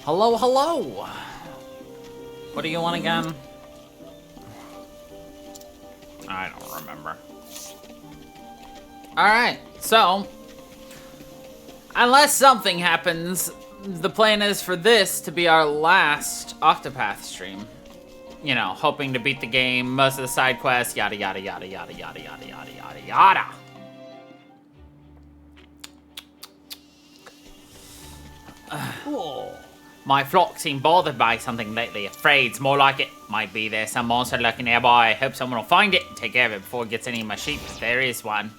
Hello, hello! What do you want again? I don't remember. Alright, so... unless something happens, the plan is for this to be our last Octopath stream. You know, hoping to beat the game, most of the side quests, yada yada yada yada yada yada yada yada yada. My flock seem bothered by something lately. Afraid's more like it. Might be there's some monster lurking nearby. Hope someone will find it and take care of it before it gets any of my sheep. If there is one.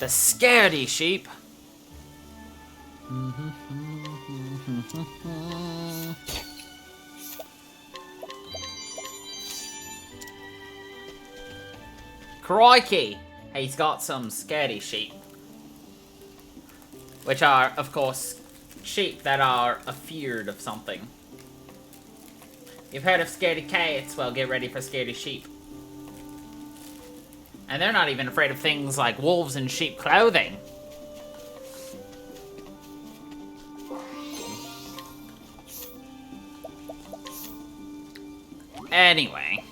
The scaredy sheep. Crikey! He's got some scaredy sheep. Which are, of course, sheep that are afeared of something. You've heard of scaredy cats? Well, get ready for scaredy sheep. And they're not even afraid of things like wolves in sheep clothing. Anyway.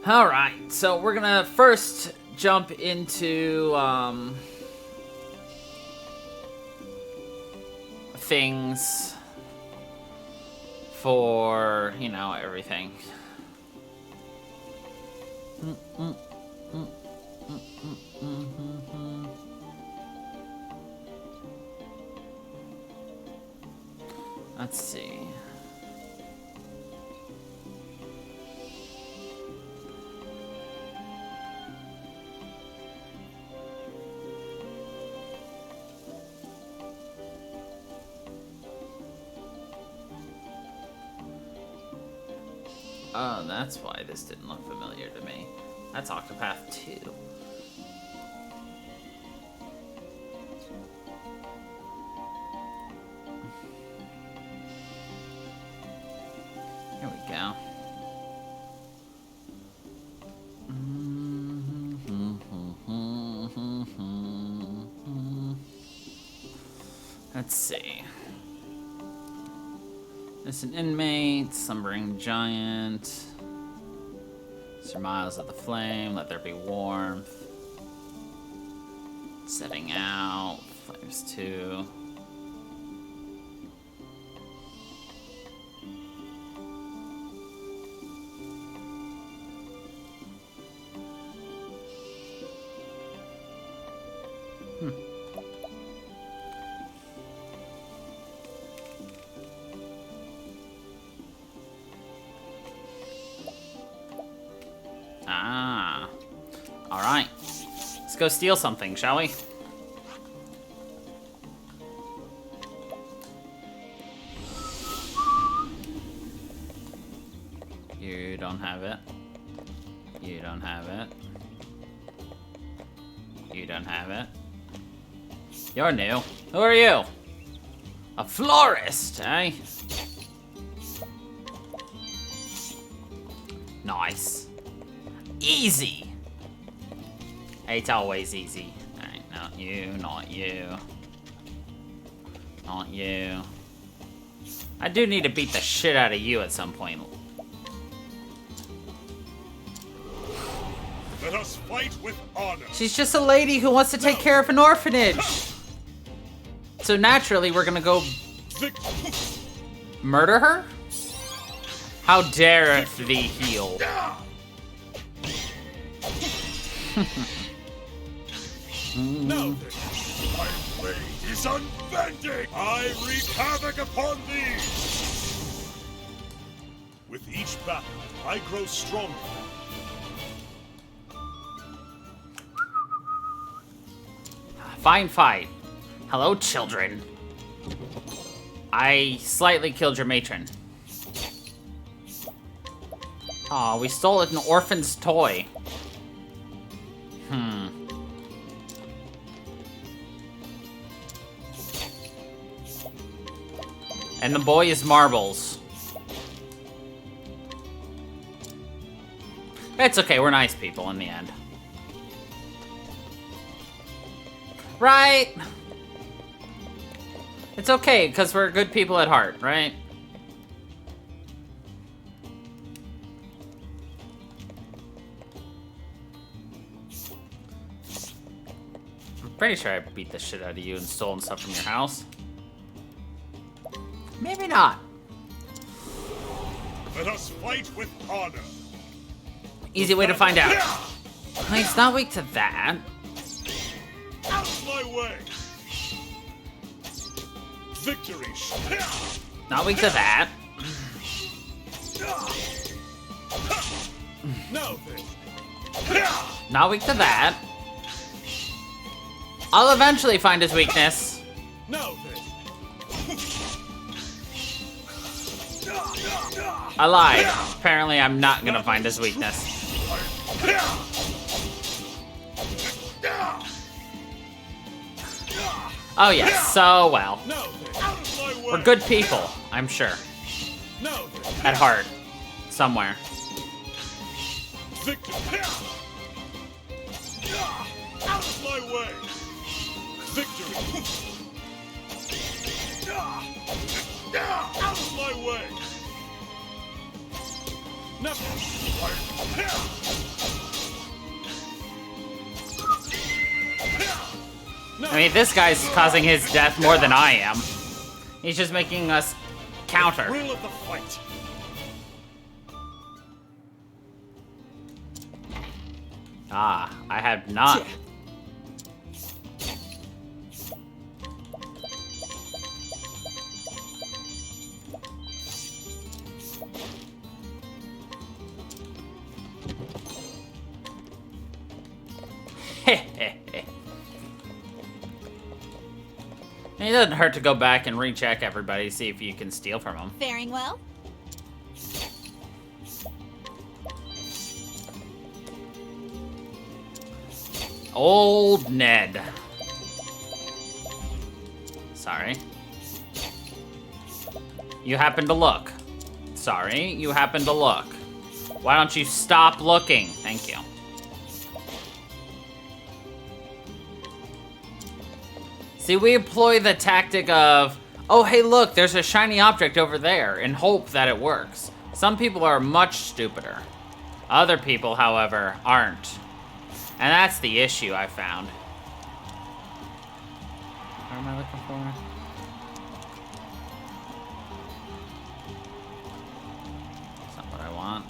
Alright, so we're gonna first jump into, things for, you know, everything. Let's see. Oh, that's why this didn't look familiar to me. That's Octopath 2. Here we go. Let's see. There's an inmate, slumbering giant. Sir Miles of the flame, let there be warmth. Setting out, flames 2. Ah. Alright. Let's go steal something, shall we? You don't have it. You don't have it. You don't have it. You're new. Who are you? A florist, eh? Nice. Easy. It's always easy. Alright, not you, not you. Not you. I do need to beat the shit out of you at some point. Let us fight with honor. She's just a lady who wants to take care of an orphanage. So naturally, we're gonna go murder her? How dareth thee heal? Now then, my blade is unbending. I wreak havoc upon thee. With each battle, I grow stronger. Fine fight. Hello, children. I slightly killed your matron. Aw, we stole an orphan's toy. And the boy is marbles. It's okay, we're nice people in the end. Right? It's okay, because we're good people at heart, right? I'm pretty sure I beat the shit out of you and stolen stuff from your house. Maybe not. Let us fight with honor. Easy way to find out. He's not weak to that. Out of my way. Victory. Not weak to that. Now then. Not weak to that. I'll eventually find his weakness. Now then. I lied. Apparently I'm not gonna find his weakness. Oh yes, so well. Now then. Out of my way. We're good people, I'm sure. Now then. At heart. Somewhere. Victory. Out of my way. Victory. Out of my way. Nothing. I mean, this guy's causing his death more than I am. He's just making us counter. Thrill of the fight. Ah, I have not. It doesn't hurt to go back and recheck everybody, see if you can steal from them. Faring well? Old Ned. Sorry. You happen to look. Sorry, you happen to look. Why don't you stop looking? Thank you. See, we employ the tactic of, oh, hey, look, there's a shiny object over there, and hope that it works. Some people are much stupider. Other people, however, aren't. And that's the issue I found. What am I looking for? That's not what I want.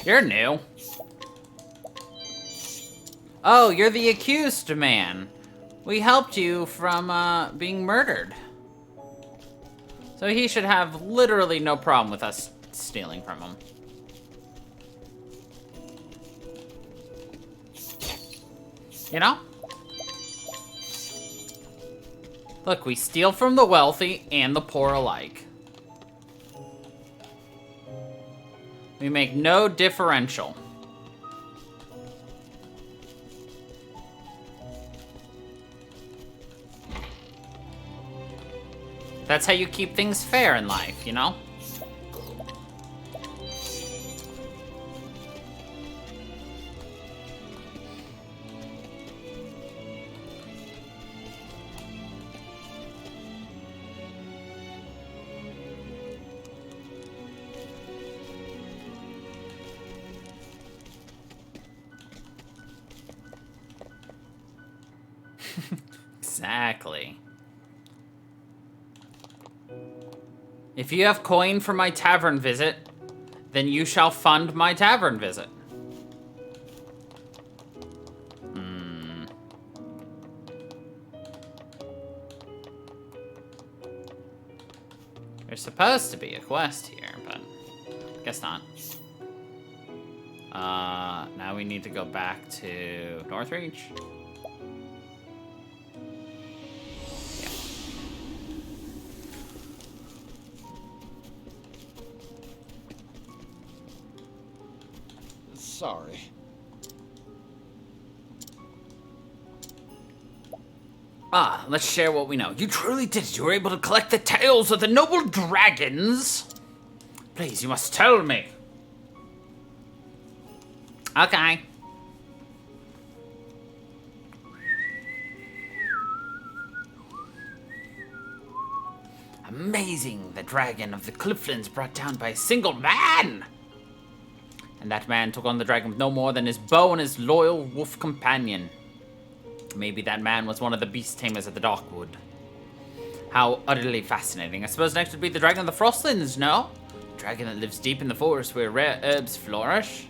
You're new. Oh, you're the accused man. We helped you from being murdered. So he should have literally no problem with us stealing from him. You know? Look, we steal from the wealthy and the poor alike. We make no differential. That's how you keep things fair in life, you know? Exactly. If you have coin for my tavern visit, then you shall fund my tavern visit. There's supposed to be a quest here, but guess not. Now we need to go back to Northreach. Sorry. Ah, let's share what we know. You truly did it. You were able to collect the tails of the noble dragons. Please, you must tell me. Okay. Amazing, the dragon of the Clifflands brought down by a single man. And that man took on the dragon with no more than his bow and his loyal wolf companion. Maybe that man was one of the beast tamers of the Darkwood. How utterly fascinating. I suppose next would be the dragon of the Frostlands, no? A dragon that lives deep in the forest where rare herbs flourish.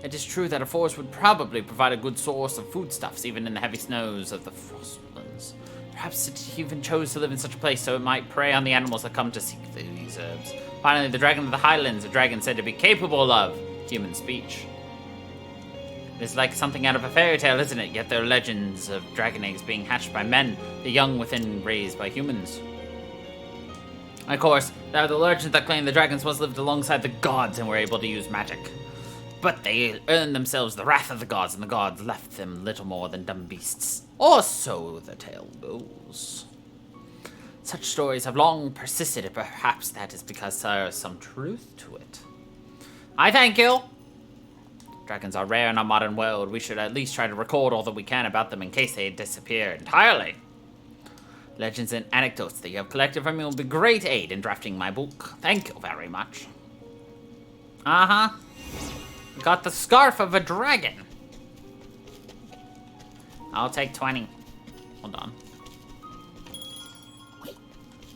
It is true that a forest would probably provide a good source of foodstuffs, even in the heavy snows of the Frostlands. Perhaps it even chose to live in such a place so it might prey on the animals that come to seek these herbs. Finally, the dragon of the Highlands, a dragon said to be capable of human speech. It's like something out of a fairy tale, isn't it? Yet there are legends of dragon eggs being hatched by men, the young within raised by humans. Of course, there are the legends that claim the dragons once lived alongside the gods and were able to use magic. But they earned themselves the wrath of the gods, and the gods left them little more than dumb beasts. Or so the tale goes. Such stories have long persisted, and perhaps that is because there is some truth to it. I thank you. Dragons are rare in our modern world. We should at least try to record all that we can about them in case they disappear entirely. Legends and anecdotes that you have collected from me will be great aid in drafting my book. Thank you very much. Uh-huh. Got the scarf of a dragon. I'll take 20. Hold on.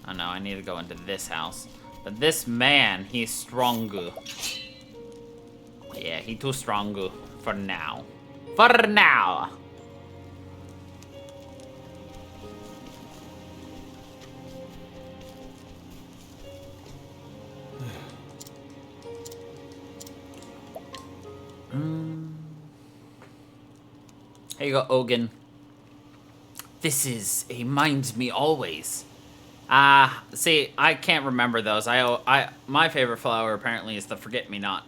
Oh no, I need to go into this house. But this man, he's stronger. Yeah, he too strong for now. For now. Here you go, Ogun. This is a mind me always. See, I can't remember those. My favorite flower apparently is the forget-me-not.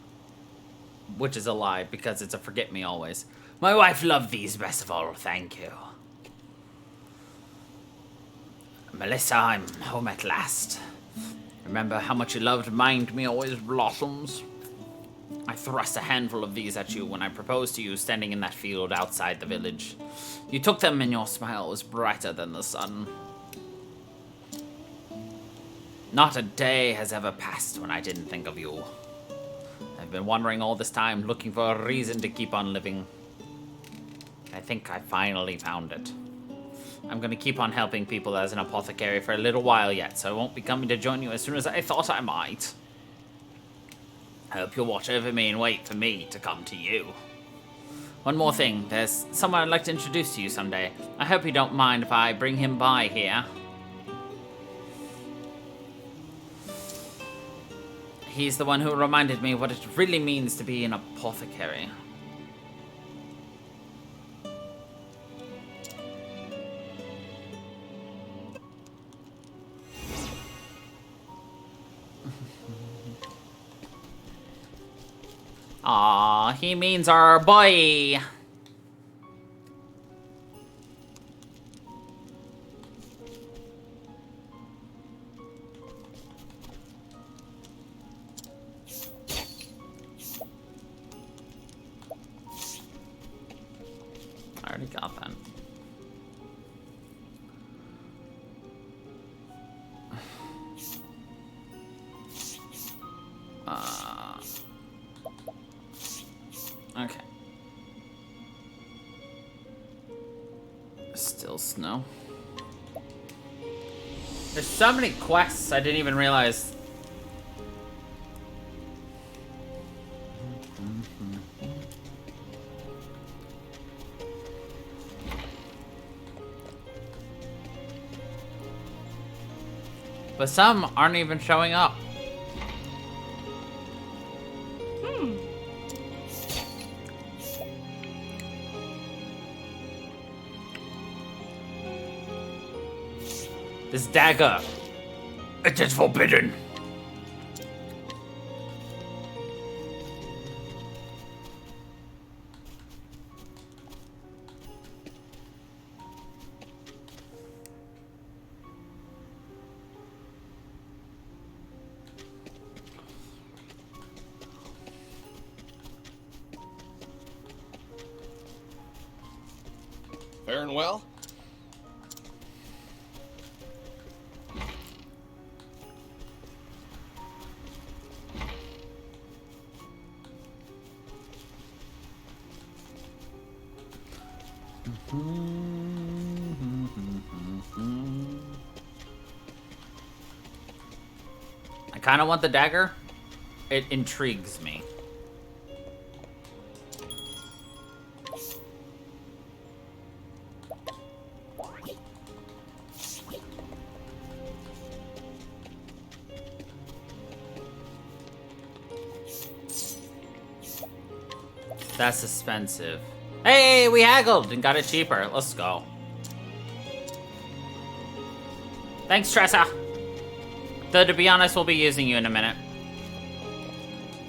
Which is a lie, because it's a forget-me-always. My wife loved these best of all, thank you. Melissa, I'm home at last. Remember how much you loved Mind Me Always blossoms? I thrust a handful of these at you when I proposed to you standing in that field outside the village. You took them and your smile was brighter than the sun. Not a day has ever passed when I didn't think of you. I've been wondering all this time, looking for a reason to keep on living. I think I finally found it. I'm gonna keep on helping people as an apothecary for a little while yet, so I won't be coming to join you as soon as I thought I might. I hope you'll watch over me and wait for me to come to you. One more thing, there's someone I'd like to introduce to you someday. I hope you don't mind if I bring him by here. He's the one who reminded me what it really means to be an apothecary. Aw, he means our boy. I already got that. Okay. Still snow. There's so many quests I didn't even realize. But some aren't even showing up. This dagger, it is forbidden. Faring well? I kind of want the dagger. It intrigues me. That's expensive. Hey, we haggled and got it cheaper. Let's go. Thanks, Tressa. Though, to be honest, we'll be using you in a minute.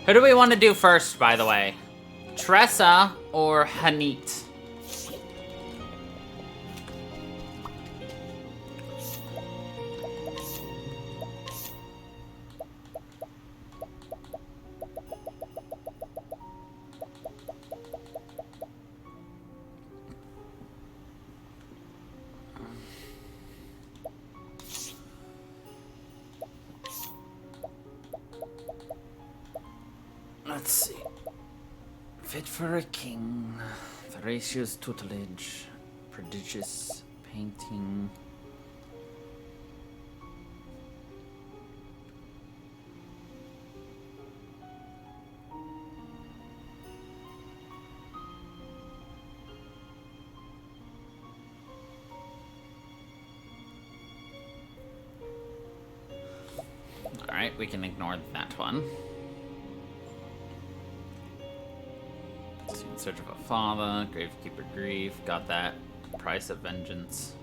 Who do we want to do first, by the way? Tressa or Hanit? Let's see. Fit for a king. Thracia's tutelage. Prodigious painting. Alright, we can ignore that one. In search of a father, Gravekeeper Grief, got that. Price of Vengeance.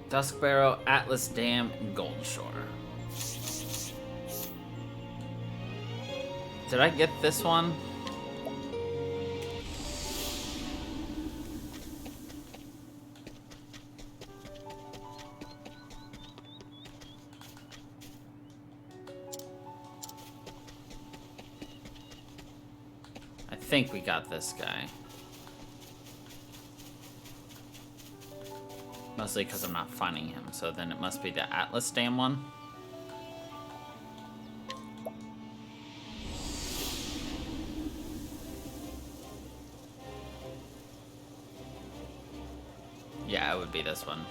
Duskbarrow, Atlas Dam, and Goldshore. Did I get this one? I think we got this guy. Mostly because I'm not finding him, so then it must be the Atlas Dam one. Yeah, it would be this one.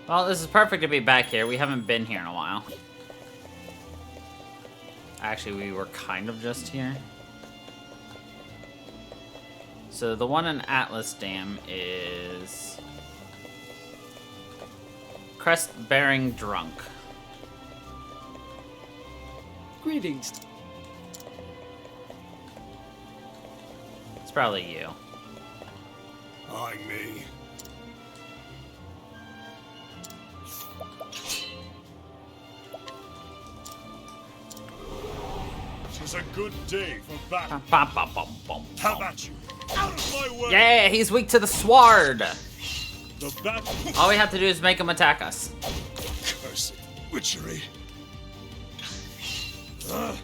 Well, this is perfect to be back here. We haven't been here in a while. Actually, we were kind of just here. So the one in Atlas Dam is Crest-Bearing Drunk. Greetings. It's probably you. I me. Tis a good day for battle. Have at you. Out of my way! Yeah, he's weak to the sword. The battle. All we have to do is make him attack us. Cursed witchery. My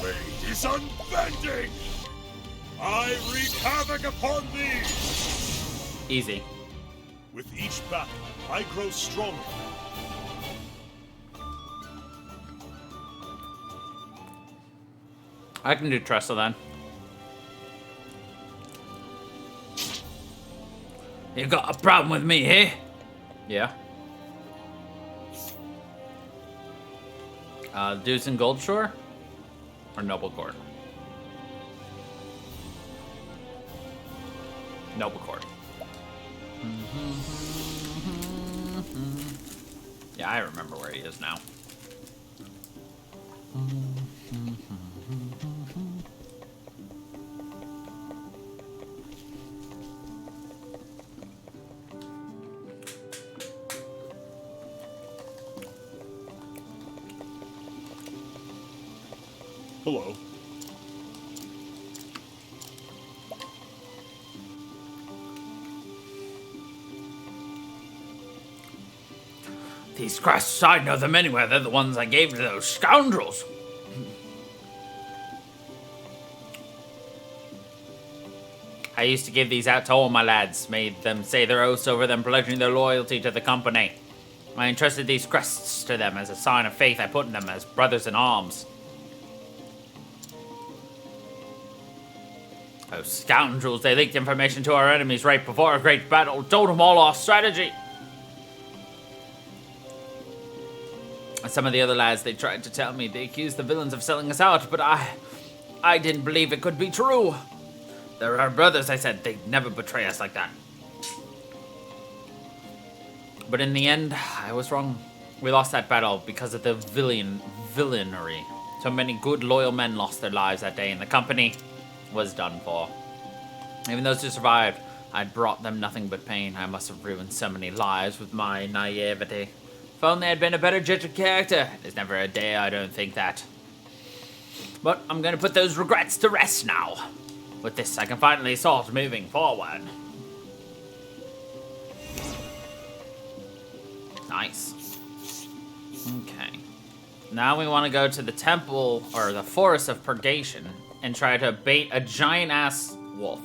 blade is unbending. I wreak havoc upon thee. Easy. With each battle, I grow stronger. I can do Tressa then. You got a problem with me, eh? Yeah. Deuce and Goldshore? Or Noble Court? Noble Court. Yeah, I remember where he is now. Hello. These crests, I know them anywhere. They're the ones I gave to those scoundrels. I used to give these out to all my lads, made them say their oaths over them, pledging their loyalty to the company. I entrusted these crests to them as a sign of faith I put in them as brothers in arms. Those scoundrels, they leaked information to our enemies right before a great battle, told them all our strategy. And some of the other lads, they tried to tell me, they accused the villains of selling us out, but I didn't believe it could be true. They're our brothers, I said, they'd never betray us like that. But in the end, I was wrong. We lost that battle because of the villainy. So many good, loyal men lost their lives that day, and the company was done for. Even those who survived, I'd brought them nothing but pain. I must have ruined so many lives with my naivety. If only I'd been a better judge of character. There's never a day I don't think that. But I'm gonna put those regrets to rest now. With this, I can finally start moving forward. Nice. Okay. Now we want to go to the temple, or the forest of purgation, and try to bait a giant-ass wolf.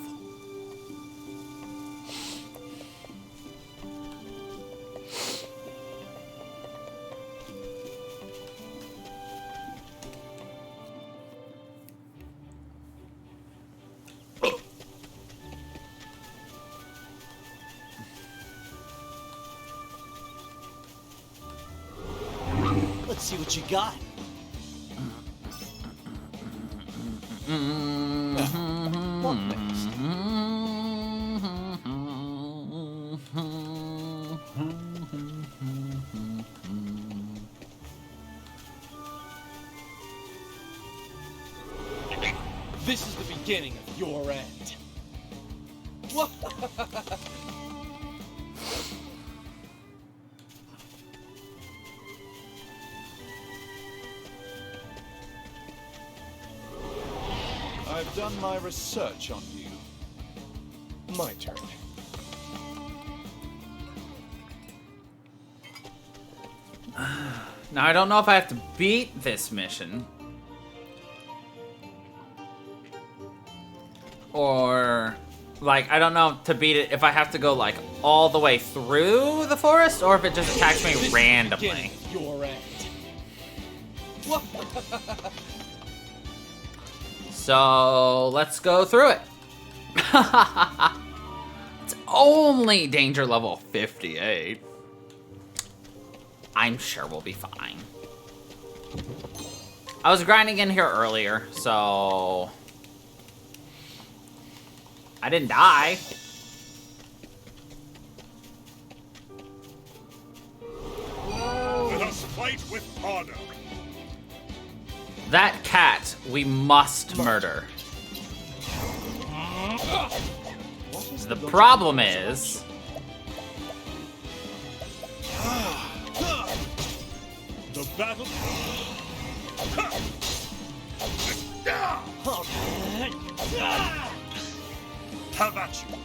Let's see what you got. What next? This is the beginning of your end. I've done my research on you. My turn. Now, I don't know if I have to beat this mission. Or, like, I don't know to beat it if I have to go, like, all the way through the forest, or if it just attacks me randomly. Your end. So, let's go through it. It's only danger level 58. I'm sure we'll be fine. I was grinding in here earlier, so I didn't die. Let us fight with honor. That cat we must murder. The problem is The battle. Have at you.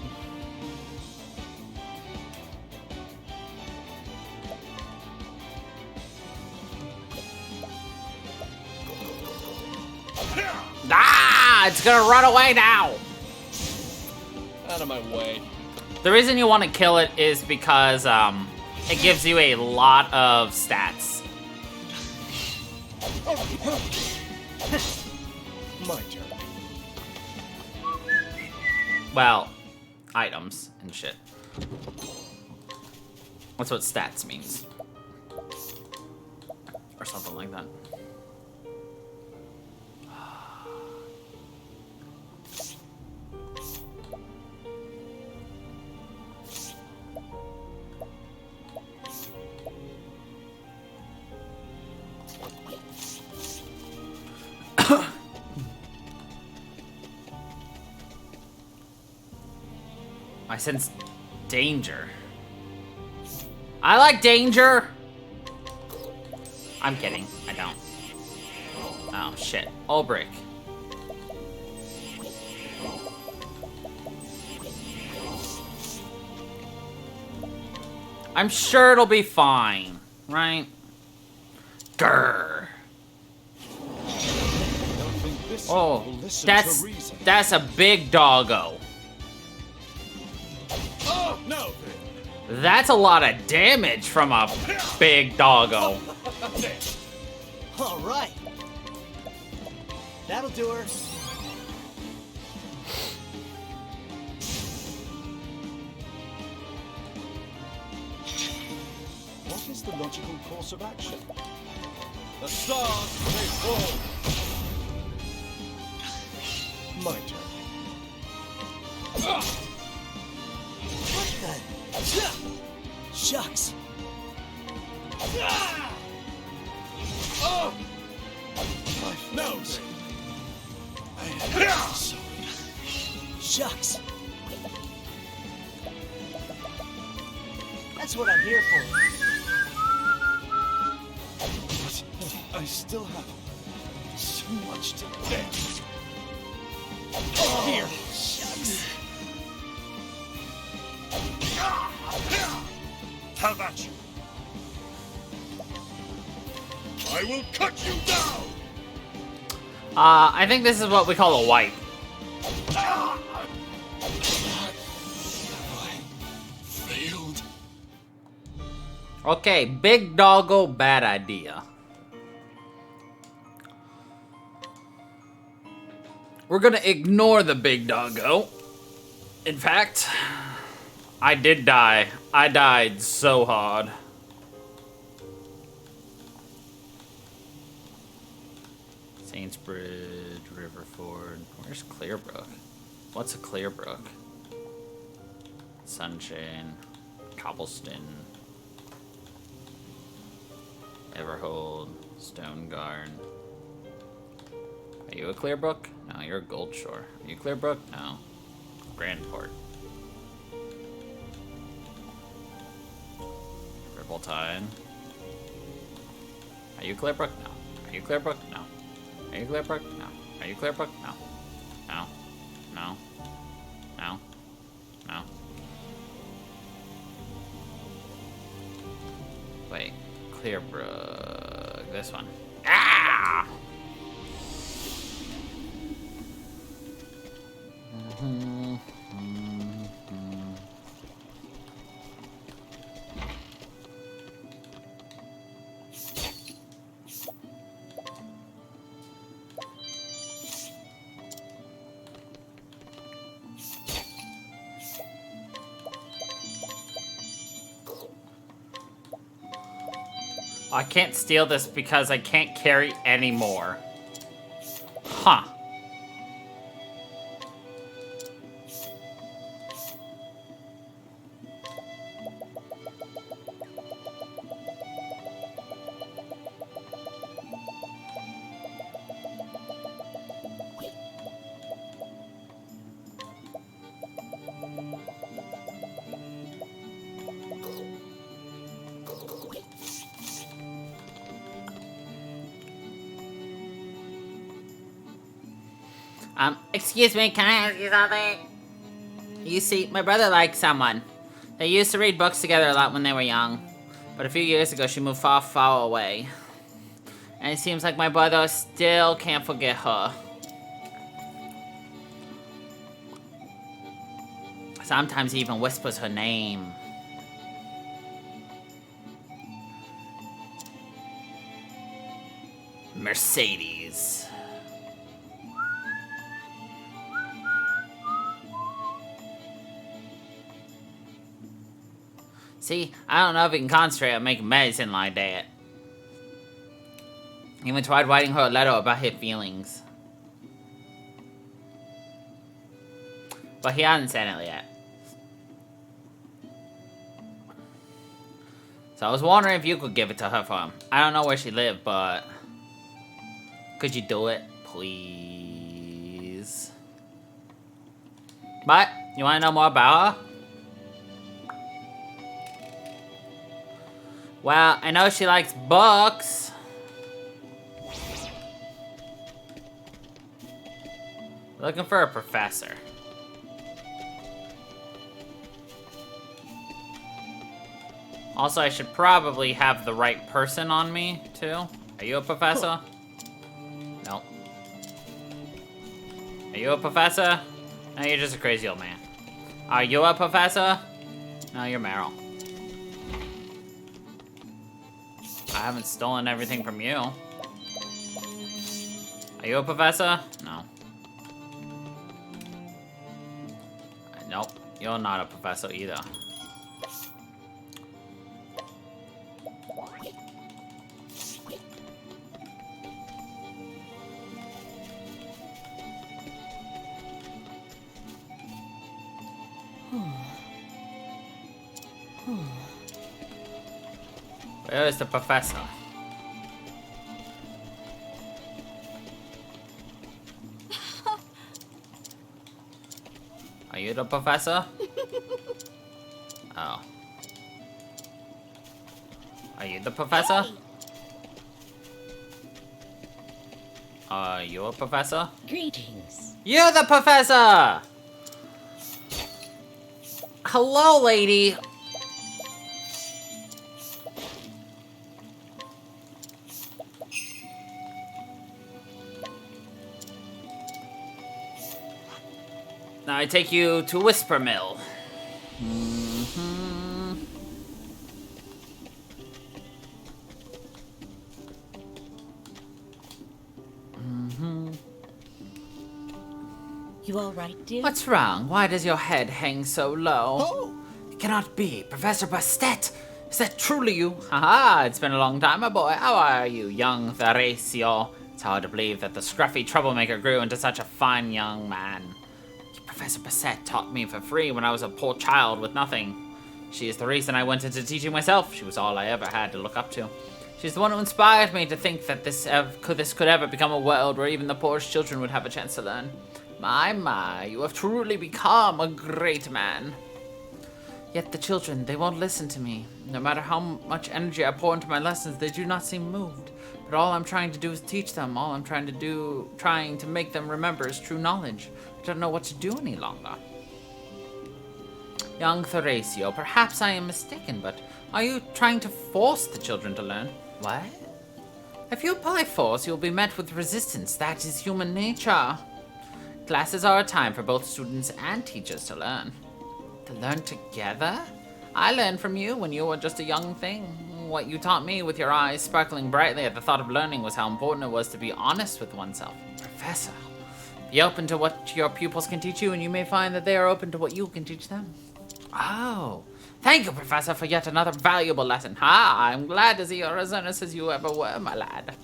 ah, it's gonna run away now. Out of my way. The reason you want to kill it is because it gives you a lot of stats. My turn. Well, items and shit. That's what stats means. Or something like that. I sense danger. I like danger. I'm kidding. I don't. Oh, shit. Ulbrich. I'm sure it'll be fine. right? Grr. Don't think this Oh, will listen to reason. that's a big doggo. Oh, no! That's a lot of damage from a big doggo. All right. That'll do her. What is the logical course of action? The stars may fall. My turn. What the? Shucks. Oh! My No! friends. I am sorry. Shucks. That's what I'm here for. But I still have so much to get. Here. Shucks. Have at you! I will cut you down! I think this is what we call a wipe. Failed. Okay, big doggo, bad idea. We're gonna ignore the big doggo. In fact, I did die. I died so hard. Saintsbridge, Riverford. Where's Clearbrook? What's a Clearbrook? Sunshine, Cobblestone, Everhold, Stonegarden. Are you a Clearbrook? No, you're a Goldshore. Are you Clearbrook? No. Grandport. Ribbleside. Are you Clearbrook? No. Are you Clearbrook? No. Are you Clearbrook? No. Are you Clearbrook? No. No. No. No. No. Wait. Clearbrook. This one. Ah! I can't steal this because I can't carry any more. Huh. Excuse me, can I ask you something? You see, my brother likes someone. They used to read books together a lot when they were young. But a few years ago, she moved far, far away. And it seems like my brother still can't forget her. Sometimes he even whispers her name. Mercedes. See, I don't know if he can concentrate on making medicine like that. He even tried writing her a letter about his feelings. But he hasn't sent it yet. So I was wondering if you could give it to her for him. I don't know where she lived, but... could you do it, please? But, you want to know more about her? Well, I know she likes books. Looking for a professor. Also, I should probably have the right person on me, too. Are you a professor? No. Are you a professor? No, you're just a crazy old man. Are you a professor? No, you're Meryl. I haven't stolen everything from you. Are you a professor? No. Nope, you're not a professor either. Where is the professor? Are you the professor? Oh. Are you the professor? Are you a professor? Greetings. You're the professor! Hello, lady. Now I take you to Whisper Mill. You all right, dear? What's wrong? Why does your head hang so low? Oh! It cannot be. Professor Bastet! Is that truly you? Haha, it's been a long time, my boy. How are you, young Theracio? It's hard to believe that the scruffy troublemaker grew into such a fine young man. Professor Bastet taught me for free when I was a poor child with nothing. She is the reason I went into teaching myself. She was all I ever had to look up to. She's the one who inspired me to think that this could ever become a world where even the poorest children would have a chance to learn. My, you have truly become a great man. Yet the children, they won't listen to me. No matter how much energy I pour into my lessons, they do not seem moved. But all I'm trying to do is teach them. All I'm trying to make them remember is true knowledge. I don't know what to do any longer. Young Theracio, perhaps I am mistaken, but are you trying to force the children to learn? What? If you apply force, you'll be met with resistance. That is human nature. Classes are a time for both students and teachers to learn. To learn together? I learned from you when you were just a young thing. What you taught me with your eyes sparkling brightly at the thought of learning was how important it was to be honest with oneself. Professor, be open to what your pupils can teach you, and you may find that they are open to what you can teach them. Oh, thank you, Professor, for yet another valuable lesson. I'm glad to see you're as earnest as you ever were, my lad.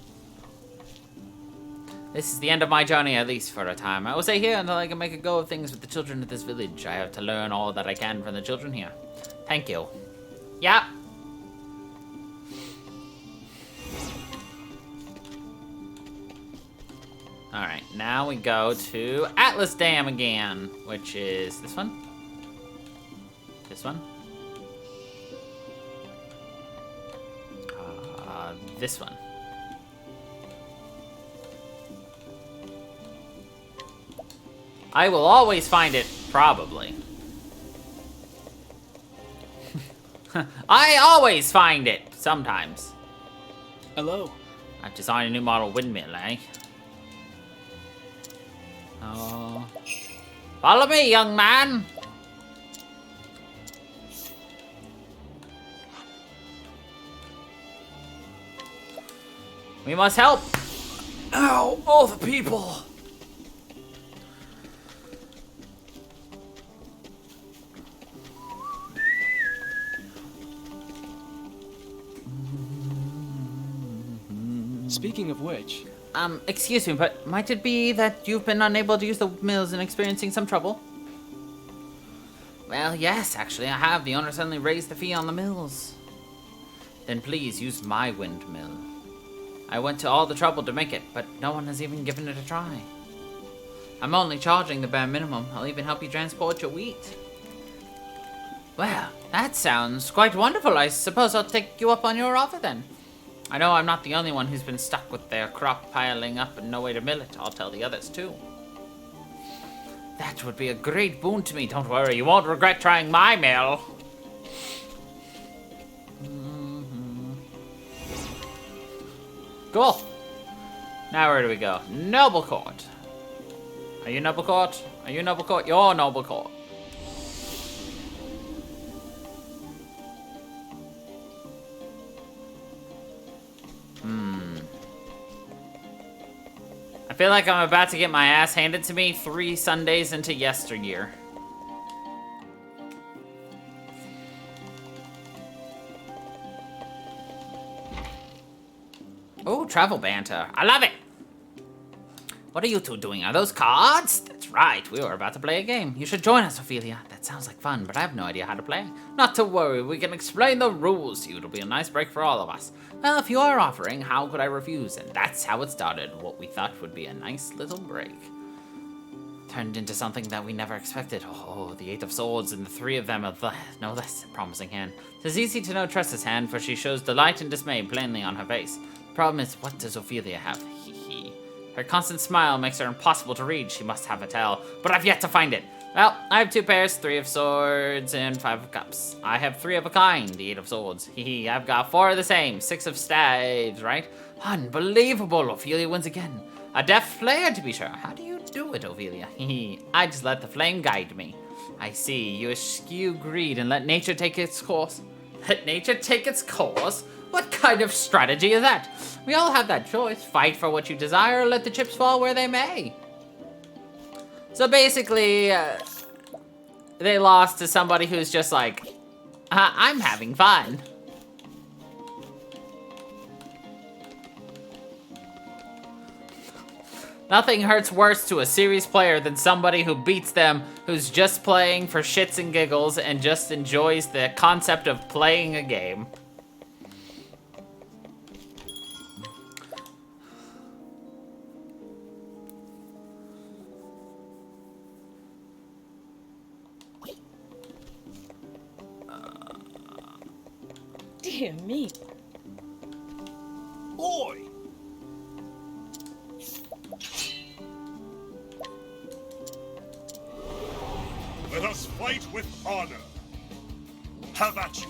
This is the end of my journey, at least for a time. I will stay here until I can make a go of things with the children of this village. I have to learn all that I can from the children here. Thank you. Yep. Alright, now we go to Atlas Dam again, which is this one. This one. This one. I will always find it, probably. I always find it, sometimes. Hello. I've designed a new model windmill, eh? Oh. Follow me, young man! We must help! Ow! All the people! Speaking of which, Excuse me, but might it be that you've been unable to use the mills and experiencing some trouble? Well, yes, actually, I have. The owner suddenly raised the fee on the mills. Then please use my windmill. I went to all the trouble to make it, but no one has even given it a try. I'm only charging the bare minimum. I'll even help you transport your wheat. Well, that sounds quite wonderful. I suppose I'll take you up on your offer then. I know I'm not the only one who's been stuck with their crop piling up and no way to mill it. I'll tell the others too. That would be a great boon to me. Don't worry, you won't regret trying my mill. Cool. Now where do we go? Noble Court. Are you Noble Court? Are you Noble Court? You're Noble Court. I feel like I'm about to get my ass handed to me 3 Sundays into yesteryear. Oh, travel banter. I love it! What are you two doing? Are those cards? That's right, we were about to play a game. You should join us, Ophelia. That sounds like fun, but I have no idea how to play. Not to worry, we can explain the rules to you. It'll be a nice break for all of us. Well, if you are offering, how could I refuse? And that's how it started, what we thought would be a nice little break. Turned into something that we never expected. Oh, the 8 of Swords and the 3 of them are no less promising hand. It's easy to know Tressa's hand, for she shows delight and dismay plainly on her face. The problem is, what does Ophelia have? Hee hee. Her constant smile makes her impossible to read. She must have a tell, but I've yet to find it. Well, I have 2 pairs, 3 of Swords, and 5 of Cups. I have 3 of a kind, the 8 of Swords. Hee hee, I've got 4 of the same, 6 of Staves, right? Unbelievable, Ophelia wins again. A deft player, to be sure. How do you do it, Ophelia? Hee hee, I just let the flame guide me. I see, you eschew greed and let nature take its course. Let nature take its course? What kind of strategy is that? We all have that choice. Fight for what you desire or let the chips fall where they may. So basically, they lost to somebody who's just like, I'm having fun. Nothing hurts worse to a serious player than somebody who beats them, who's just playing for shits and giggles and just enjoys the concept of playing a game. Dear me. Oi! Let us fight with honor. Have at you.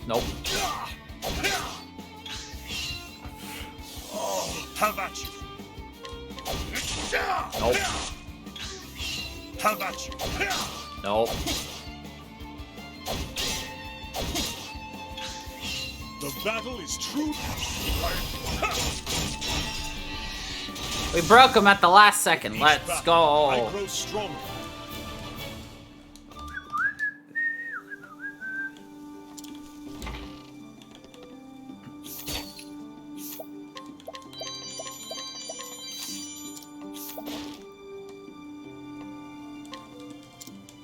Nope. Have at you. Nope. Have at you. Nope. The battle is true. We broke him at the last second. Let's I go. grow stronger.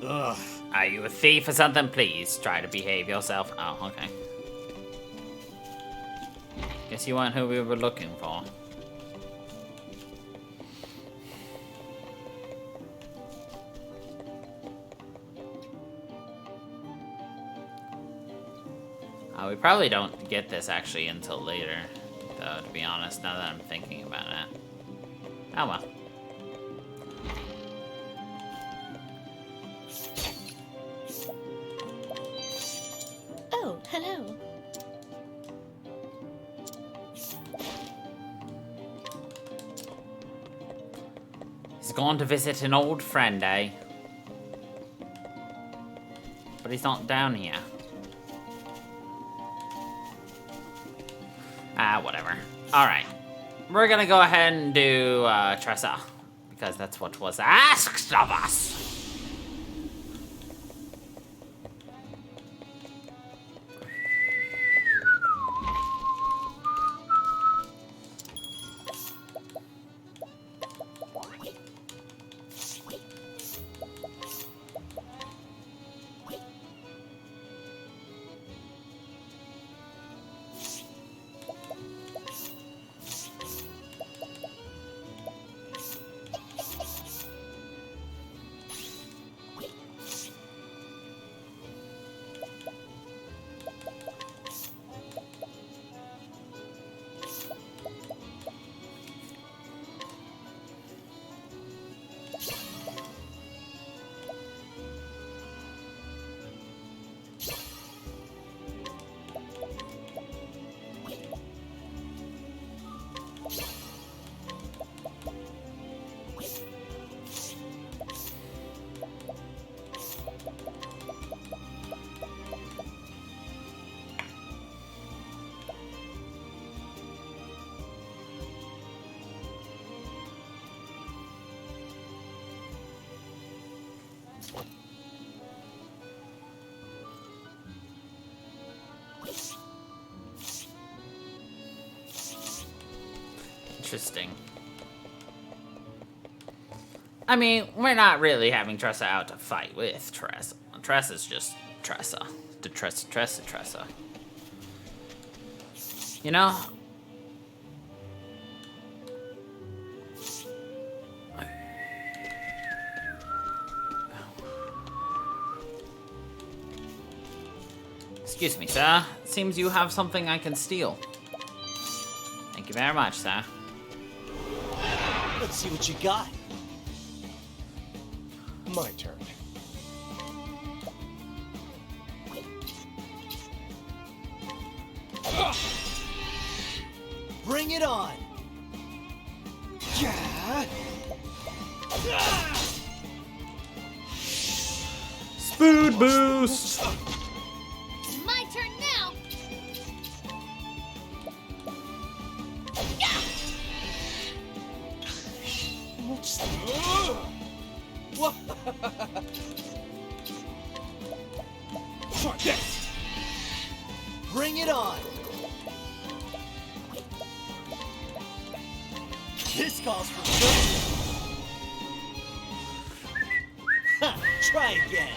Ugh. Are you a thief or something? Please try to behave yourself. Oh, okay. Guess you weren't who we were looking for. We probably don't get this actually until later, though, to be honest, now that I'm thinking about it. Oh well. Oh, hello. He's gone to visit an old friend, eh? But he's not down here. Whatever. Alright. We're gonna go ahead and do Tressa, because that's what was asked of us. Interesting. I mean, we're not really having Tressa out to fight with Tressa. Tressa's just Tressa. Tressa. You know? Excuse me, sir. Seems you have something I can steal. Thank you very much, sir. Let's see what you got. My turn. Bring it on. Yeah. Spoon boost! My turn now. What's Try this. Bring it on. This calls for trouble. Ha! Try again.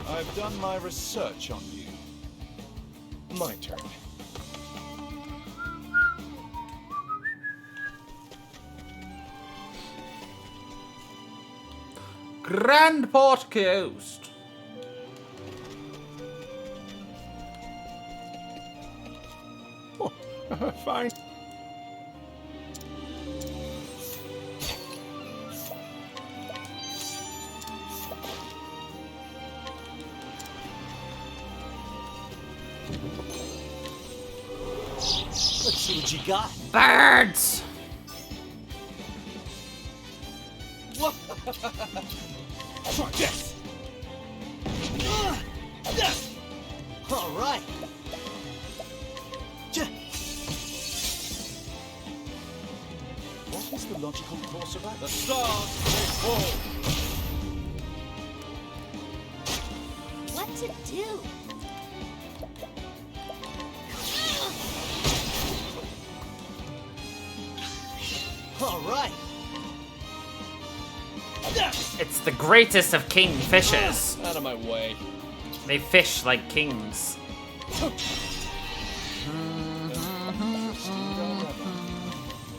I've done my research on you. My turn. Grand Port Coast. Fine. Let's see what you got. Birds! Try this. All right. What is the logical course of action? The stars may fall. What to do? All right. It's the greatest of king fishes. Out of my way. They fish like kings.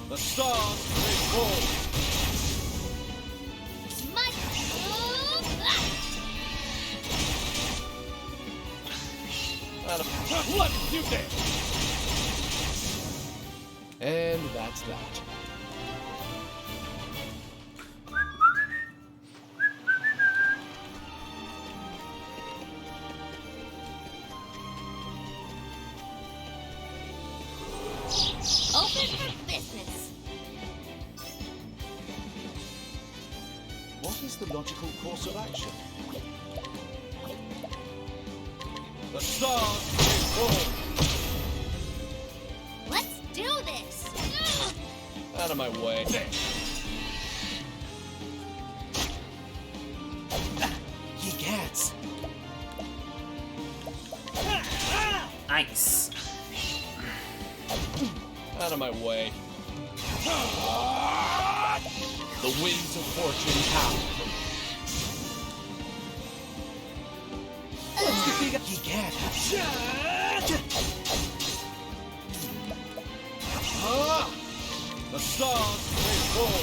The stars may fall. My What you did? And that's that. Open for business. What is the logical course of action? The stars may fall. Let's do this. Out of my way. He gets. Nice. Out of my way. The winds of fortune howl. He gets. The stars may fall.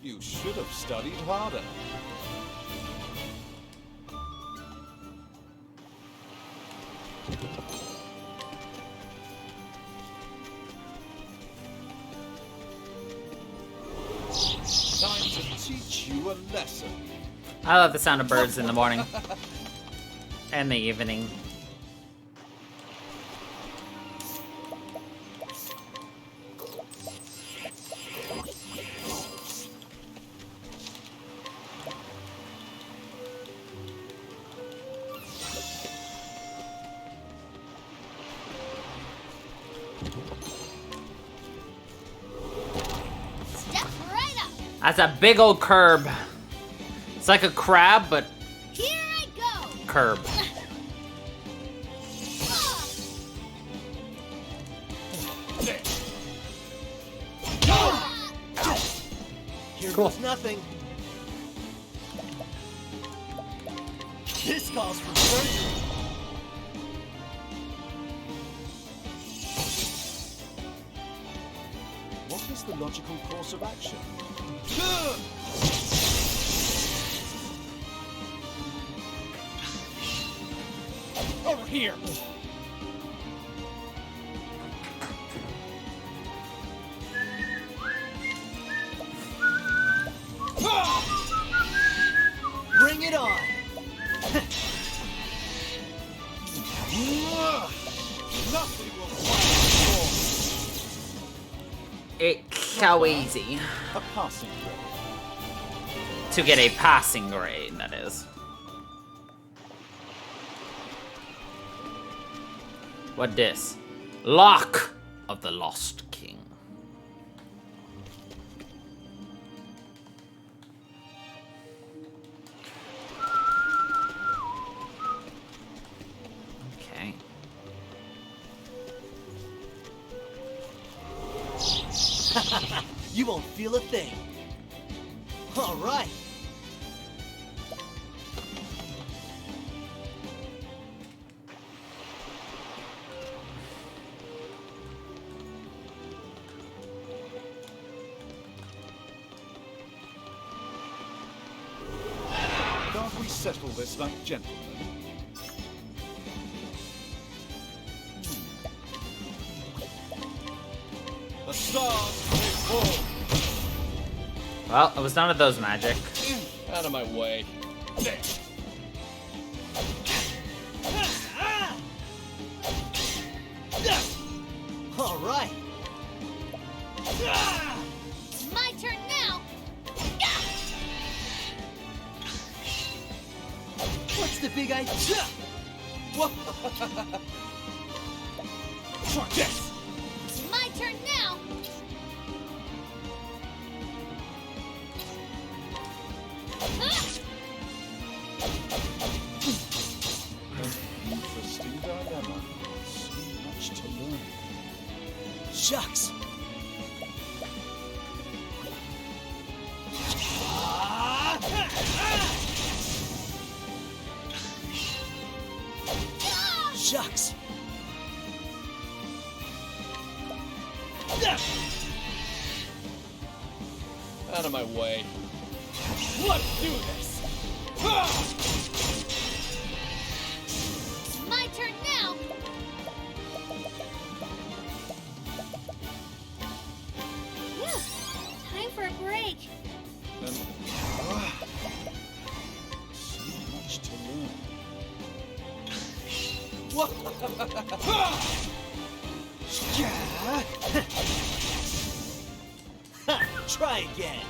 You should have studied harder. Time to teach you a lesson. I love the sound of birds in the morning. And the evening. That's a big old curb. It's like a crab, but Here I go. curb. Here Cool. goes nothing. This calls for surgery. What is the logical course of action? Over here. Bring it on. Nothing will fight It's so easy a passing grade. to get a passing grade, that is. What this? Lock of the Lost King. Okay. You won't feel a thing. All right. Can't we settle this like gentlemen? The stars may fall. Well, it was none of those magic. Out of my way. All right. It's my turn now. What's the big idea? Whoa. Try this. It's my turn now. Interesting dilemma. So much to learn. Shucks. Shucks. Out of my way. Let's do this. It's my turn now. Whew. Time for a break. So much to learn. Try again.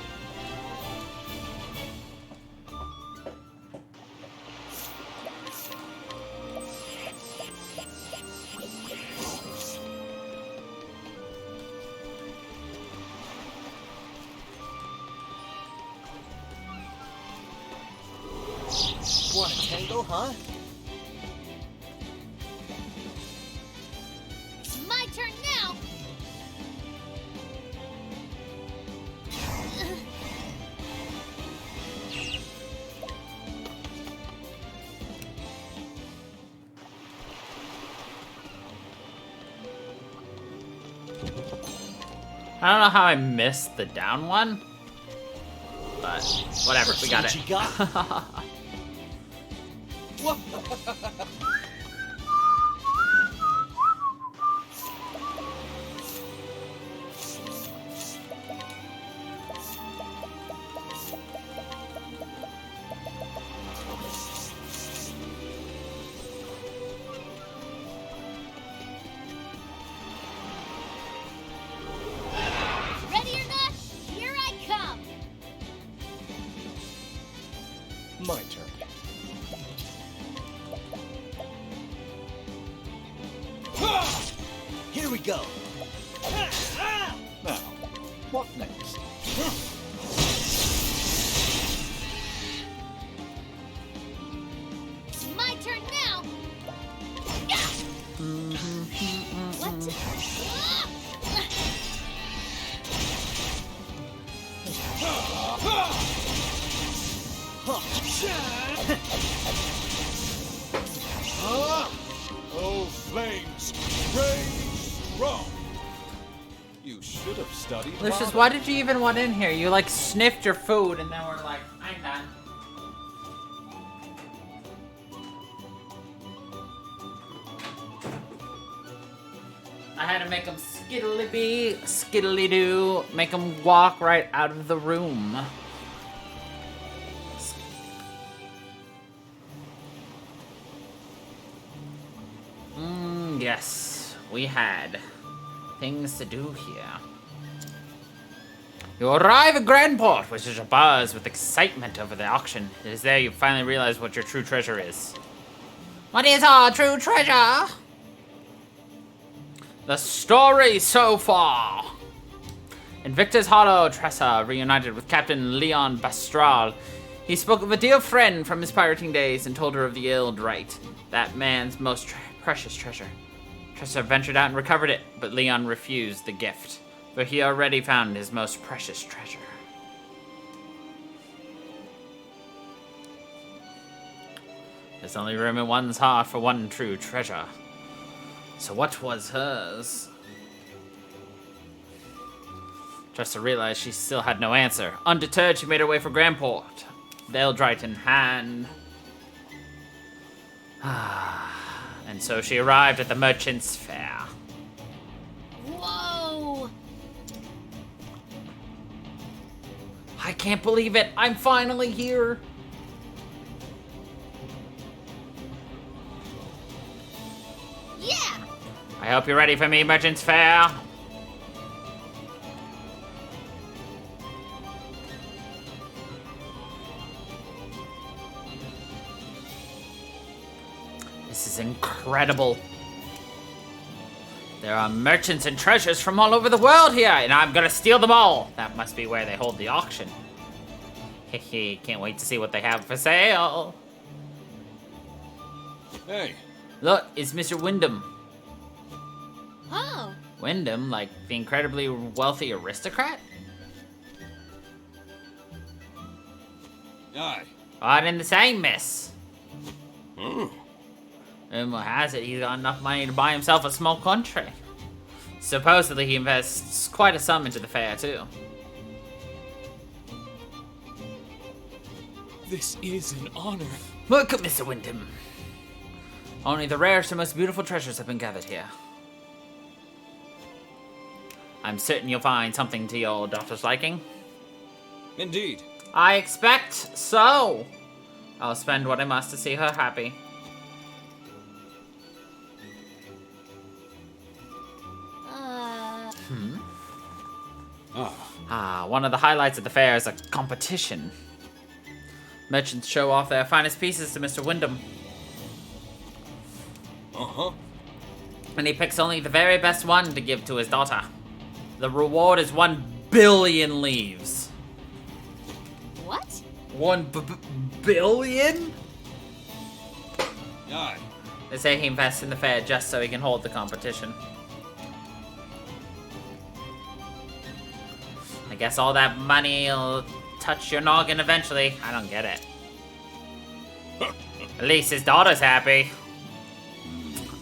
Want a tango, huh? It's my turn now. I don't know how I missed the down one, but whatever, we got What it. you got? What? Ready or not, here I come. My turn. Here we go. Now, what next? Oh, flames, raise strong. You should have studied. Lucius, harder. why did you even want in here? You like sniffed your food and then we're like, I'm done. I had to make him skiddly-bee, skiddly-doo, make him walk right out of the room. Yes, we had things to do here. You arrive at Grandport, which is abuzz with excitement over the auction. It is there you finally realize what your true treasure is. What is our true treasure? The story so far. In Victor's Hollow, Tressa reunited with Captain Leon Bastral. He spoke of a dear friend from his pirating days and told her of the Ild Rite, that man's most precious treasure. Tressa ventured out and recovered it, but Leon refused the gift, for he already found his most precious treasure. There's only room in one's heart for one true treasure. So what was hers? Tressa realized she still had no answer. Undeterred, she made her way for Grandport, the Eldrite in hand. And so she arrived at the Merchant's Fair. Whoa! I can't believe it! I'm finally here! Yeah! I hope you're ready for me, Merchant's Fair. This is incredible. There are merchants and treasures from all over the world here, and I'm gonna steal them all. That must be where they hold the auction. Hehe, can't wait to see what they have for sale. Hey, Look, it's Mr. Wyndham. Oh! Wyndham, like the incredibly wealthy aristocrat? aye. All in the same mess. Rumor has it he's got enough money to buy himself a small country. Supposedly he invests quite a sum into the fair too. This is an honor. Look at Mr. Wyndham. Only the rarest and most beautiful treasures have been gathered here. I'm certain you'll find something to your daughter's liking. Indeed. I expect so. I'll spend what I must to see her happy. One of the highlights of the fair is a competition. Merchants show off their finest pieces to Mr. Wyndham. Uh-huh. And he picks only the very best one to give to his daughter. The reward is 1 billion leaves. What? 1 billion? Aye. They say he invests in the fair just so he can hold the competition. I guess all that money will touch your noggin eventually. I don't get it. At least his daughter's happy.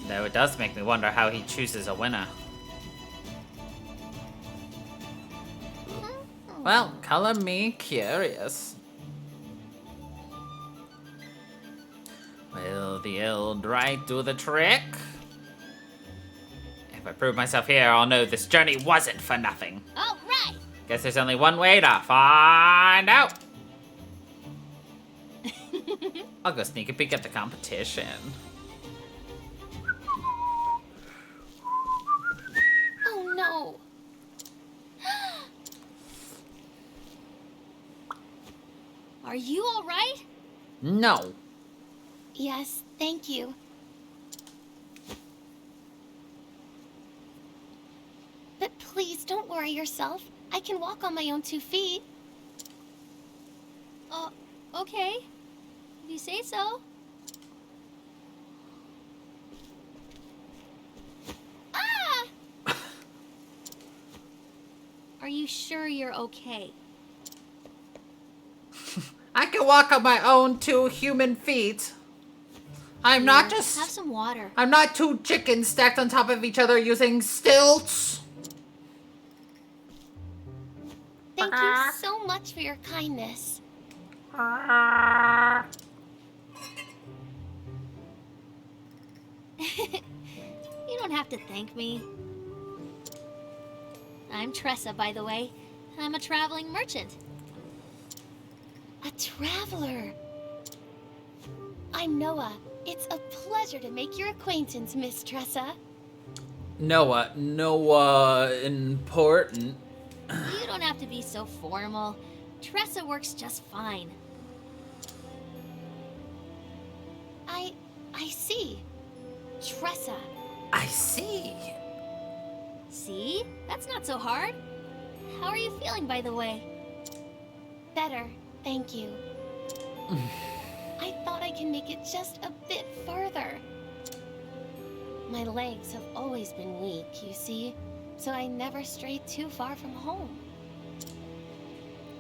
Though it does make me wonder how he chooses a winner. Well, color me curious. Will the Eldrite do the trick? If I prove myself here, I'll know this journey wasn't for nothing. All right! Guess there's only one way to find out. I'll go sneak a peek at the competition. Oh no! Are you all right? No. Yes, thank you. But please don't worry yourself. I can walk on my own 2 feet. Okay. If you say so. Ah! Are you sure you're okay? I can walk on my own 2 human feet. I'm not Here, just... Have some water. I'm not 2 chickens stacked on top of each other using stilts. Thank you so much for your kindness. You don't have to thank me. I'm Tressa, by the way. I'm a traveling merchant. A traveler. I'm Noah. It's a pleasure to make your acquaintance, Miss Tressa. Noah important. You don't have to be so formal. Tressa works just fine. I see. Tressa. I see. See? That's not so hard. How are you feeling, by the way? Better, thank you. I thought I can make it just a bit further. My legs have always been weak, you see, so I never strayed too far from home.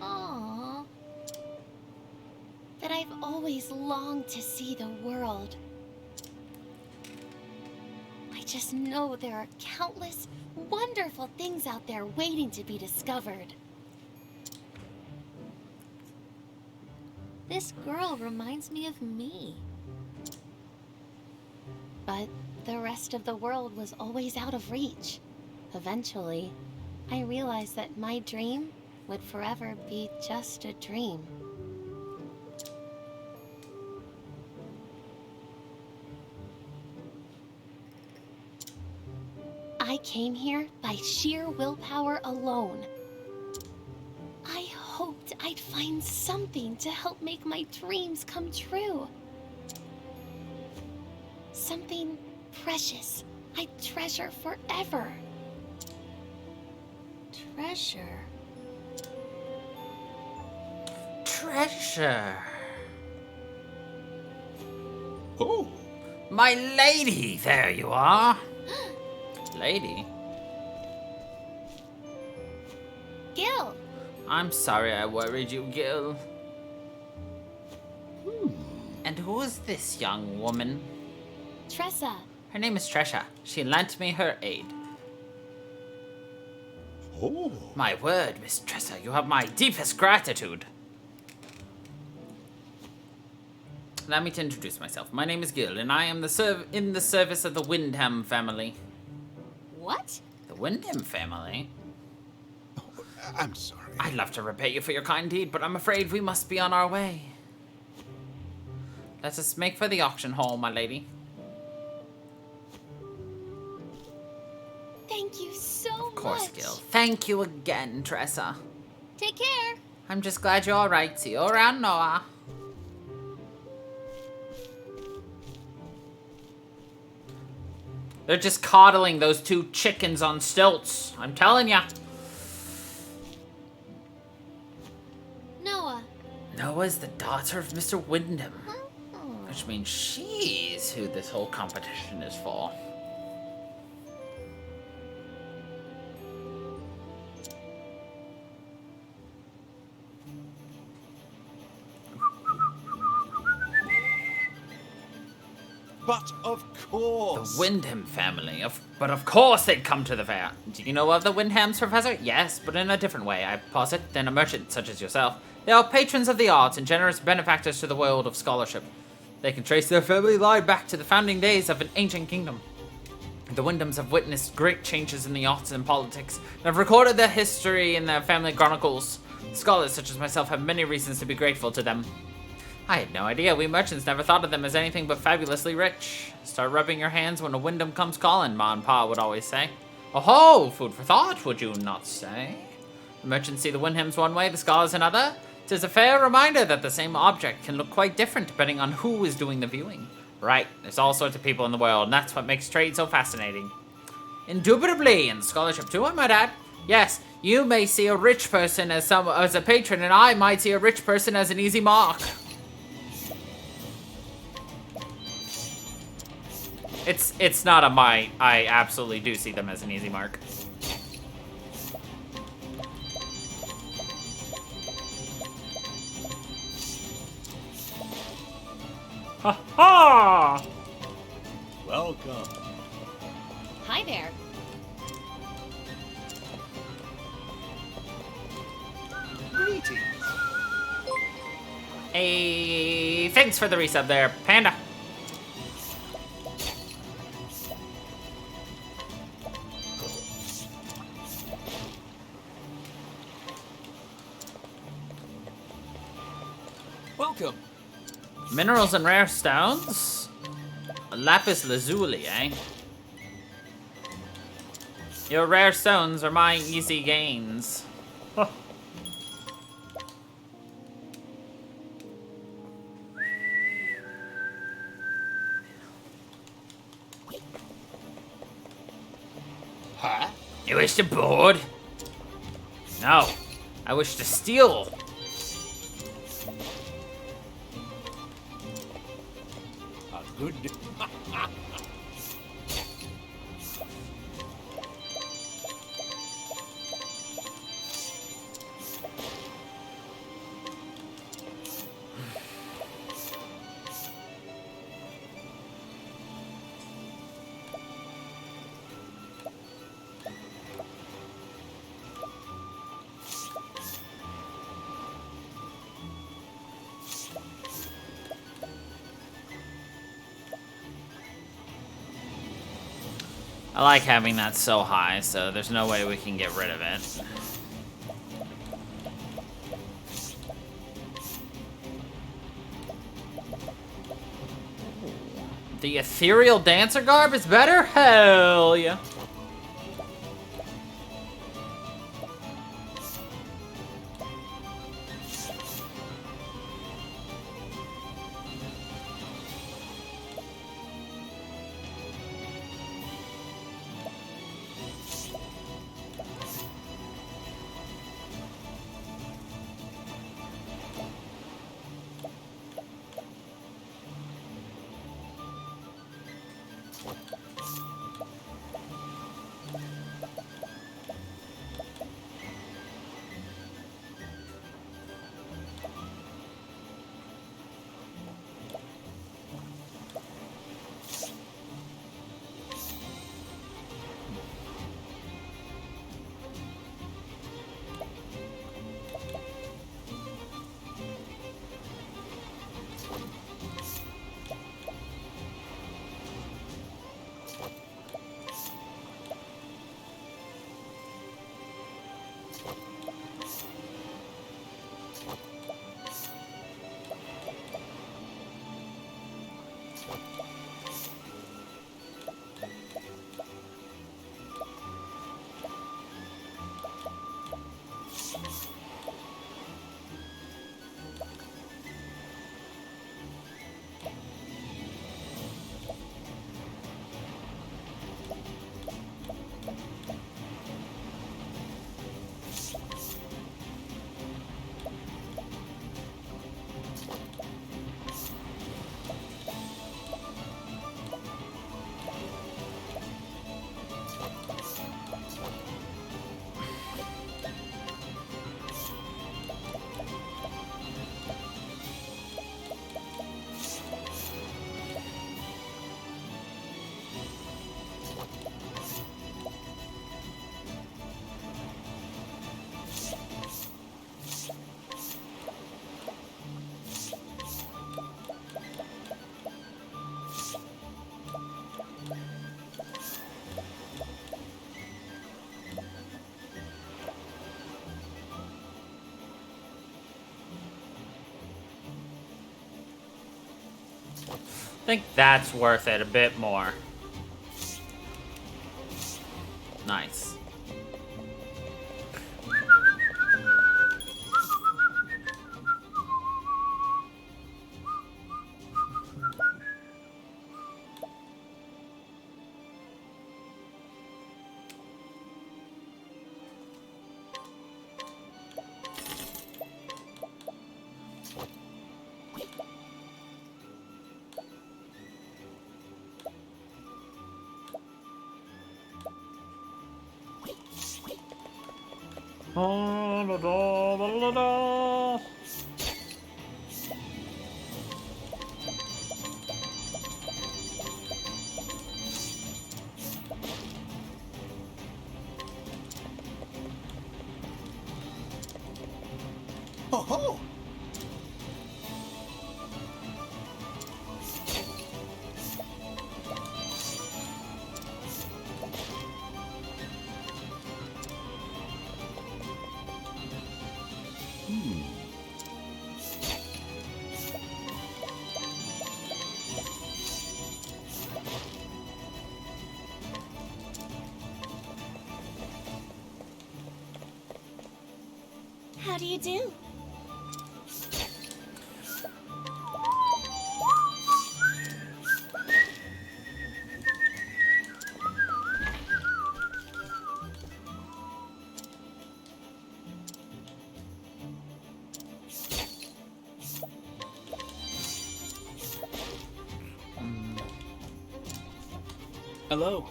Aww. But I've always longed to see the world. I just know there are countless wonderful things out there waiting to be discovered. This girl reminds me of me. But the rest of the world was always out of reach. Eventually, I realized that my dream would forever be just a dream. I came here by sheer willpower alone. I hoped I'd find something to help make my dreams come true. Something precious I'd treasure forever. Treasure? Treasure. Oh, My lady, there you are. Lady? Gil! I'm sorry I worried you, Gil. And who is this young woman? Tressa. Her name is Tresha. She lent me her aid. oh. My word, Miss Tressa, you have my deepest gratitude. Allow me to introduce myself. My name is Gil, and I am in the service of the Windham family. What? The Windham family? I'm sorry. I'd love to repay you for your kind deed, but I'm afraid we must be on our way. Let us make for the auction hall, my lady. Thank you so much. Of course, Gil. Thank you again, Tressa. Take care. I'm just glad you're alright. See you around, Noah. They're just coddling those 2 chickens on stilts. I'm telling ya. Noah. Noah's the daughter of Mr. Wyndham, Oh. which means she's who this whole competition is for. But of course. The Wyndham family. But of course they'd come to the fair. Do you know of the Wyndhams, Professor? Yes, but in a different way, I posit, than a merchant such as yourself. They are patrons of the arts and generous benefactors to the world of scholarship. They can trace their family line back to the founding days of an ancient kingdom. The Wyndhams have witnessed great changes in the arts and politics, and have recorded their history in their family chronicles. Scholars such as myself have many reasons to be grateful to them. I had no idea. We merchants never thought of them as anything but fabulously rich. Start rubbing your hands when a Wyndham comes calling, Ma and Pa would always say. Oh-ho! Food for thought, would you not say? The merchants see the Wyndhams one way, the scholars another. 'Tis a fair reminder that the same object can look quite different depending on who is doing the viewing. Right, there's all sorts of people in the world, and that's what makes trade so fascinating. Indubitably, and scholarship too, I might add. Yes, you may see a rich person as a patron, and I might see a rich person as an easy mark. It's not a might. I absolutely do see them as an easy mark. Ha ha! Welcome. Hi there. Greetings. Hey, thanks for the resub there, Panda. Welcome. Minerals and rare stones? Lapis lazuli, eh? Your rare stones are my easy gains. Huh. Huh? You wish to board? No, I wish to steal. A good day. I like having that so high, so there's no way we can get rid of it. The ethereal dancer garb is better? Hell yeah. I think that's worth it a bit more. Nice. Ho ho! How do you do? Hello.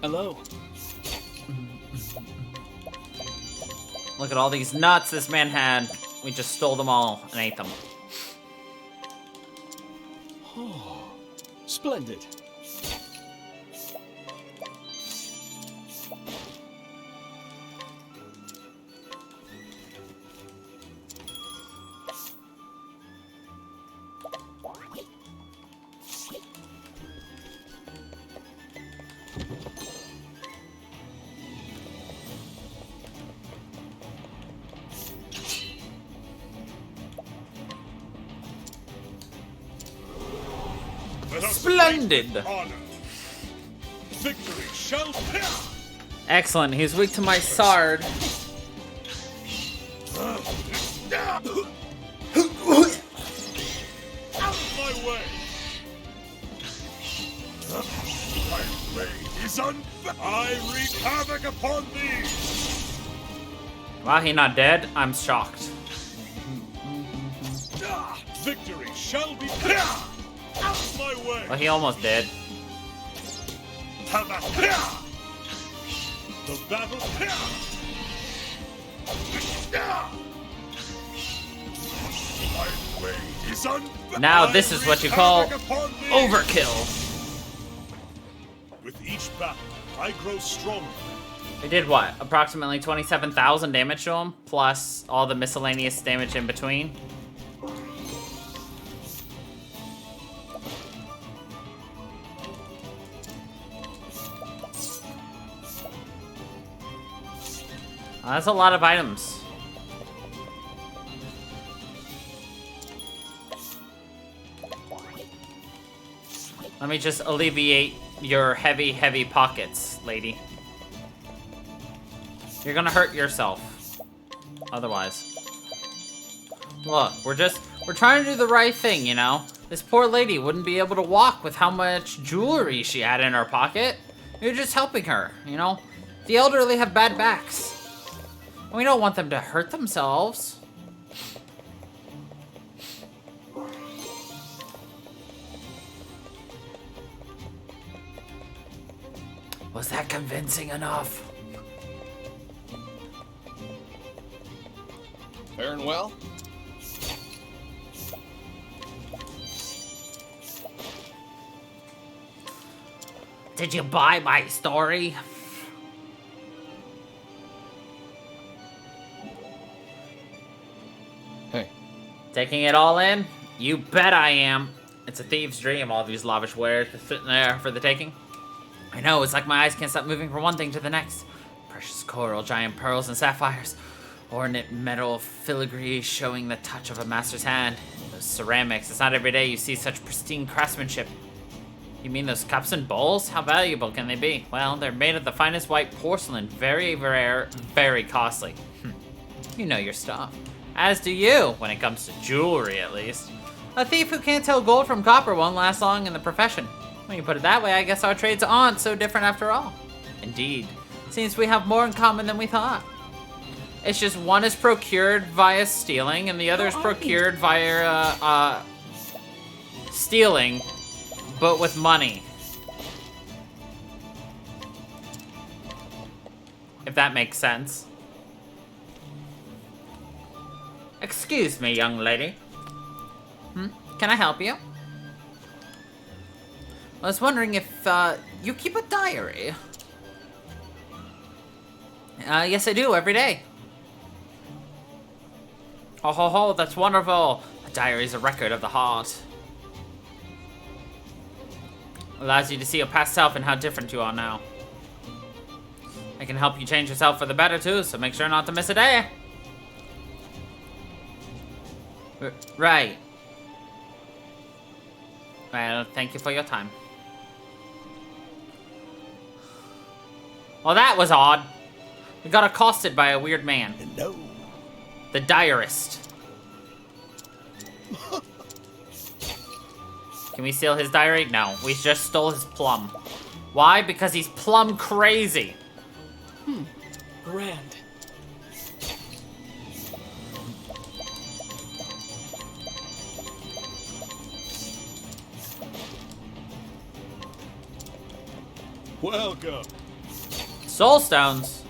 Hello. Look at all these nuts this man had. We just stole them all and ate them. Oh, splendid. Let us Splendid. fight with honor. Victory shall be. Excellent. He's weak to my sword. Out of my way. My way is I wreak havoc upon thee. Wow, he not dead? I'm shocked. Victory shall be. Out of my way. Well, he almost did. Have a the battle. My way is Now this is what you call overkill. With each battle, I grow stronger. We did what? Approximately 27,000 damage to him, plus all the miscellaneous damage in between. That's a lot of items. Let me just alleviate your heavy, heavy pockets, lady. You're gonna hurt yourself. Otherwise. Look, we're trying to do the right thing, you know? This poor lady wouldn't be able to walk with how much jewelry she had in her pocket. You're just helping her, you know? The elderly have bad backs. We don't want them to hurt themselves. Was that convincing enough? Faring well? Did you buy my story? Hey. Taking it all in? You bet I am. It's a thief's dream, all these lavish wares just sitting there for the taking. I know, it's like my eyes can't stop moving from one thing to the next. Precious coral, giant pearls and sapphires. Ornate metal filigree showing the touch of a master's hand. Those ceramics, it's not every day you see such pristine craftsmanship. You mean those cups and bowls? How valuable can they be? Well, they're made of the finest white porcelain. Very rare, very costly. You know your stuff. As do you, when it comes to jewelry at least. A thief who can't tell gold from copper won't last long in the profession. When you put it that way, I guess our trades aren't so different after all. Indeed. Seems we have more in common than we thought. It's just one is procured via stealing, and the other is procured via, stealing, but with money. If that makes sense. Excuse me, young lady. Can I help you? I was wondering if, you keep a diary. Yes, I do, every day. Ho ho ho, that's wonderful. A diary is a record of the heart. Allows you to see your past self and how different you are now. I can help you change yourself for the better too, so make sure not to miss a day. Right. Well, thank you for your time. Well, that was odd. We got accosted by a weird man. No. The diarist. Can we steal his diary? No, we just stole his plum. Why? Because he's plum crazy. Grand. Welcome. Soul stones.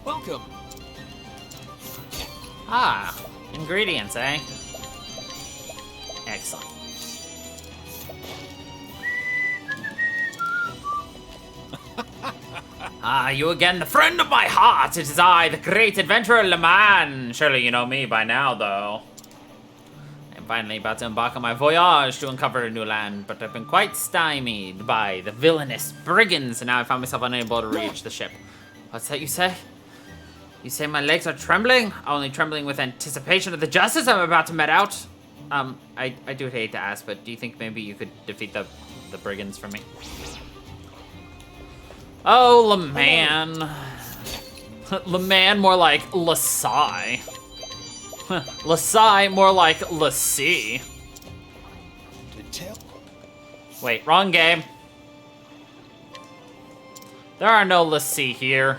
Welcome. Ah, ingredients, eh? Excellent. Ah, you again, the friend of my heart. It is I, the great adventurer Le Man. Surely you know me by now, though. I'm finally about to embark on my voyage to uncover a new land, but I've been quite stymied by the villainous brigands, and now I found myself unable to reach the ship. What's that you say? You say my legs are trembling? Only trembling with anticipation of the justice I'm about to met out. I do hate to ask, but do you think maybe you could defeat the brigands for me? Oh, LeMan. LeMan more like Lasai. Lasai more like Lassie. Wait, wrong game. There are no Lassie here.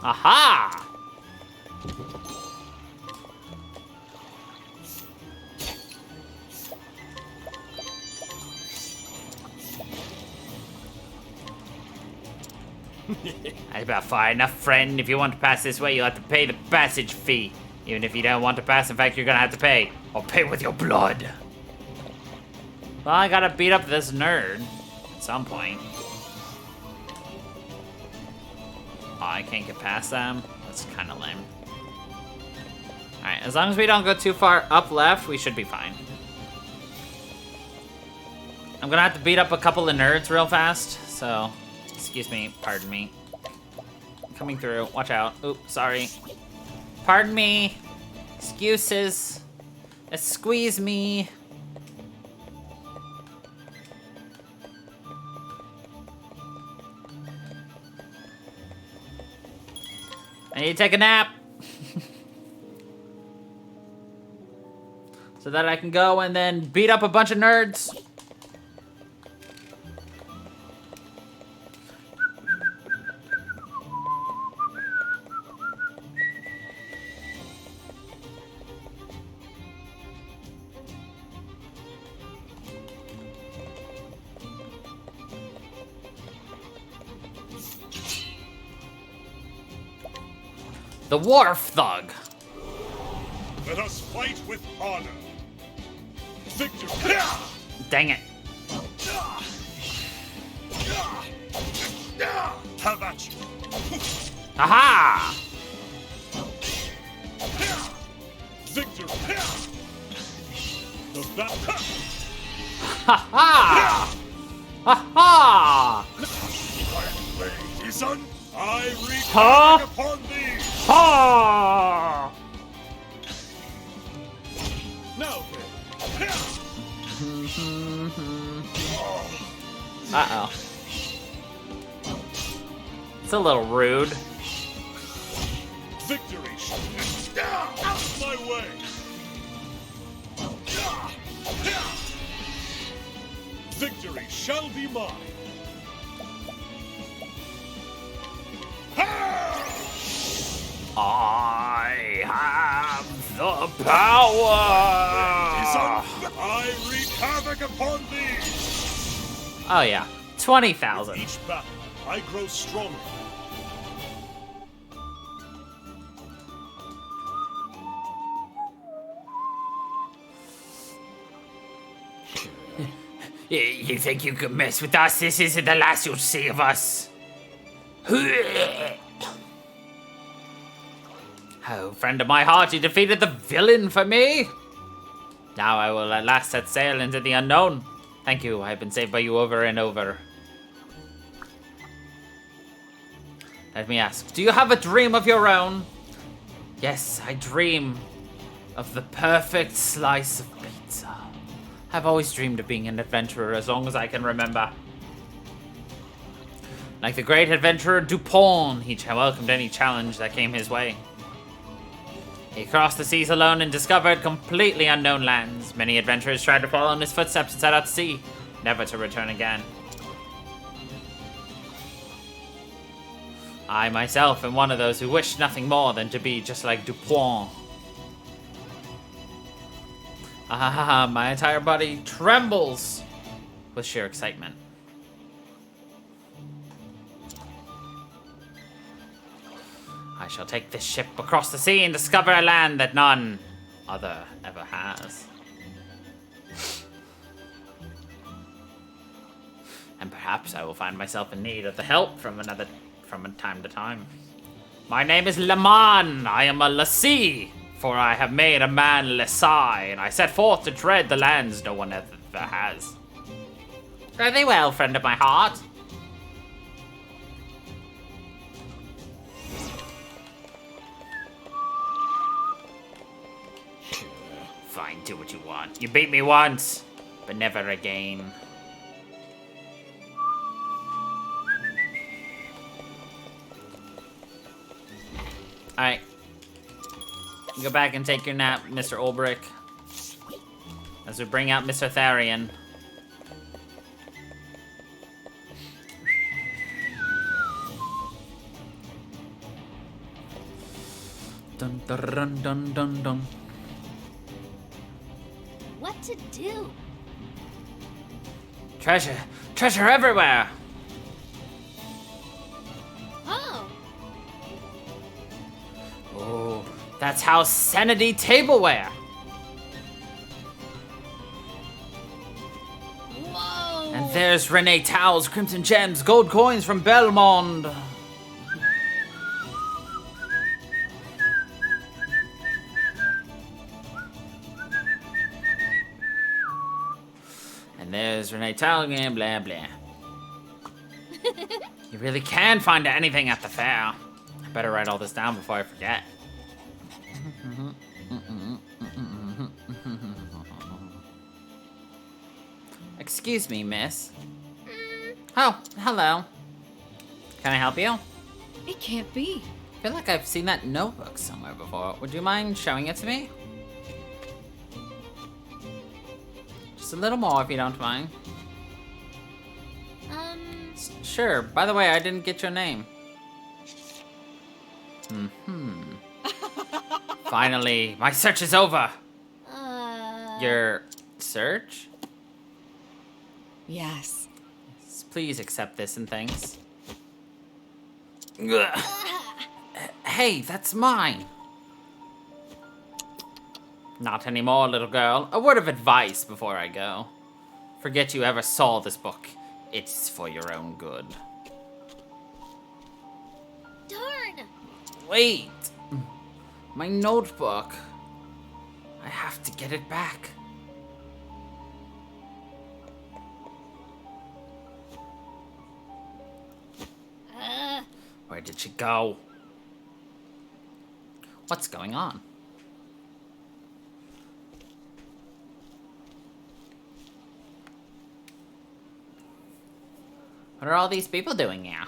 Aha! That's about far enough, friend. If you want to pass this way, you'll have to pay the passage fee. Even if you don't want to pass, in fact, you're gonna have to pay. Or pay with your blood. Well, I gotta beat up this nerd at some point. Oh, I can't get past them? That's kind of lame. Alright, as long as we don't go too far up left, we should be fine. I'm gonna have to beat up a couple of nerds real fast, so... Excuse me, pardon me. Coming through, watch out. Oop, sorry. Pardon me. Excuses. Squeeze me. I need to take a nap. So that I can go and then beat up a bunch of nerds. The Wharf Thug. Let us fight with honor. Victor. Dang it. Have at you. Aha! Victor. The battle. Ha ha! Ha ha! My blade is un. I wreak Huh? havoc upon thee. Ha! Now then. Uh-oh. It's a little rude. Victory. Out of my way. Victory shall be mine. I have the power! I wreak havoc upon thee! Oh yeah, 20,000. Each battle, I grow stronger. You think you can mess with us? This isn't the last you'll see of us. Oh, friend of my heart, you defeated the villain for me. Now I will at last set sail into the unknown. Thank you, I've been saved by you over and over. Let me ask, do you have a dream of your own? Yes, I dream of the perfect slice of pizza. I've always dreamed of being an adventurer as long as I can remember. Like the great adventurer Dupont, he welcomed any challenge that came his way. He crossed the seas alone and discovered completely unknown lands. Many adventurers tried to follow in his footsteps and set out to sea, never to return again. I myself am one of those who wish nothing more than to be just like Dupont. Ah, my entire body trembles with sheer excitement. I shall take this ship across the sea and discover a land that none other ever has. And perhaps I will find myself in need of the help from time to time. My name is Leman. I am a lessee, for I have made a man lessai, and I set forth to tread the lands no one ever has. Very well, friend of my heart. Fine, do what you want. You beat me once, but never again. Alright. Go back and take your nap, Mr. Ulbrich. As we bring out Mr. Tharian. Dun dun dun dun dun. What to do? Treasure! Treasure everywhere! Oh, Oh, that's House Sanity tableware! whoa! And there's Renee Towels, Crimson Gems, gold coins from Belmond. And there's Renee Towels again, blah blah. You really can find anything at the fair. I better write all this down before I forget. Excuse me, miss. Oh, hello. Can I help you? It can't be. I feel like I've seen that notebook somewhere before. Would you mind showing it to me? Just a little more if you don't mind. Sure. By the way, I didn't get your name. Finally, my search is over. Your search? Yes. Please accept this and thanks. Ugh. Hey, that's mine. Not anymore, little girl. A word of advice before I go. Forget you ever saw this book. It's for your own good. Darn! Wait! My notebook. I have to get it back. Where did she go? What's going on? What are all these people doing here?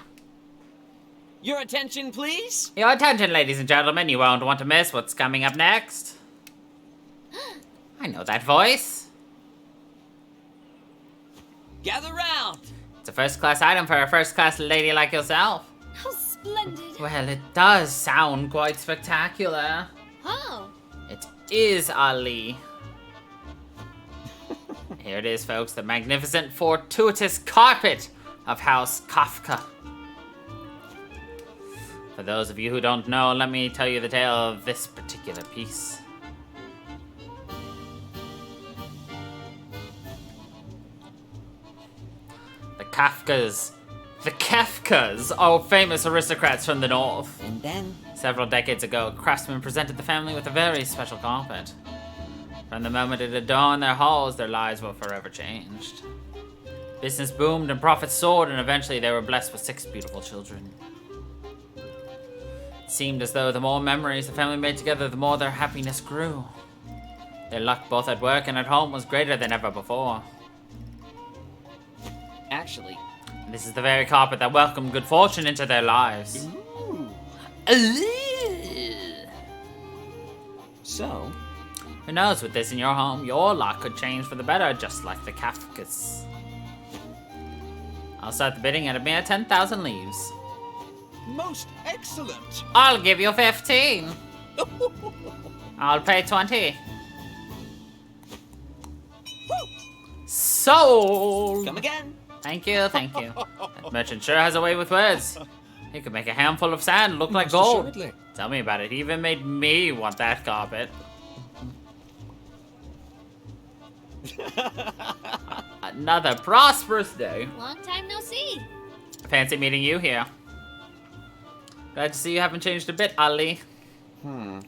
Your attention, please. Your attention, ladies and gentlemen. You won't want to miss what's coming up next. I know that voice. Gather round. It's a first-class item for a first-class lady like yourself. How splendid! Well, it does sound quite spectacular. Oh, It is Ali. Here it is, folks, the magnificent, fortuitous carpet of House Kafka. For those of you who don't know, let me tell you the tale of this particular piece. The Kafkas are famous aristocrats from the north. And then, Several decades ago, craftsmen presented the family with a very special carpet. From the moment it adorned their halls, their lives were forever changed. Business boomed and profits soared, and eventually they were blessed with 6 beautiful children. It seemed as though the more memories the family made together, the more their happiness grew. Their luck both at work and at home was greater than ever before. actually, This is the very carpet that welcomed good fortune into their lives. so, Who knows, with this in your home, your luck could change for the better, just like the Kafkas. I'll start the bidding at a mere 10,000 leaves. Most excellent! I'll give you 15. I'll pay 20. Sold! come again. Thank you, thank you. That merchant sure has a way with words. He could make a handful of sand look like Most gold. assuredly. Tell me about it. He even made me want that carpet. Another prosperous day. Long time no see. Fancy meeting you here. Glad to see you haven't changed a bit, Ali. And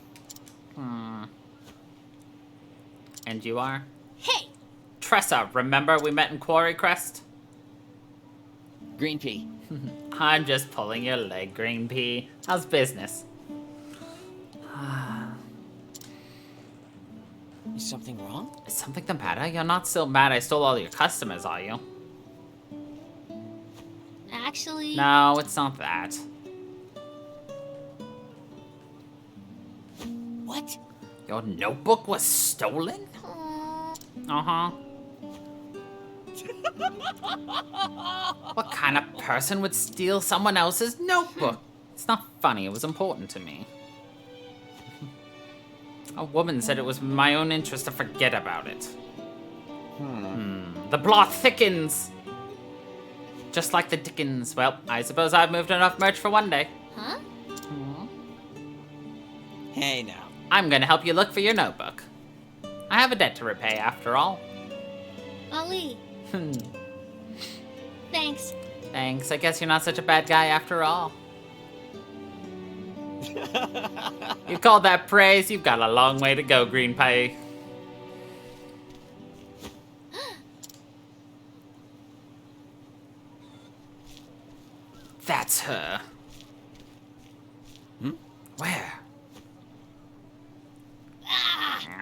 you are? Hey, Tressa, remember we met in Quarry Crest? Green pea. I'm just pulling your leg, Green Pea. How's business? Is something wrong? Is something the matter? You're not still mad I stole all your customers, are you? actually... No, it's not that. What? Your notebook was stolen? Uh-huh. What kind of person would steal someone else's notebook? It's not funny, it was important to me. A woman said it was in my own interest to forget about it. The blot thickens! Just like the Dickens. Well, I suppose I've moved enough merch for one day. Huh? Hey now. I'm gonna help you look for your notebook. I have a debt to repay, after all. Ali, thanks. Thanks, I guess you're not such a bad guy after all. You called that praise? You've got a long way to go, Green Pie. That's her. Where?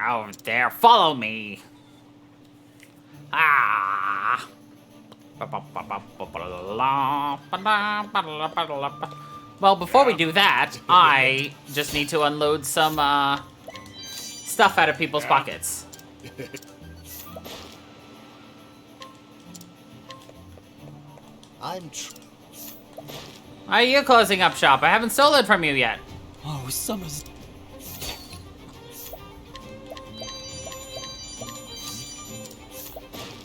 Oh, there, follow me. Ah. Well, before we do that, I just need to unload some stuff out of people's pockets. Why are you closing up shop? I haven't stolen from you yet. Oh, summer's...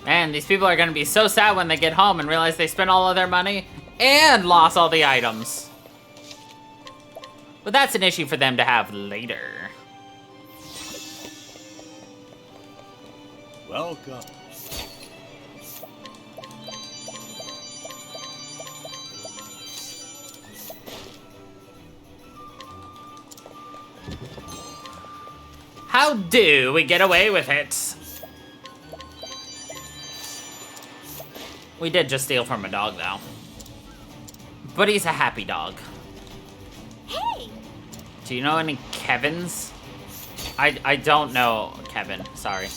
Man, these people are gonna be so sad when they get home and realize they spent all of their money and lost all the items. But that's an issue for them to have later. Welcome. How do we get away with it? We did just steal from a dog, though. But he's a happy dog. Hey! Do you know any Kevins? I don't know Kevin, sorry.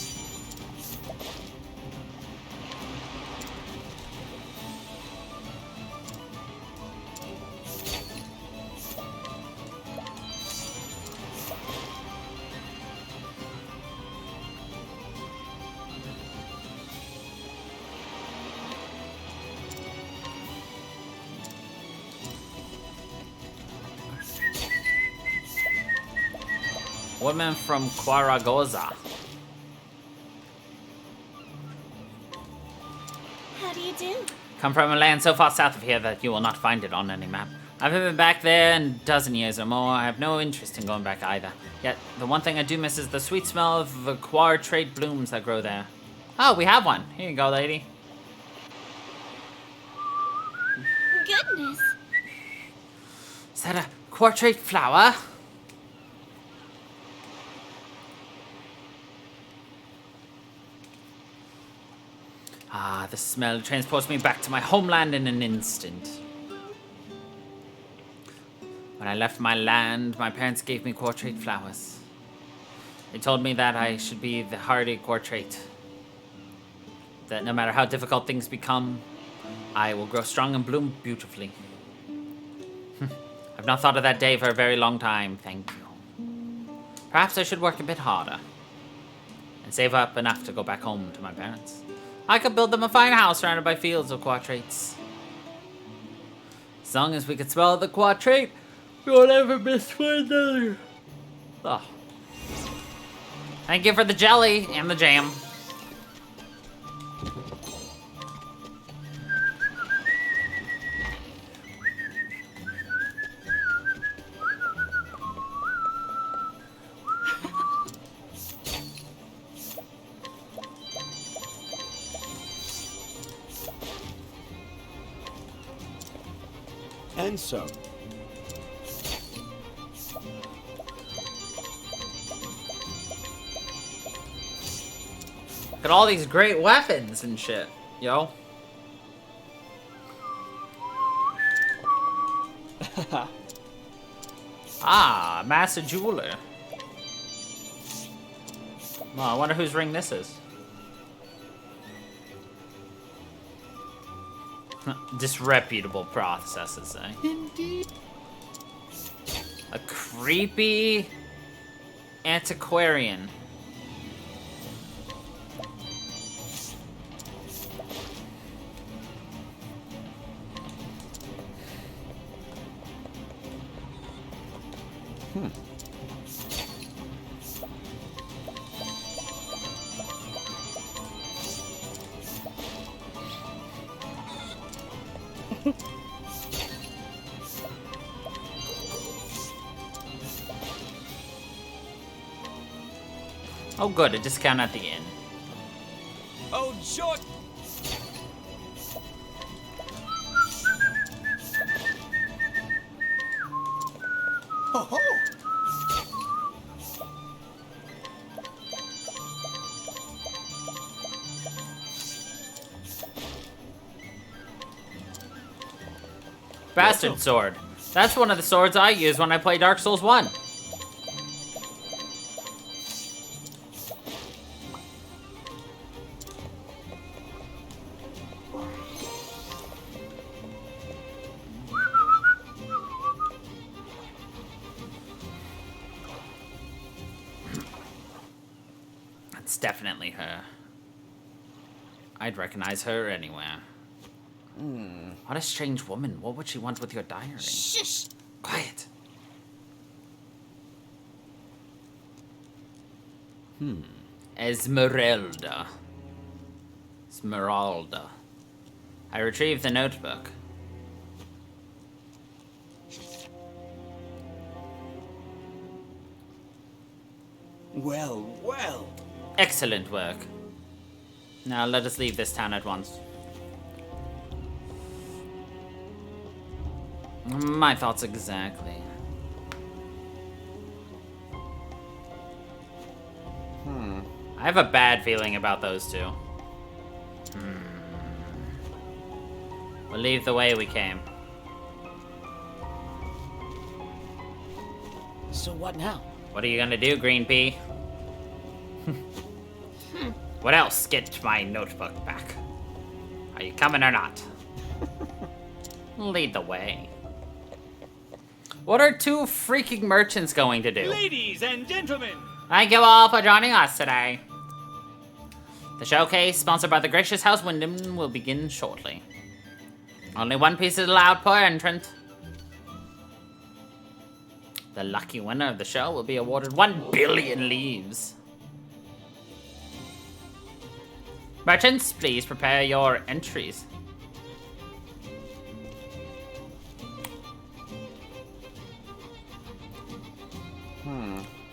Woman from Quaragoza. Come from a land so far south of here that you will not find it on any map. I haven't been back there in a dozen years or more. I have no interest in going back either. Yet, the one thing I do miss is the sweet smell of the quartrate blooms that grow there. Oh, we have one. Here you go, lady. Goodness. Is that a quartrate flower? Ah, the smell transports me back to my homeland in an instant. When I left my land, my parents gave me quartrate flowers. They told me that I should be the hardy quartrate. That no matter how difficult things become, I will grow strong and bloom beautifully. I've not thought of that day for a very long time, thank you. Perhaps I should work a bit harder and save up enough to go back home to my parents. I could build them a fine house surrounded by fields of quartrates. As long as we could smell the quartrate, we won't ever miss one another. Oh. Thank you for the jelly and the jam. And so, Look at all these great weapons and shit, yo. Ah, Master Jeweler. Well, I wonder whose ring this is. Disreputable processes, eh? indeed. A creepy antiquarian. Oh good, a discount at the inn. Oh, short! Ho ho! Bastard sword. That's one of the swords I use when I play Dark Souls 1. That's definitely her. I'd recognize her anywhere. What a strange woman. What would she want with your diary? Shush. Quiet. Esmeralda. Esmeralda. I retrieved the notebook. Well, well. Excellent work. Now let us leave this town at once. My thoughts exactly. I have a bad feeling about those two. We'll leave the way we came. So what now? What are you gonna do, Green Pea? What else? Get my notebook back. Are you coming or not? Lead the way. What are two freaking merchants going to do? Ladies and gentlemen, Thank you all for joining us today. The showcase, sponsored by the gracious House Wyndham, will begin shortly. Only one piece is allowed per entrant. The lucky winner of the show will be awarded 1 billion leaves. Merchants, please prepare your entries.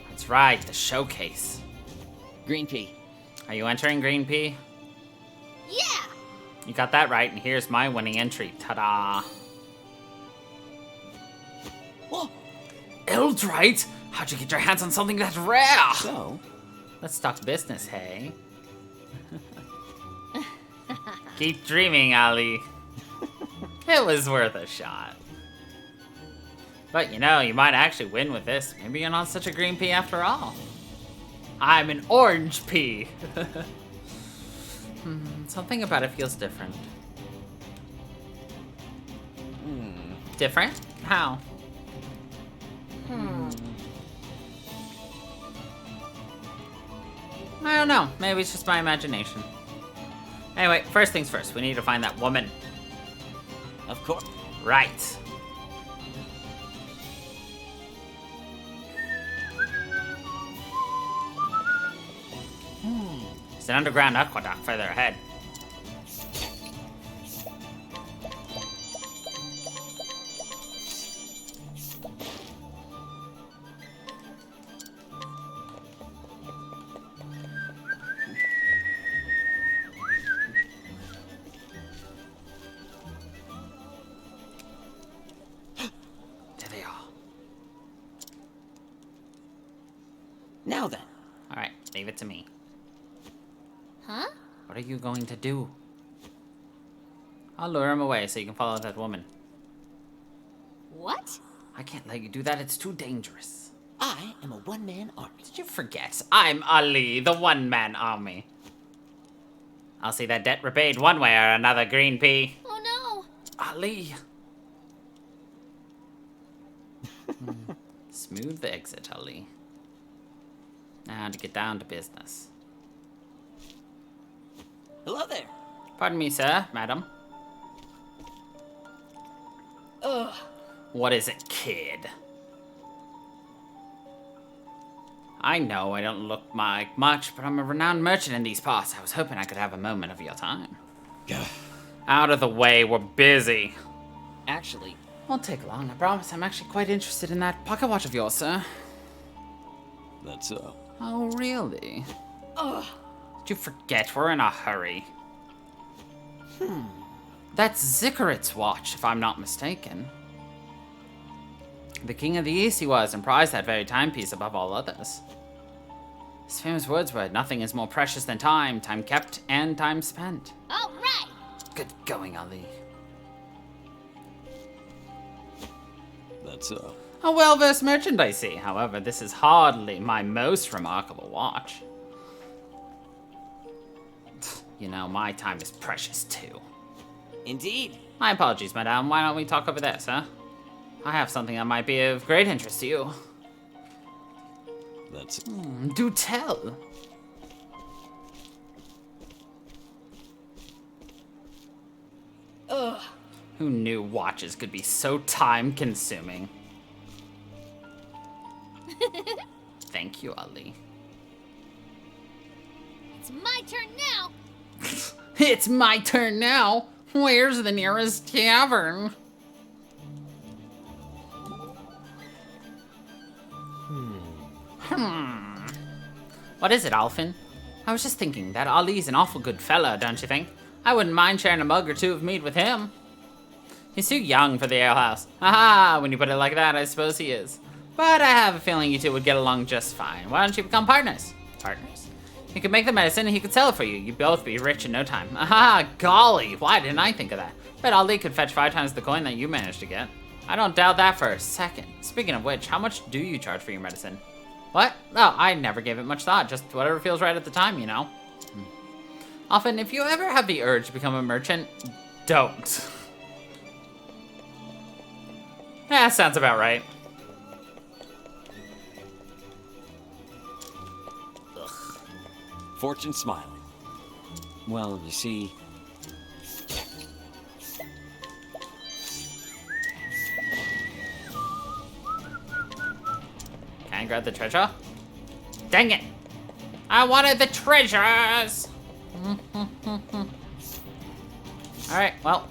That's right, the showcase. Green pea. Are you entering Green Pea? Yeah! You got that right, and here's my winning entry. Ta-da! Whoa! Eldrite? How'd you get your hands on something that rare? So, Let's talk business, hey? Keep dreaming, Ali. It was worth a shot. But you know, you might actually win with this. Maybe you're not such a green pea after all. I'm an orange pea. Something about it feels different. Different? How? I don't know. Maybe it's just my imagination. Anyway, first things first. We need to find that woman. of course. Right. There's an underground aqueduct further ahead. There they are. Now then. Alright, leave it to me. Huh? What are you going to do? I'll lure him away so you can follow that woman. What? I can't let you do that, it's too dangerous. I am a one-man army. Did you forget? I'm Ali, the one-man army. I'll see that debt repaid one way or another, Green Pea. Oh Ali. Smooth exit, Ali. Now to get down to business. Hello there. Pardon me, sir, madam. Ugh. What is it, kid? I know I don't look like much, but I'm a renowned merchant in these parts. I was hoping I could have a moment of your time. Out of the way, we're busy. Actually, Won't take long, I promise. I'm actually quite interested in that pocket watch of yours, sir. That's so. Oh, really? ugh. Did you forget we're in a hurry? That's Zikarit's watch, if I'm not mistaken. The king of the East he was, and prized that very timepiece above all others. His famous words were, "Nothing is more precious than time, time kept and time spent." no! All right! Good going, Ali. That's so. A well-versed merchant, I see. However, this is hardly my most remarkable watch. You know, my time is precious, too. Indeed. My apologies, madame. Why don't we talk over this, huh? I have something that might be of great interest to you. That's Do tell. Ugh. Who knew watches could be so time-consuming? Thank you, Ali. It's my turn now! It's my turn now. Where's the nearest tavern? What is it, Alfin? I was just thinking that Ali's an awful good fella, don't you think? I wouldn't mind sharing a mug or two of mead with him. He's too young for the alehouse. Haha, when you put it like that, I suppose he is. But I have a feeling you two would get along just fine. Why don't you become partners? Partners? You could make the medicine and he could sell it for you. You'd both be rich in no time. Aha, golly, why didn't I think of that? Bet Ali could fetch 5 times the coin that you managed to get. I don't doubt that for a second. Speaking of which, how much do you charge for your medicine? What? Oh, I never gave it much thought. Just whatever feels right at the time, you know? Often, if you ever have the urge to become a merchant, don't. Yeah, sounds about right. fortune smiling. Well, you see. Can I grab the treasure? Dang it! I wanted the treasures! Alright, well,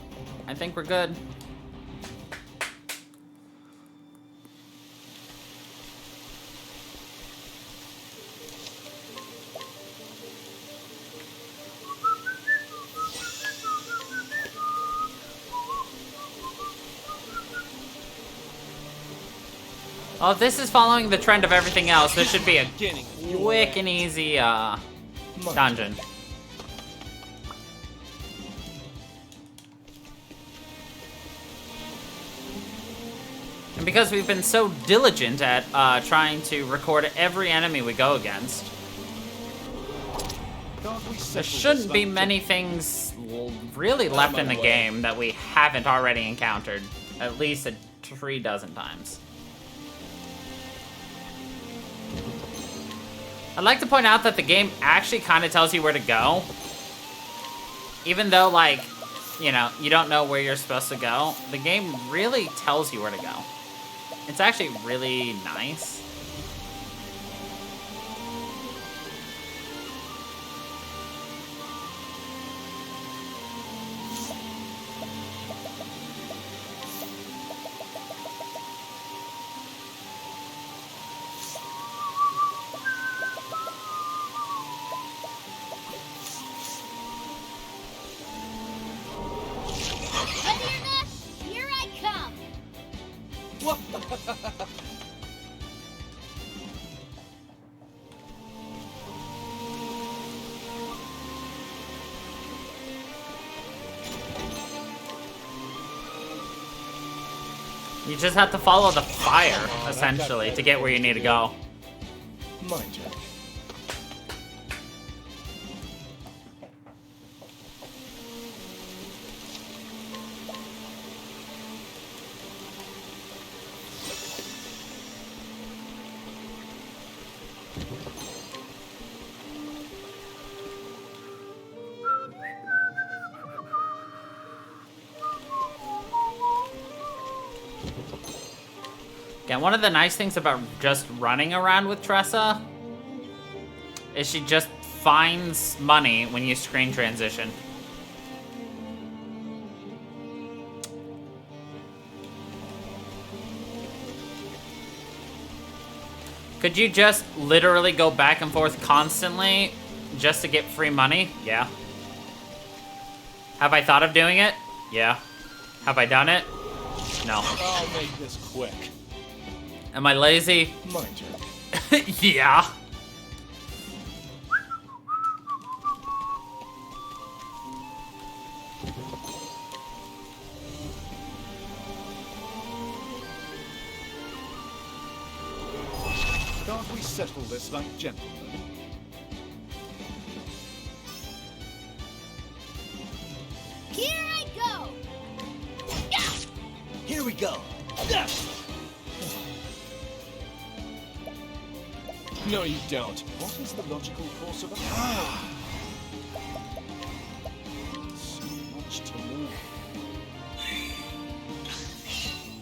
I think we're good. Well, if this is following the trend of everything else, this should be a Beginning of your quick and end. easy My dungeon. And because we've been so diligent at trying to record every enemy we go against, Can't we there settle shouldn't this be like many things really left in the way. game that we haven't already encountered at least 3 dozen times. I'd like to point out that the game actually kind of tells you where to go. Even though, like, you know, you don't know where you're supposed to go, the game really tells you where to go. It's actually really nice. Ready or not, here I come. You just have to follow the fire, essentially, to get where you need to go. My turn. Yeah, one of the nice things about just running around with Tressa is she just finds money when you screen transition. Could you just literally go back and forth constantly just to get free money? Yeah. Have I thought of doing it? Yeah. Have I done it? No. I'll make this quick. Am I lazy? My turn. Yeah. Can't we settle this like gentlemen? Here I go. Yeah! Here we go. No, you don't. What is the logical course of action? So much to learn.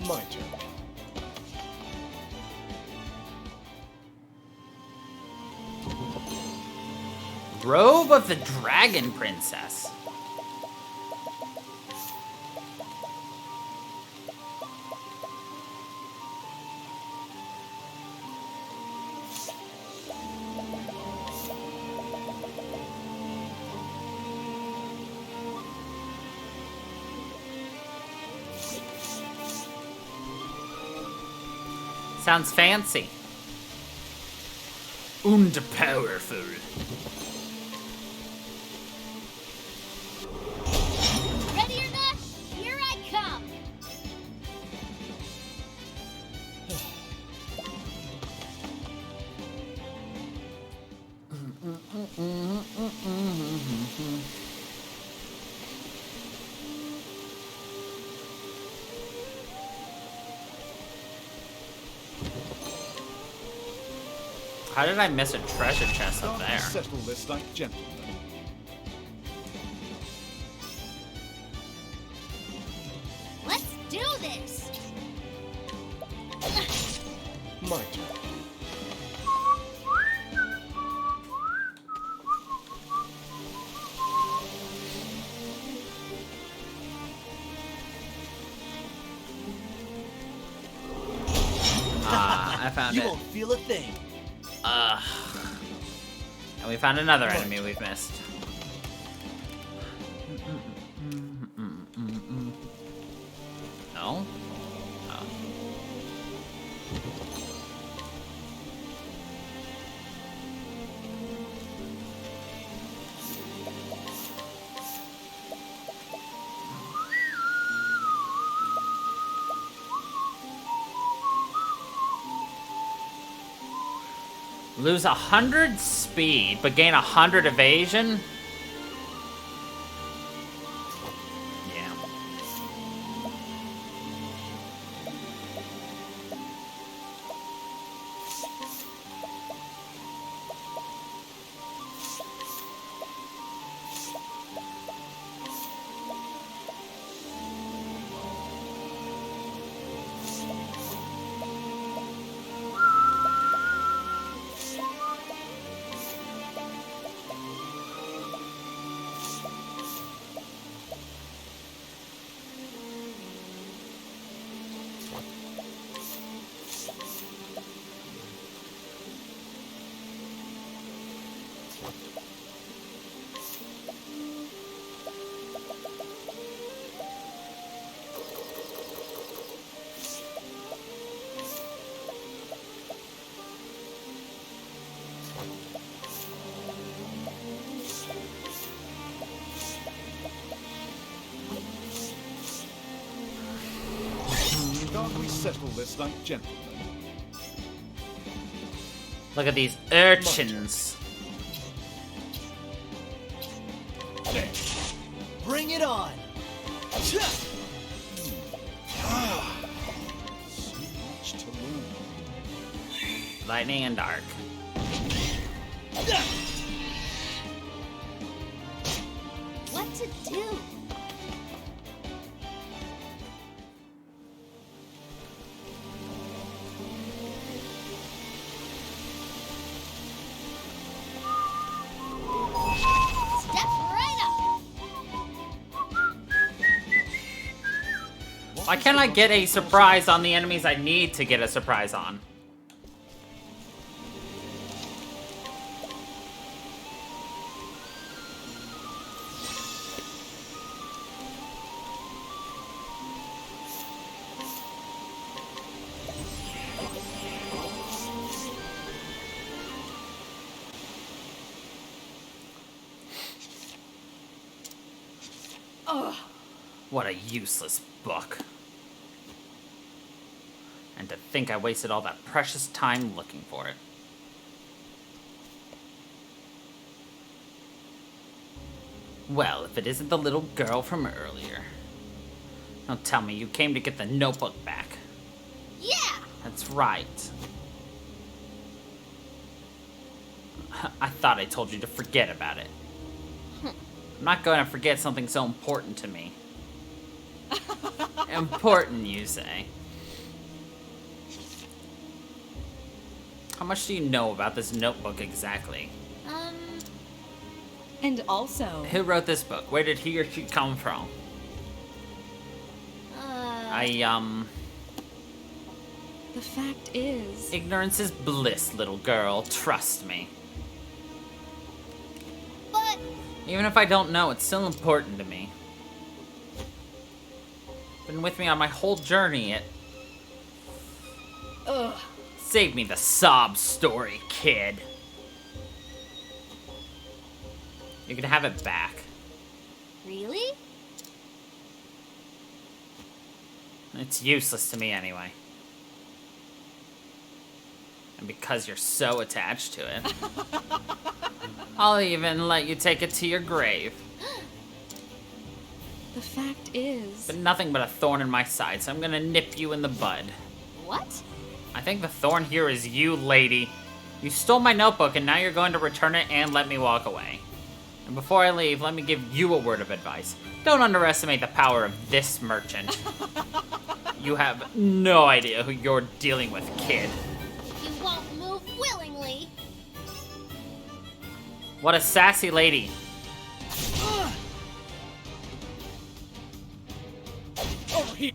My turn. Robe of the Dragon Princess. Sounds fancy. Und powerful. Ready or not, here I come. How did I miss a treasure chest up Can't we there? settle this like gentlemen? Let's do this. My turn. Ah, I found You it. won't feel a thing. And we found another enemy we've missed. No? Oh. Lose 100 speed, but gain 100 evasion? Yeah. Can't we settle this like gentlemen? Look at these urchins. Bring it on! So much to learn. Lightning and dark. What to do? Step right up. Why can't I get a surprise on the enemies I need to get a surprise on? What a useless book. And to think I wasted all that precious time looking for it. Well, if it isn't the little girl from earlier. Don't tell me you came to get the notebook back. Yeah. That's right. I thought I told you to forget about it. I'm not going to forget something so important to me. Important, you say? How much do you know about this notebook exactly? And also... Who wrote this book? Where did he or she come from? The fact is... Ignorance is bliss, little girl. Trust me. But Even if I don't know, it's still important to me. Been with me on my whole journey. It saved me the sob story, kid. You can have it back. really? It's useless to me anyway. And because you're so attached to it, I'll even let you take it to your grave. The fact is... But nothing but a thorn in my side, so I'm gonna nip you in the bud. What? I think the thorn here is you, lady. You stole my notebook, and now you're going to return it and let me walk away. And before I leave, let me give you a word of advice. Don't underestimate the power of this merchant. You have no idea who you're dealing with, kid. You won't move willingly. What a sassy lady.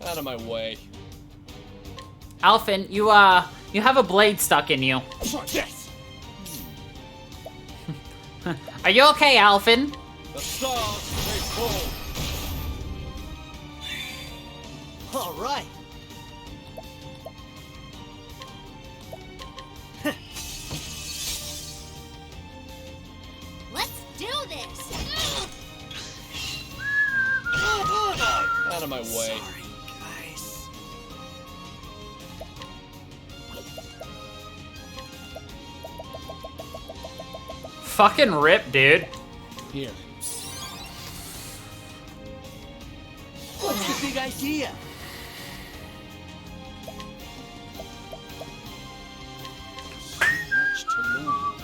Out of my way. Alphin, you have a blade stuck in you. Yes! Are you okay, Alphin? The stars may fall. All right. Let's do this. Out of my way. Sorry, guys. Fucking rip, dude. Here. What's the big idea? Much to learn.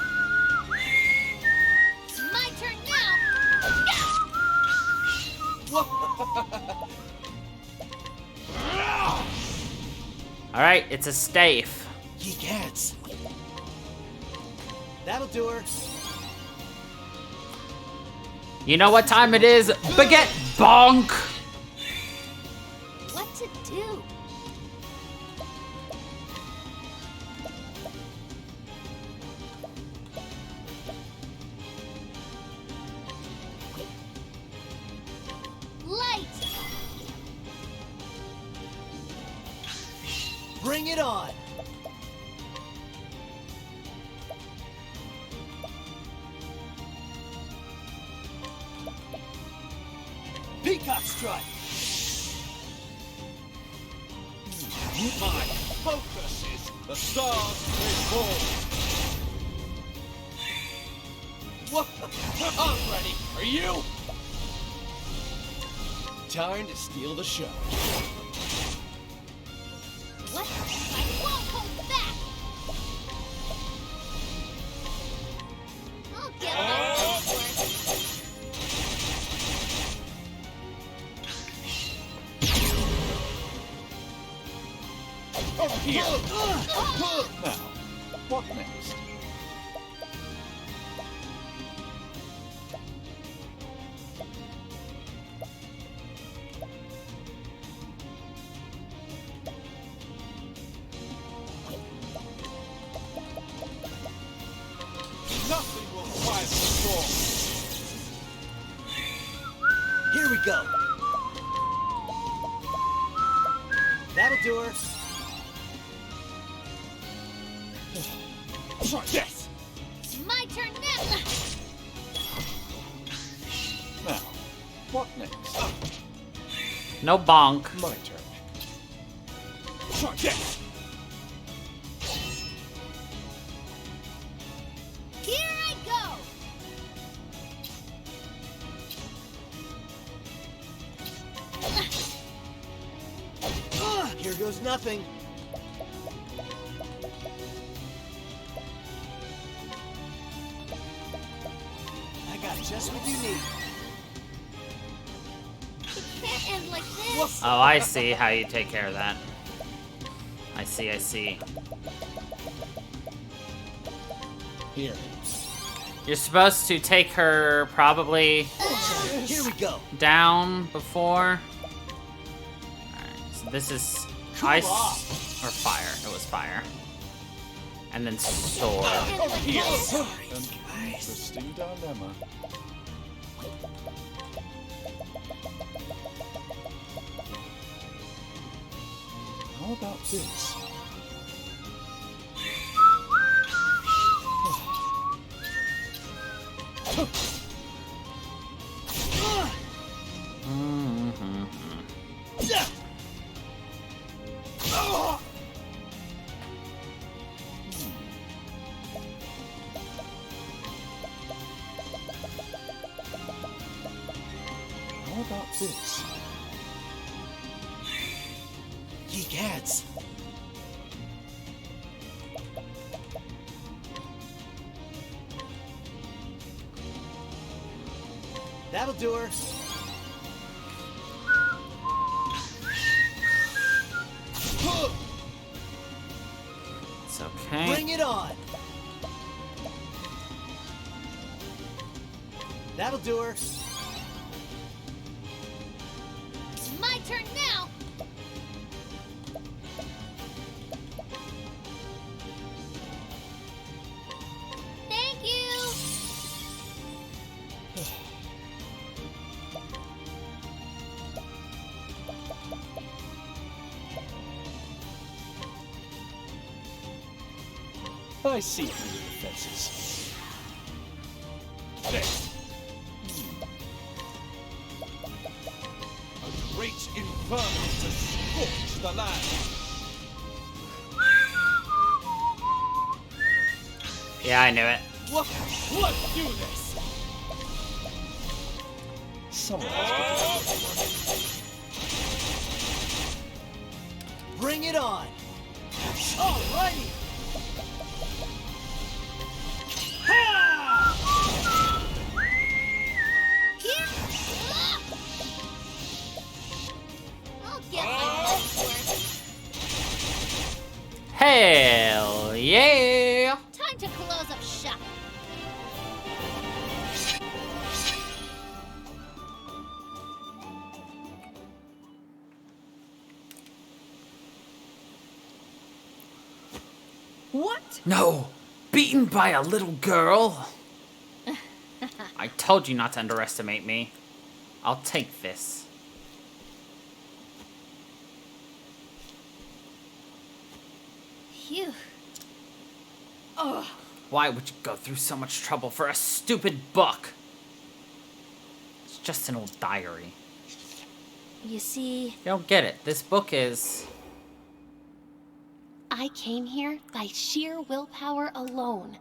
It's my turn now. All right, it's a stafe. Ye cats. That'll do her. You know what time it is? Baguette bonk. What to do? Light. Bring it on. Peacock strike. My focus is the stars may fall. What? I'm ready. Are you? Time to steal the show. What? I won't hold back. I'll get my Over here. Now, what next? Nothing will quiet the storm. Here we go. That'll do her. Try this. It's my turn now. Now, what next? No bonk. My turn. Try this. Here I go. Here goes nothing. I got just what you need. It can't end like this. Oh, I see how you take care of that. I see, I see. Here. You're supposed to take her probably Here we go. down before. Alright, so this is ice off. or fire. It was fire. And then sword. Can't end like this. An interesting dilemma. How about this? How about this? Ye cats. That'll do her. It's okay. Bring it on. That'll do her. It's my turn now. Thank you. I see through the defenses. This. A great inferno to scorch the land. Yeah, I knew it. Let's do this! Someone else Bring it on. Alrighty. Here. I'll get my money's worth. Hell yeah! Time to close up shop. What? No! Beaten by a little girl? I told you not to underestimate me. I'll take this. Phew. Ugh. Why would you go through so much trouble for a stupid book? It's just an old diary. You see, You don't get it. This book is... I came here by sheer willpower alone.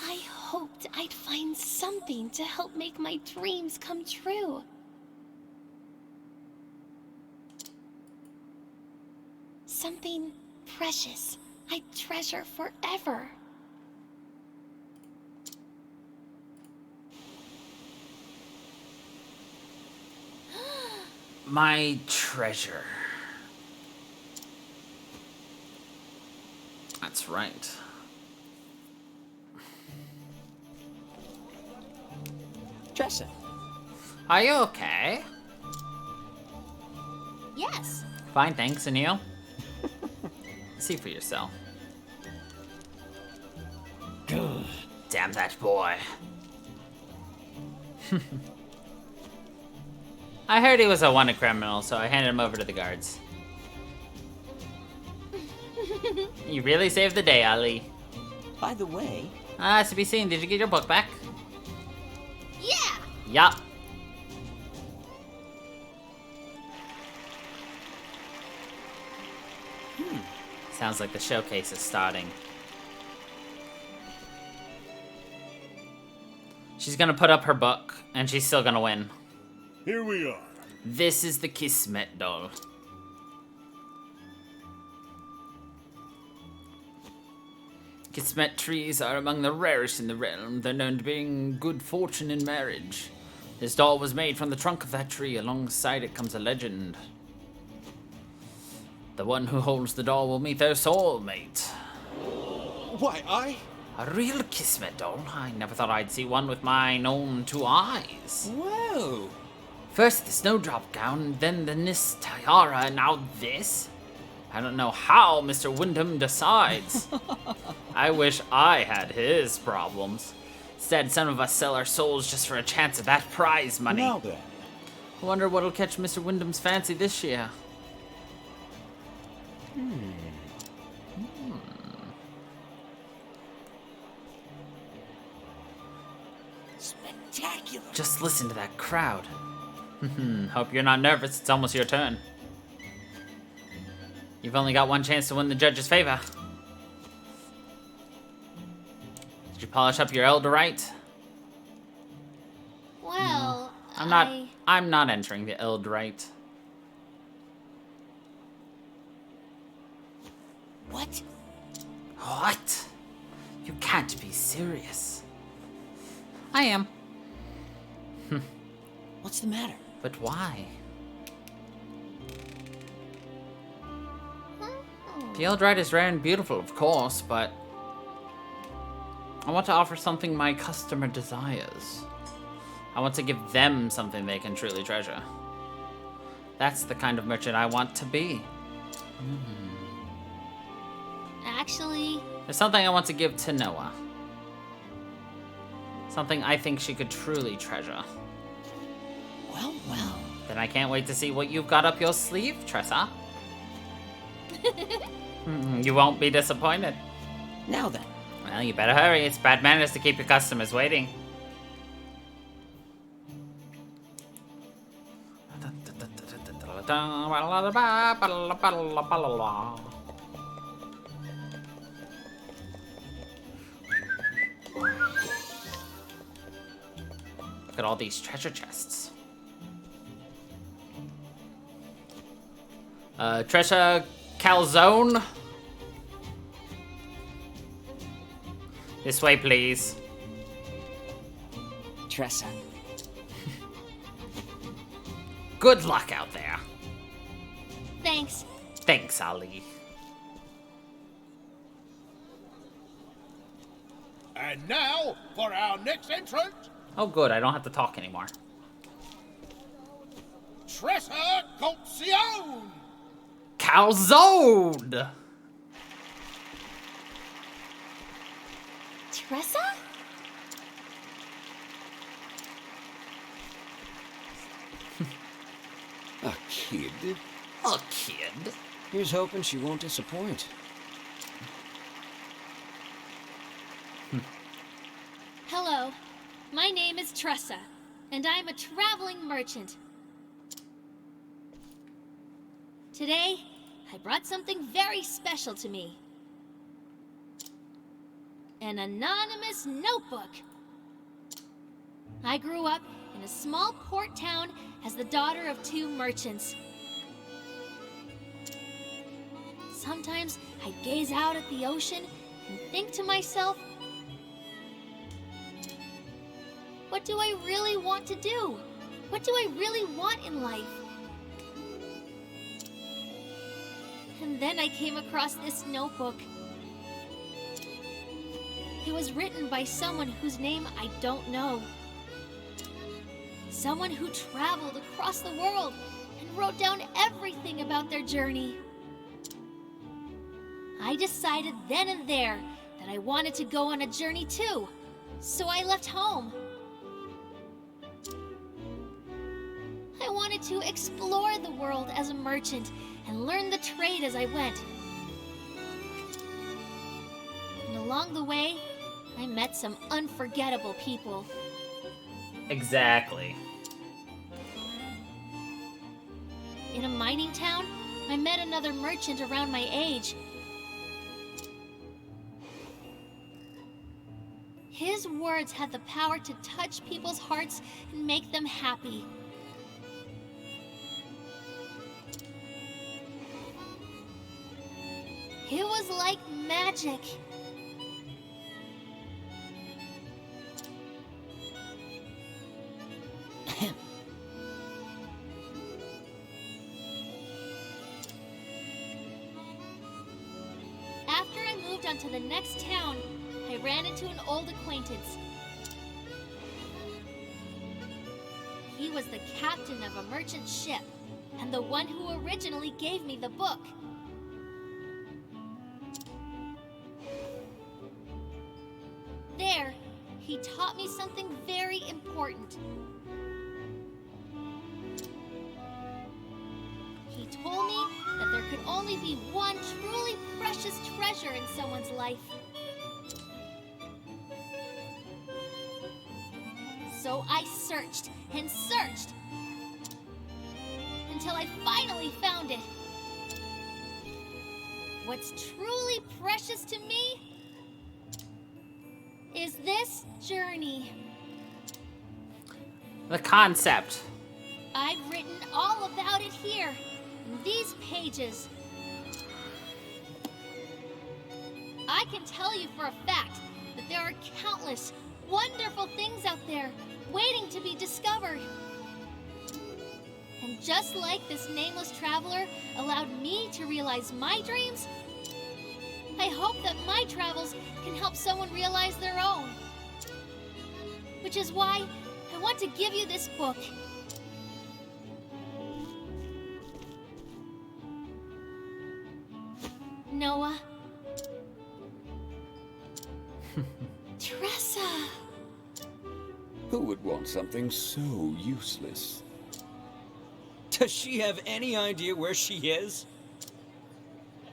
I hoped I'd find something to help make my dreams come true. Something precious I'd treasure forever. my treasure. That's right. Tressa. Are you okay? Yes. Fine, thanks, Anil. See for yourself. Damn that boy. I heard he was a wanted criminal, so I handed him over to the guards. You really saved the day, Ali. By the way, To be seen. Did you get your book back? Yeah. Yup. Sounds like the showcase is starting. She's gonna put up her book, and she's still gonna win. Here we are. This is the Kismet doll. Kismet trees are among the rarest in the realm. They're known to bring good fortune in marriage. This doll was made from the trunk of that tree. Alongside it comes a legend. The one who holds the doll will meet their soulmate. Why, A real Kismet doll? I never thought I'd see one with mine own two eyes. whoa. First the snowdrop gown, then the Nis tiara, and now this? I don't know how Mr. Wyndham decides. I wish I had his problems. Instead, some of us sell our souls just for a chance at that prize money. Now then. I wonder what'll catch Mr. Wyndham's fancy this year. Spectacular. Just listen to that crowd. Hope you're not nervous. It's almost your turn. You've only got one chance to win the judge's favor. Did you polish up your Eldorite? Well, I'm not entering the Eldorite. What? What? You can't be serious. I am. What's the matter? But why? The Eldorite is rare and beautiful, of course, but I want to offer something my customer desires. I want to give them something they can truly treasure. That's the kind of merchant I want to be. actually, There's something I want to give to Noah. Something I think she could truly treasure. Well, well. Then I can't wait to see what you've got up your sleeve, Tressa. You won't be disappointed. Now then. Well, you better hurry. It's bad manners to keep your customers waiting. at all these treasure chests. Treasure calzone. This way, please. Tressa. Good luck out there. Thanks. Thanks, Ali. And now, for our next entrant, Oh, good. I don't have to talk anymore. Tressa Colcione! Calzone! Tressa? A kid? A kid. Here's hoping she won't disappoint. Hello. My name is Tressa, and I'm a traveling merchant. Today, I brought something very special to me. An anonymous notebook. I grew up in a small port town as the daughter of 2 merchants. Sometimes I'd gaze out at the ocean and think to myself, what do I really want to do? What do I really want in life? And then I came across this notebook. It was written by someone whose name I don't know. Someone who traveled across the world and wrote down everything about their journey. I decided then and there that I wanted to go on a journey too, so I left home. I wanted to explore the world as a merchant and learn the trade as I went. And along the way, I met some unforgettable people. Exactly. In a mining town, I met another merchant around my age. His words had the power to touch people's hearts and make them happy. It was like magic. After I moved on to the next town, I ran into an old acquaintance. He was the captain of a merchant ship, and the one who originally gave me the book. There, he taught me something very important. He told me that there could only be one truly precious treasure in someone's life. So I searched and searched until I finally found it. What's truly precious to me is this journey. The concept. I've written all about it here, in these pages. I can tell you for a fact that there are countless wonderful things out there waiting to be discovered. And just like this nameless traveler allowed me to realize my dreams, I hope that my travels can help someone realize their own. Which is why I want to give you this book. Noah. Tressa. Who would want something so useless? Does she have any idea where she is?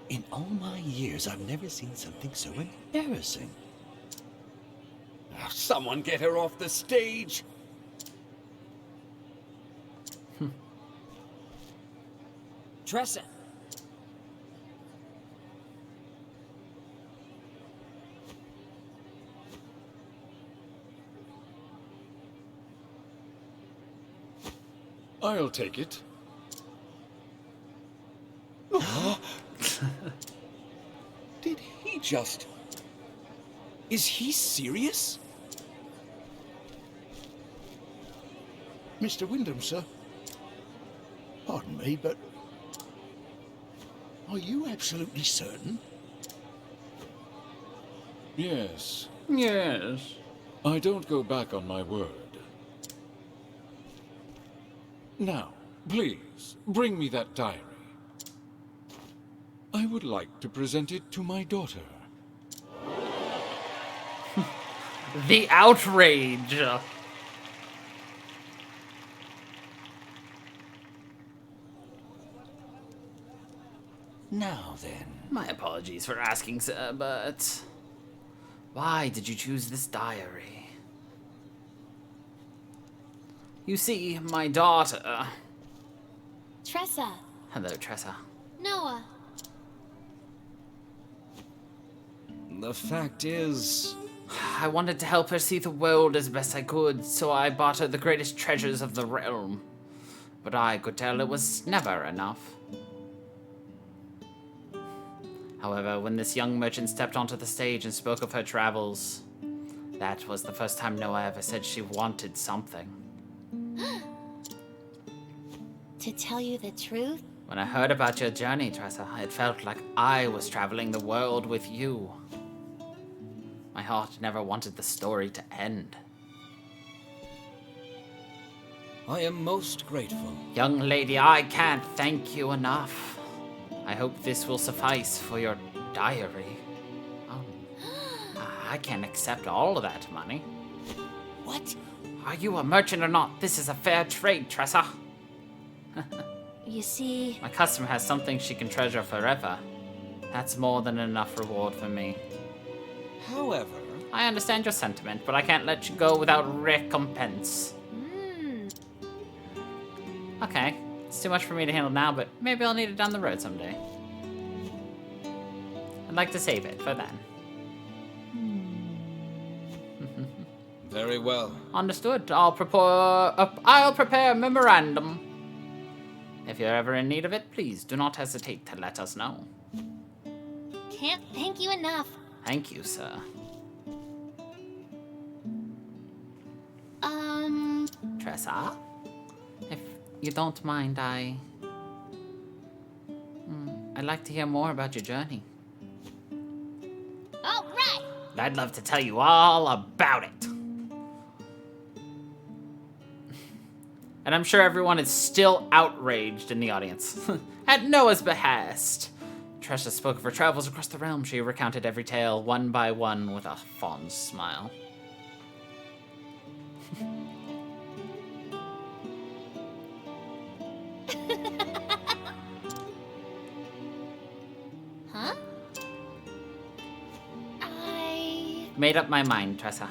In all my years, I've never seen something so embarrassing. Someone get her off the stage! Tressa. I'll take it. Did he just... Is he serious? Mr. Wyndham, sir. Pardon me, but... Are you absolutely certain? Yes. Yes. I don't go back on my word. Now, please, bring me that diary. I would like to present it to my daughter. The outrage. Now then. My apologies for asking, sir, but why did you choose this diary? You see, my daughter... Tressa. Hello, Tressa. Noah. The fact is... I wanted to help her see the world as best I could, so I bought her the greatest treasures of the realm. But I could tell it was never enough. However, when this young merchant stepped onto the stage and spoke of her travels, that was the first time Noah ever said she wanted something. To tell you the truth, When I heard about your journey, Tressa, it felt like I was traveling the world with you. My heart never wanted the story to end. I am most grateful. Young lady, I can't thank you enough. I hope this will suffice for your diary. Oh, I can't accept all of that money. what? Are you a merchant or not? This is a fair trade, Tressa. You see, My customer has something she can treasure forever. That's more than enough reward for me. However, I understand your sentiment, but I can't let you go without recompense. Okay, it's too much for me to handle now, but maybe I'll need it down the road someday. I'd like to save it for then. very well. Understood. I'll prepare a memorandum. If you're ever in need of it, please do not hesitate to let us know. can't thank you enough. Thank you, sir. Tressa? If you don't mind, I'd like to hear more about your journey. All right. I'd love to tell you all about it. And I'm sure everyone is still outraged in the audience. At Noah's behest, Tressa spoke of her travels across the realm. She recounted every tale, one by one, with a fond smile. Huh? I... Made up my mind, Tressa.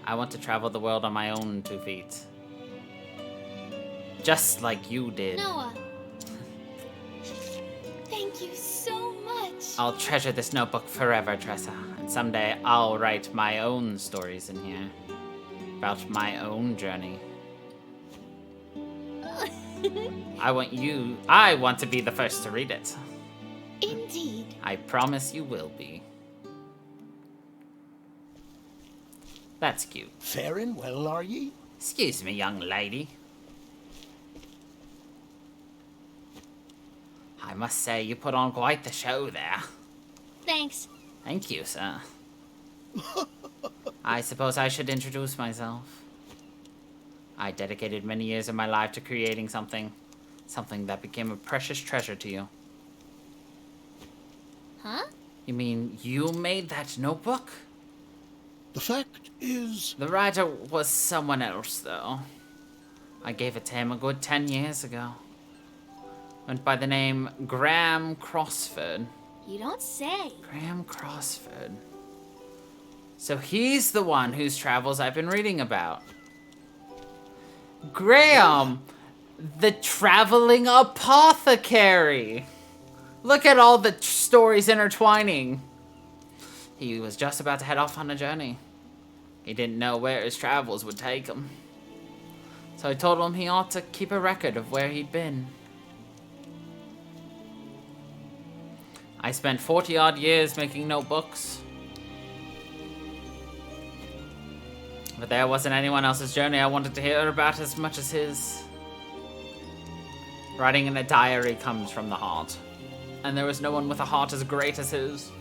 I want to travel the world on my own 2 feet. Just like you did. Noah. Thank you so much. I'll treasure this notebook forever, Tressa. And someday I'll write my own stories in here. About my own journey. I want to be the first to read it. Indeed. I promise you will be. That's cute. Faring well, are ye? Excuse me, young lady. I must say, you put on quite the show there. Thanks. Thank you, sir. I suppose I should introduce myself. I dedicated many years of my life to creating something that became a precious treasure to you. Huh? You mean you made that notebook? The fact is... The writer was someone else, though. I gave it to him a good 10 years ago. Went by the name Graham Crossford. You don't say. Graham Crossford. So he's the one whose travels I've been reading about. Graham! The traveling apothecary! Look at all the stories intertwining. He was just about to head off on a journey. He didn't know where his travels would take him. So I told him he ought to keep a record of where he'd been. I spent 40-odd years making notebooks. But there wasn't anyone else's journey I wanted to hear about as much as his. Writing in a diary comes from the heart. And there was no one with a heart as great as his.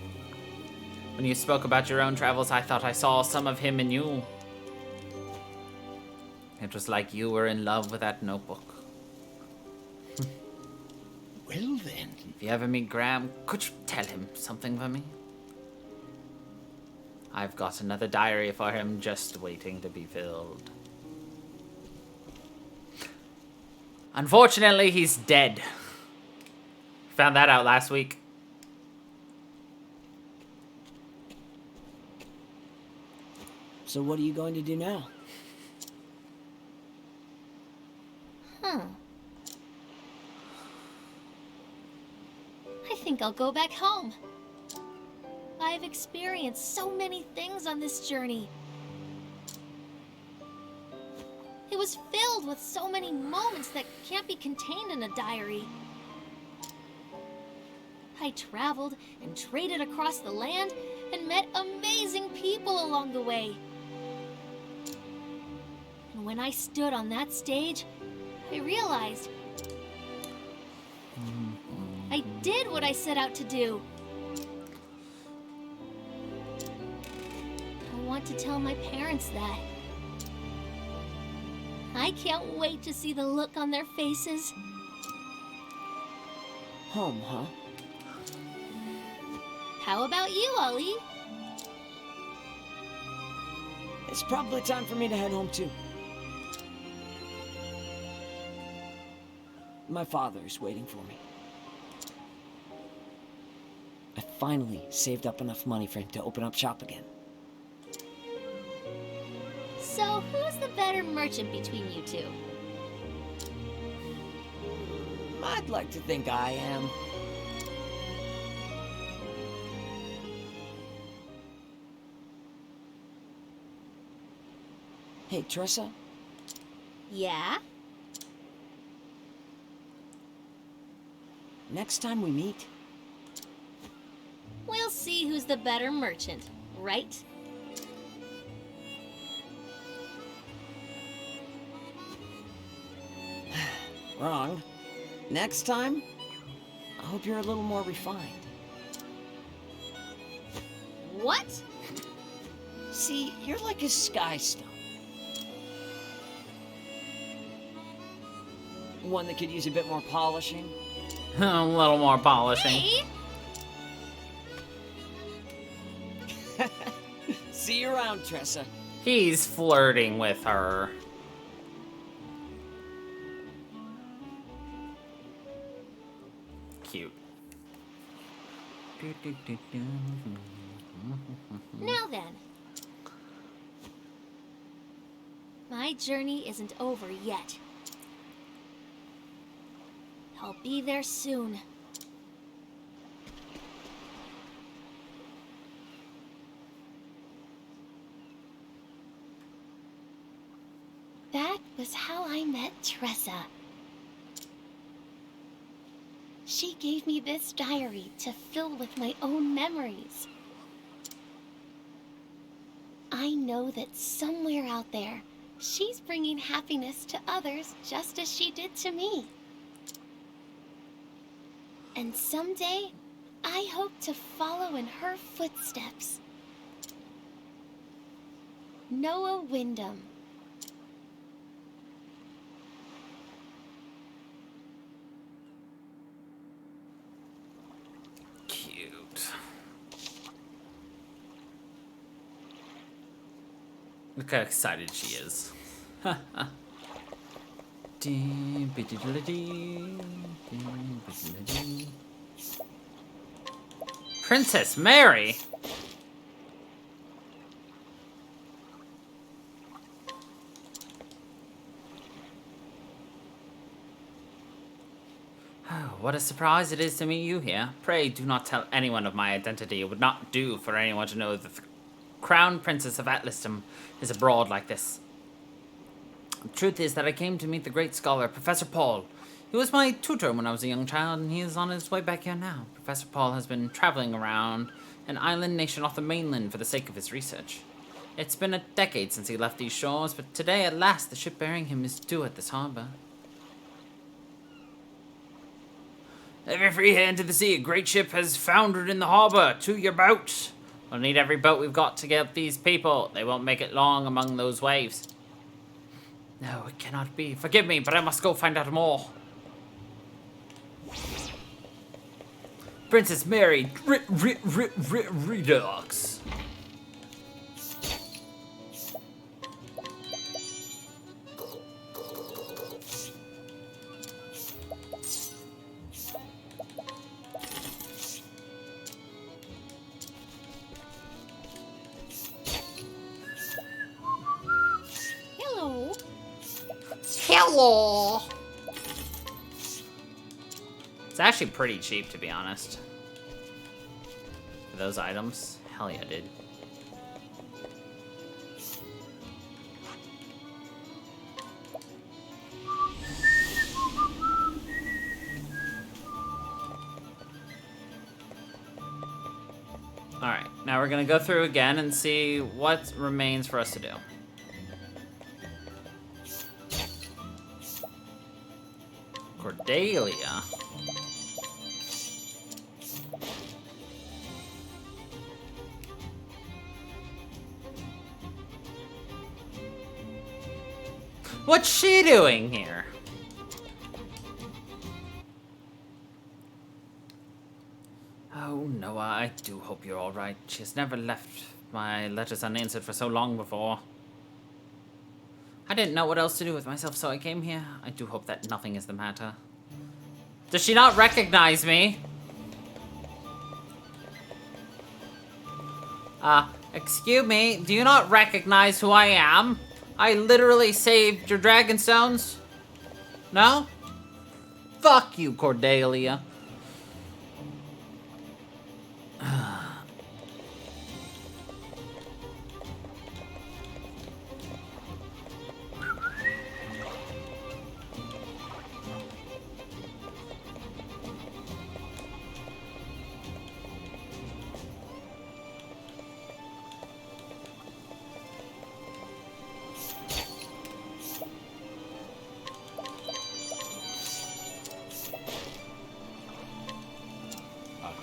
When you spoke about your own travels, I thought I saw some of him in you. It was like you were in love with that notebook. Well then. If you ever meet Graham, could you tell him something for me? I've got another diary for him just waiting to be filled. Unfortunately, he's dead. Found that out last week. So what are you going to do now? I think I'll go back home. I've experienced so many things on this journey. It was filled with so many moments that can't be contained in a diary. I traveled and traded across the land and met amazing people along the way. And when I stood on that stage, I realized I did what I set out to do. I want to tell my parents that. I can't wait to see the look on their faces. Home, huh? How about you, Ollie? It's probably time for me to head home too. My father's waiting for me. I finally saved up enough money for him to open up shop again. So, who's the better merchant between you two? I'd like to think I am. Hey, Tressa? Yeah? Next time we meet, We'll see who's the better merchant, right? wrong. Next time, I hope you're a little more refined. What? See, you're like a sky stone. One that could use a bit more polishing. A little more polishing. Hey! See you around, Tressa. He's flirting with her. Cute. Now then. My journey isn't over yet. I'll be there soon. That was how I met Tressa. She gave me this diary to fill with my own memories. I know that somewhere out there, she's bringing happiness to others just as she did to me. And someday, I hope to follow in her footsteps. Noah Wyndham. Cute. Look how excited she is. Princess Mary? Oh, what a surprise it is to meet you here. Pray do not tell anyone of my identity. It would not do for anyone to know that the Crown Princess of Atlaston is abroad like this. The truth is that I came to meet the great scholar, Professor Paul. He was my tutor when I was a young child, and he is on his way back here now. Professor Paul has been traveling around an island nation off the mainland for the sake of his research. It's been a decade since he left these shores, but today, at last, the ship bearing him is due at this harbor. Every free hand to the sea, a great ship has foundered in the harbor. To your boat. We'll need every boat we've got to get these people. They won't make it long among those waves. No, it cannot be. Forgive me, but I must go find out more. Princess Mary Redux. Hello. Hello. It's actually pretty cheap, to be honest. For those items. Hell yeah, dude. Alright, now we're gonna go through again and see what remains for us to do. Cordelia. What's she doing here? Oh, Noah, I do hope you're alright. She has never left my letters unanswered for so long before. I didn't know what else to do with myself, so I came here. I do hope that nothing is the matter. Does she not recognize me? Excuse me, do you not recognize who I am? I literally saved your Dragonstones? No? Fuck you, Cordelia.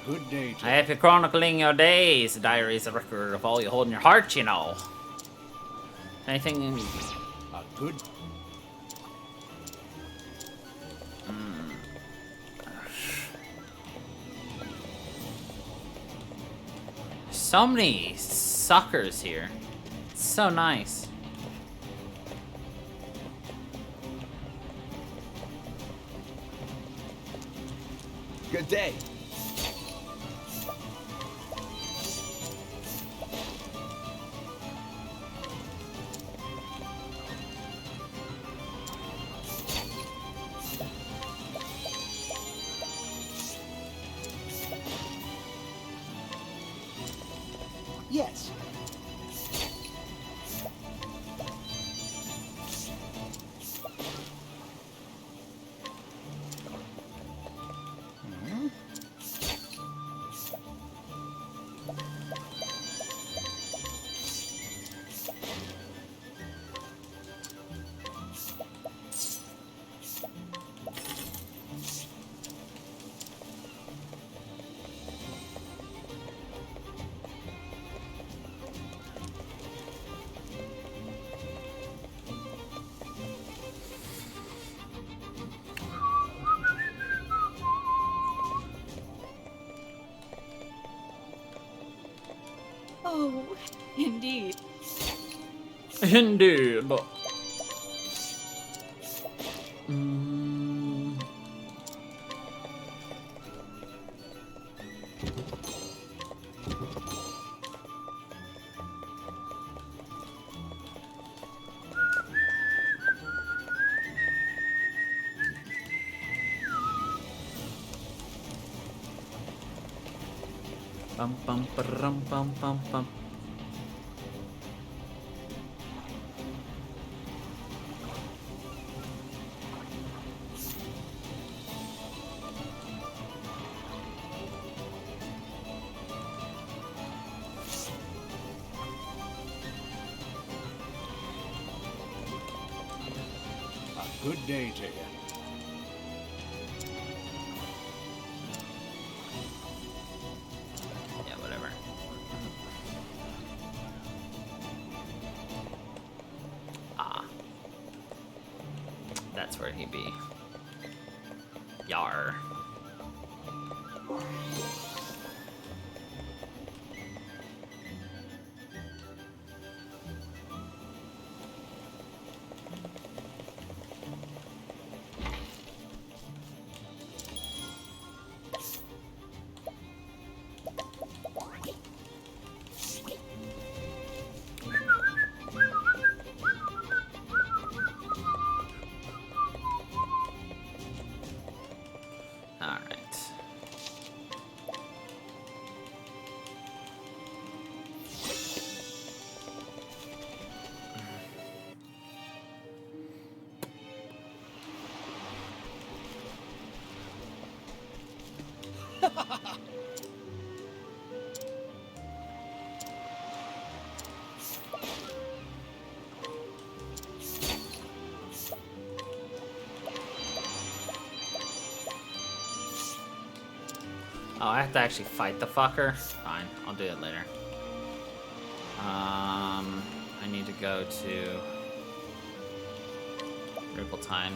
Good day, I have you chronicling your days. The diary is a record of all you hold in your heart, you know. Anything in... A good... So many suckers here. It's so nice. Good day. Yes. Oh, indeed. Indeed. Bum bum bum bum bum bum. Good day to you. Yeah, whatever. Ah. That's where he be. Yar. Oh, I have to actually fight the fucker? Fine, I'll do it later. I need to go to Rippletime.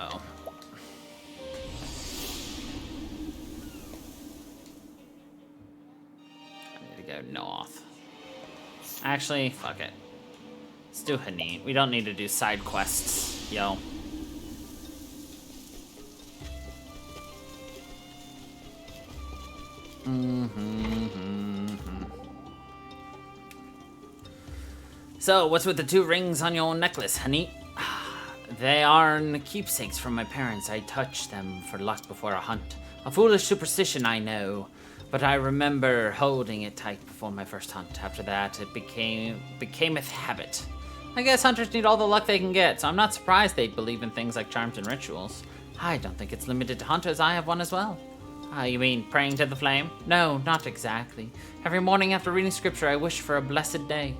Oh. I need to go north. Actually, fuck it. Let's do Hanit. We don't need to do side quests, yo. So, what's with the 2 rings on your necklace, Hanit? They are keepsakes from my parents. I touch them for luck before a hunt. A foolish superstition, I know, but I remember holding it tight before my first hunt. After that, it became a habit. I guess hunters need all the luck they can get, so I'm not surprised they'd believe in things like charms and rituals. I don't think it's limited to hunters. I have one as well. You mean praying to the flame? No, not exactly. Every morning after reading scripture, I wish for a blessed day,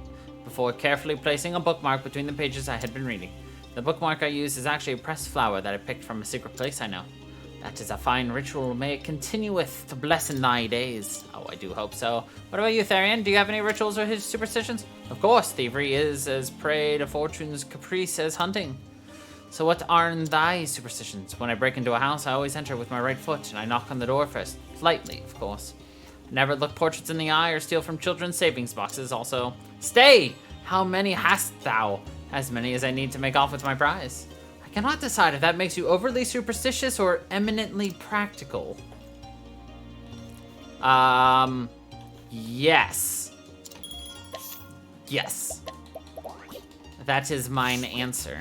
before carefully placing a bookmark between the pages I had been reading. The bookmark I use is actually a pressed flower that I picked from a secret place I know. That is a fine ritual. May it continueth to blessen thy days. Oh, I do hope so. What about you, Therian? Do you have any rituals or his superstitions? Of course, thievery is as prey to fortune's caprice as hunting. So what are thy superstitions? When I break into a house, I always enter with my right foot, and I knock on the door first. Lightly, of course. I never look portraits in the eye or steal from children's savings boxes. Also, stay! How many hast thou? As many as I need to make off with my prize. I cannot decide if that makes you overly superstitious or eminently practical. Yes. Yes. That is mine answer.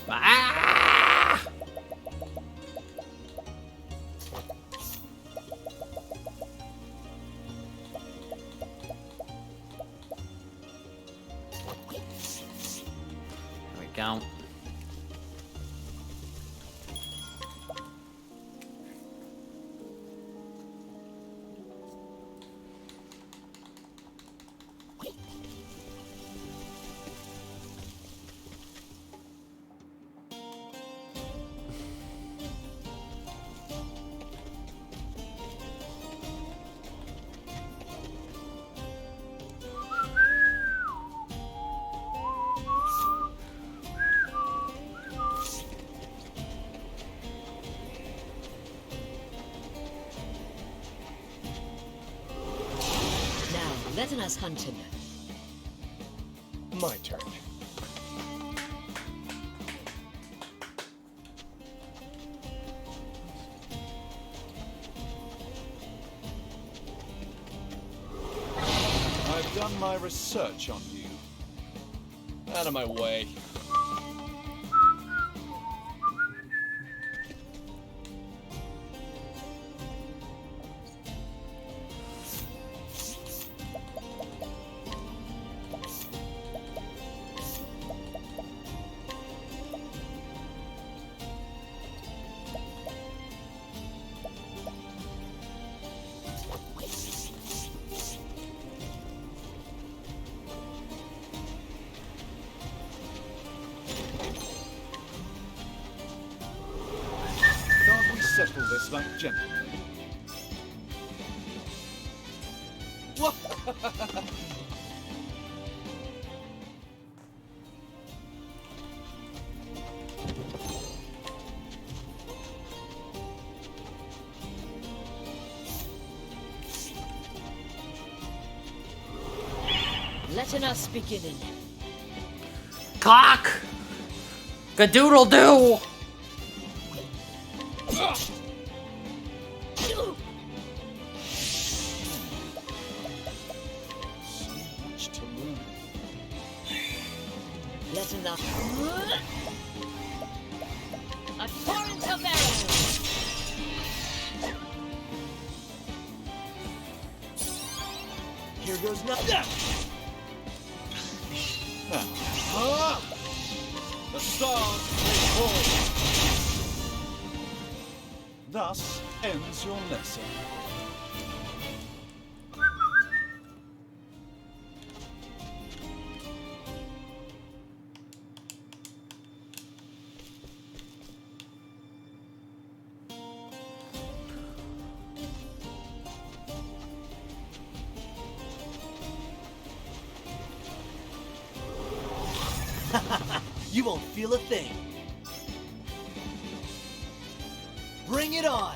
Ah! There we go. Let us continue. My turn. I've done my research on you. Out of my way. Settle this like gentlemen. What? Letting us begin. Cock! Gadoodle-doo! Letting us... A torrent of arrows! Here goes nothing. The stars may fall. Thus ends your lesson. You won't feel a thing. Bring it on.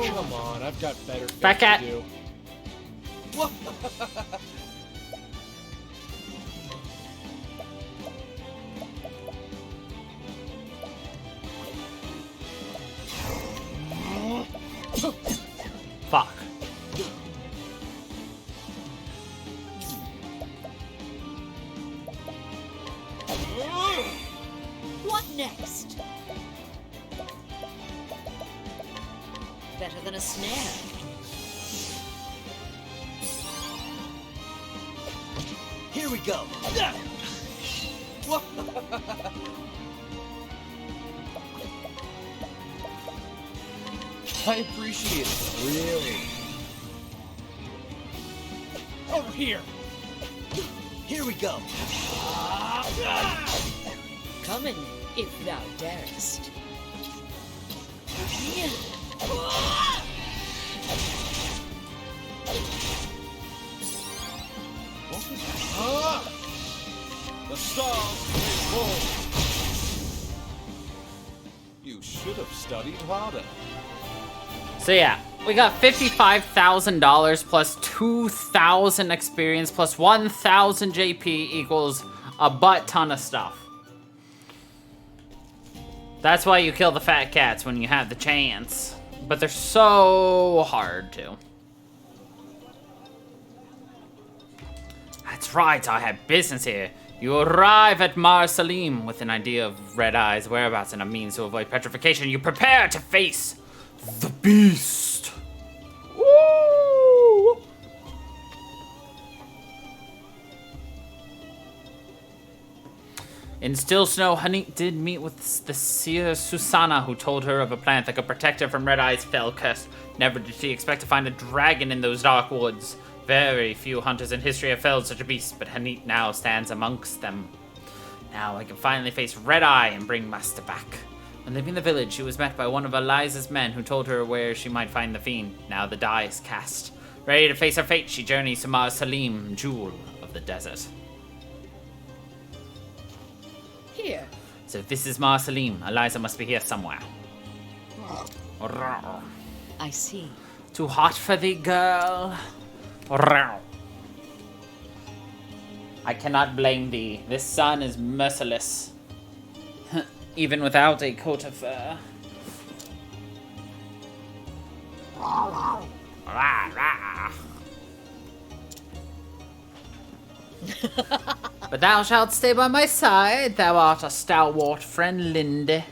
Come on, I've got better things Back at- to do. Fuck. What next? Better than a snare. Here we go. I appreciate it, really. Over here. Here we go. Coming, if thou darest. The stars may fall. You should have studied harder. So yeah, we got $55,000 plus 2,000 experience plus 1,000 JP equals a butt ton of stuff. That's why you kill the fat cats when you have the chance. But they're so hard to. That's right, I have business here. You arrive at Mar Salim with an idea of Red Eye's whereabouts and a means to avoid petrification. You prepare to face the beast. Woo! In Still Snow, Hanit did meet with the seer Susanna, who told her of a plant that could protect her from Red Eye's fell curse. Never did she expect to find a dragon in those dark woods. Very few hunters in history have felled such a beast, but Hanit now stands amongst them. Now I can finally face Red Eye and bring Master back. When leaving the village, she was met by one of Eliza's men who told her where she might find the fiend. Now the die is cast. Ready to face her fate, she journeys to Mar Salim, jewel of the desert. Here. So if this is Mar Salim, Eliza must be here somewhere. I see. Too hot for thee, girl. I cannot blame thee. This sun is merciless. Even without a coat of fur. But thou shalt stay by my side. Thou art a stalwart friend, Linde.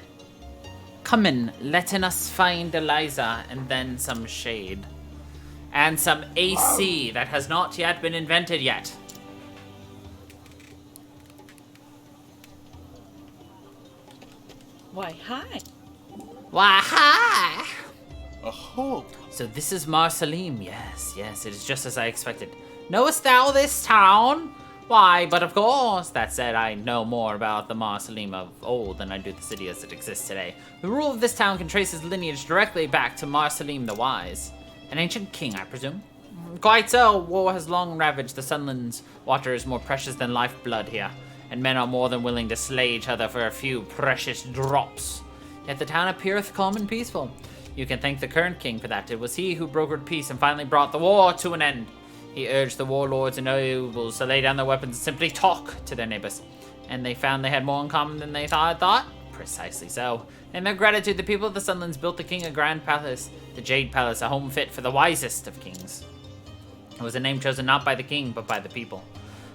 Come in, letting us find Eliza, and then some shade. And some AC that has not yet been invented yet. Why, hi. Why, hi! A hope. So this is Mar Salim. Yes, it is just as I expected. Knowest thou this town? Why, but of course. That said, I know more about the Mar Salim of old than I do the city as it exists today. The rule of this town can trace his lineage directly back to Mar Salim the Wise. An ancient king, I presume? Quite so. War has long ravaged the Sunlands. Water is more precious than lifeblood here, and men are more than willing to slay each other for a few precious drops. Yet the town appeareth calm and peaceful. You can thank the current king for that. It was he who brokered peace and finally brought the war to an end. He urged the warlords and nobles to lay down their weapons and simply talk to their neighbors. And they found they had more in common than they thought? Precisely so. In their gratitude, the people of the Sunlands built the king a grand palace, the Jade Palace, a home fit for the wisest of kings. It was a name chosen not by the king, but by the people.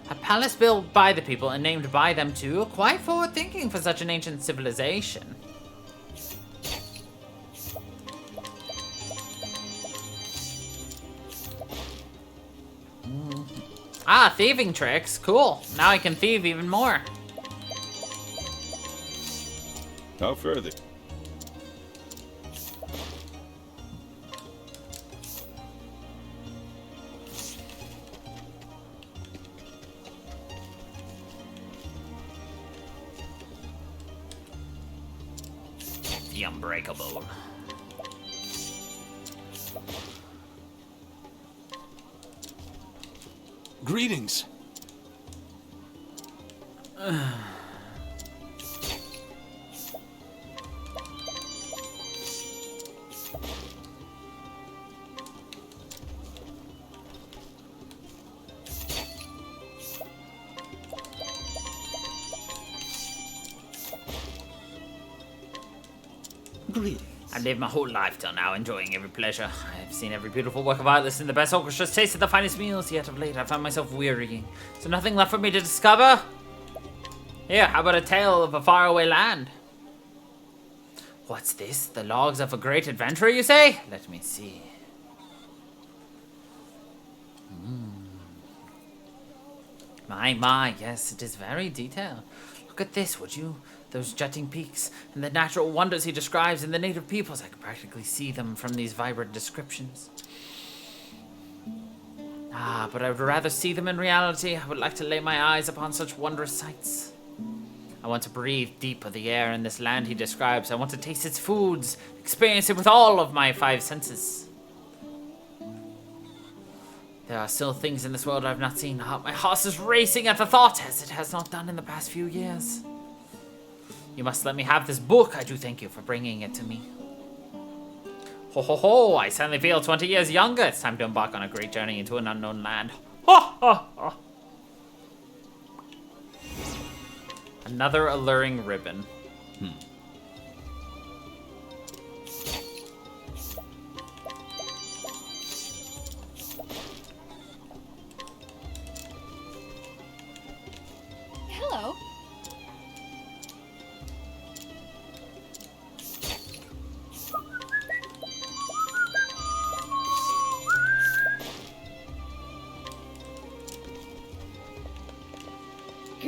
A palace built by the people and named by them too, quite forward-thinking for such an ancient civilization. Ah, thieving tricks. Cool. Now I can thieve even more. How further? The Unbreakable. Greetings. I've lived my whole life till now, enjoying every pleasure. I've seen every beautiful work of art, listened to the best orchestras, tasted the finest meals, yet of late I found myself wearying. So nothing left for me to discover? Here, how about a tale of a faraway land? What's this? The logs of a great adventurer, you say? Let me see. My, yes, it is very detailed. Look at this, would you? Those jutting peaks and the natural wonders he describes in the native peoples. I can practically see them from these vibrant descriptions. Ah, but I would rather see them in reality. I would like to lay my eyes upon such wondrous sights. I want to breathe deep of the air in this land he describes. I want to taste its foods, experience it with all of my 5 senses. There are still things in this world I've not seen. My heart is racing at the thought, as it has not done in the past few years. You must let me have this book. I do thank you for bringing it to me. Ho ho ho, I suddenly feel 20 years younger. It's time to embark on a great journey into an unknown land. Ha ha ha. Another alluring ribbon.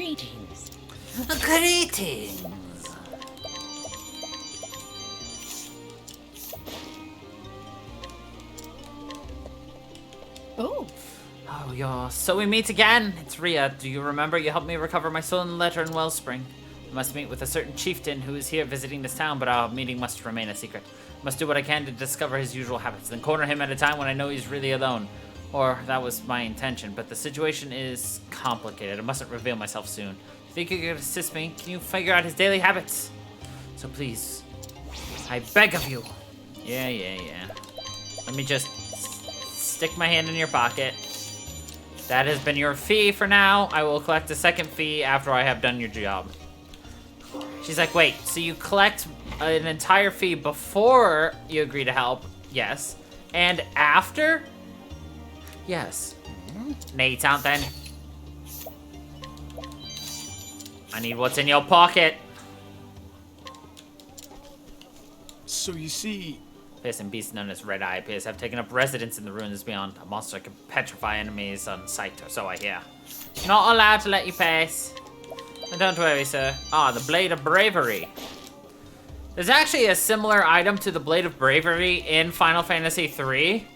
Greetings. Greetings. Oh, So we meet again. It's Ria. Do you remember you helped me recover my stolen letter in Wellspring? I must meet with a certain chieftain who is here visiting this town, but our meeting must remain a secret. I must do what I can to discover his usual habits, then corner him at a time when I know he's really alone. Or that was my intention, but the situation is complicated. I mustn't reveal myself soon. Think you could assist me? Can you figure out his daily habits? So please, I beg of you. Yeah. Let me just stick my hand in your pocket. That has been your fee for now. I will collect a second fee after I have done your job. She's like, wait, so you collect an entire fee before you agree to help? Yes. And after? Yes. Need something? I need what's in your pocket. So you see, Fearsome beasts known as Red Eye appears have taken up residence in the ruins beyond. A monster can petrify enemies on sight, or so I hear. Not allowed to let you pass. And don't worry, sir. Ah, the Blade of Bravery. There's actually a similar item to the Blade of Bravery in Final Fantasy III.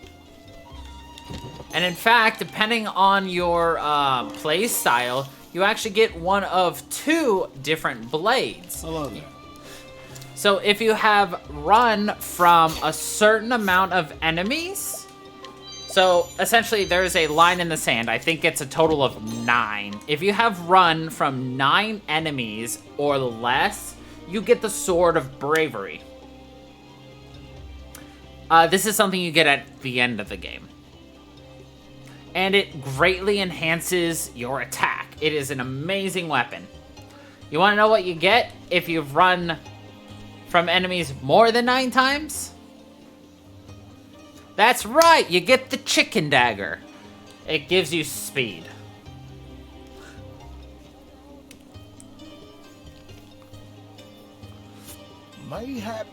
And in fact, depending on your play style, you actually get one of two different blades. hello there. So if you have run from a certain amount of enemies, so essentially there's a line in the sand. I think it's a total of 9. If you have run from 9 enemies or less, you get the Sword of Bravery. This is something you get at the end of the game. And it greatly enhances your attack. It is an amazing weapon. You want to know what you get if you've run from enemies more than 9 times? That's right, you get the Chicken Dagger. It gives you speed. Mayhap.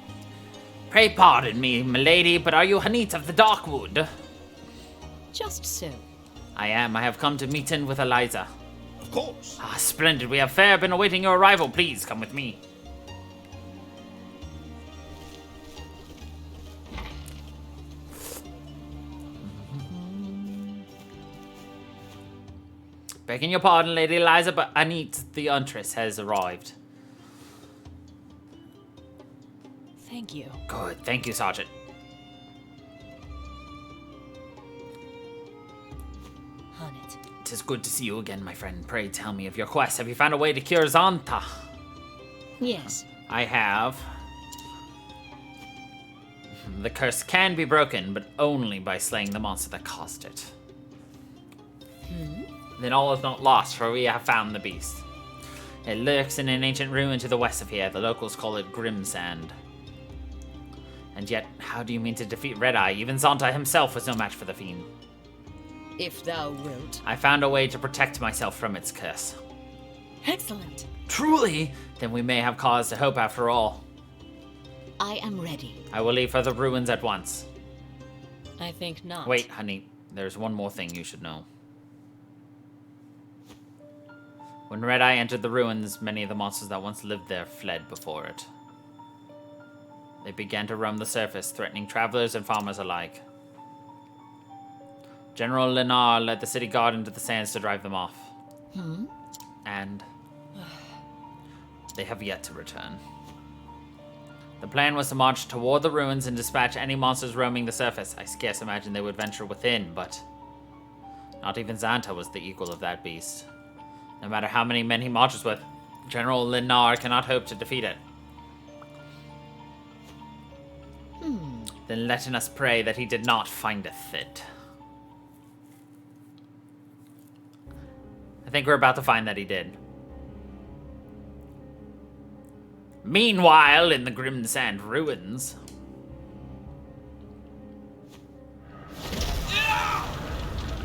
Pray pardon me, milady, but are you Hanit of the Darkwood? just so. I am. I have come to meet in with Eliza. Of course. Ah, splendid. We have fair been awaiting your arrival. Please, come with me. Begging your pardon, Lady Eliza, but Anit the Huntress has arrived. Thank you. Good. Thank you, Sergeant. On it. Tis good to see you again, my friend. Pray tell me of your quest. Have you found a way to cure Zanta? Yes. I have. The curse can be broken, but only by slaying the monster that caused it. Then all is not lost, for we have found the beast. It lurks in an ancient ruin to the west of here. The locals call it Grimsand. And yet, how do you mean to defeat Red Eye? Even Zonta himself was no match for the fiend. If thou wilt. I found a way to protect myself from its curse. Excellent. Truly? Then we may have cause to hope after all. I am ready. I will leave for the ruins at once. I think not. Wait, honey. There's one more thing you should know. When Red Eye entered the ruins, many of the monsters that once lived there fled before it. They began to roam the surface, threatening travelers and farmers alike. General Lenar led the city guard into the sands to drive them off. And they have yet to return. The plan was to march toward the ruins and dispatch any monsters roaming the surface. I scarce imagine they would venture within, but not even Xanta was the equal of that beast. No matter how many men he marches with, General Lenar cannot hope to defeat it. Then letting us pray that he did not find a fit. I think we're about to find that he did. Meanwhile, in the Grimsand ruins...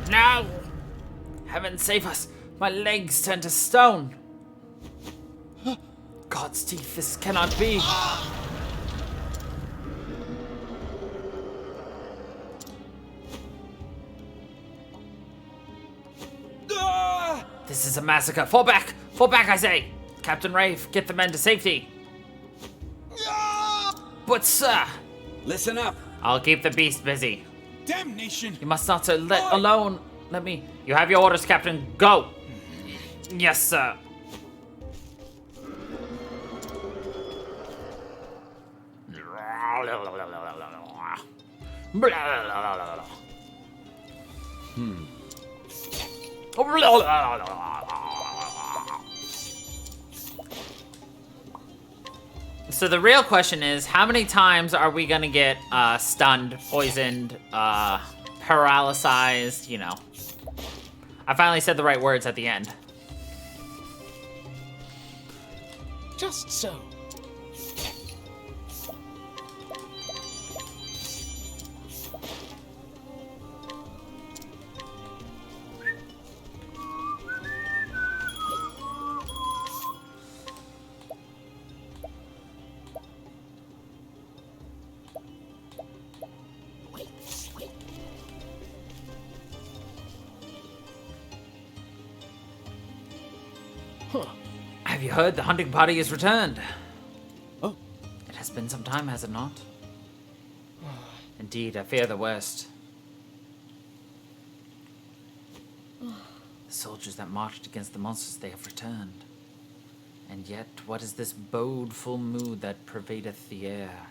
No! Heaven save us! My legs turn to stone! God's teeth, this cannot be! This is a massacre! Fall back! Fall back, I say! Captain Rafe, get the men to safety. But, sir... Listen up. I'll keep the beast busy. Damnation! You must not let alone. Let me... You have your orders, Captain. Go! Yes, sir. So the real question is, how many times are we gonna get stunned, poisoned, paralyzed, you know? I finally said the right words at the end. Just so. Have you heard the hunting party is returned? Oh. It has been some time, has it not? Indeed, I fear the worst. The soldiers that marched against the monsters, they have returned. And yet, what is this bodeful mood that pervadeth the air?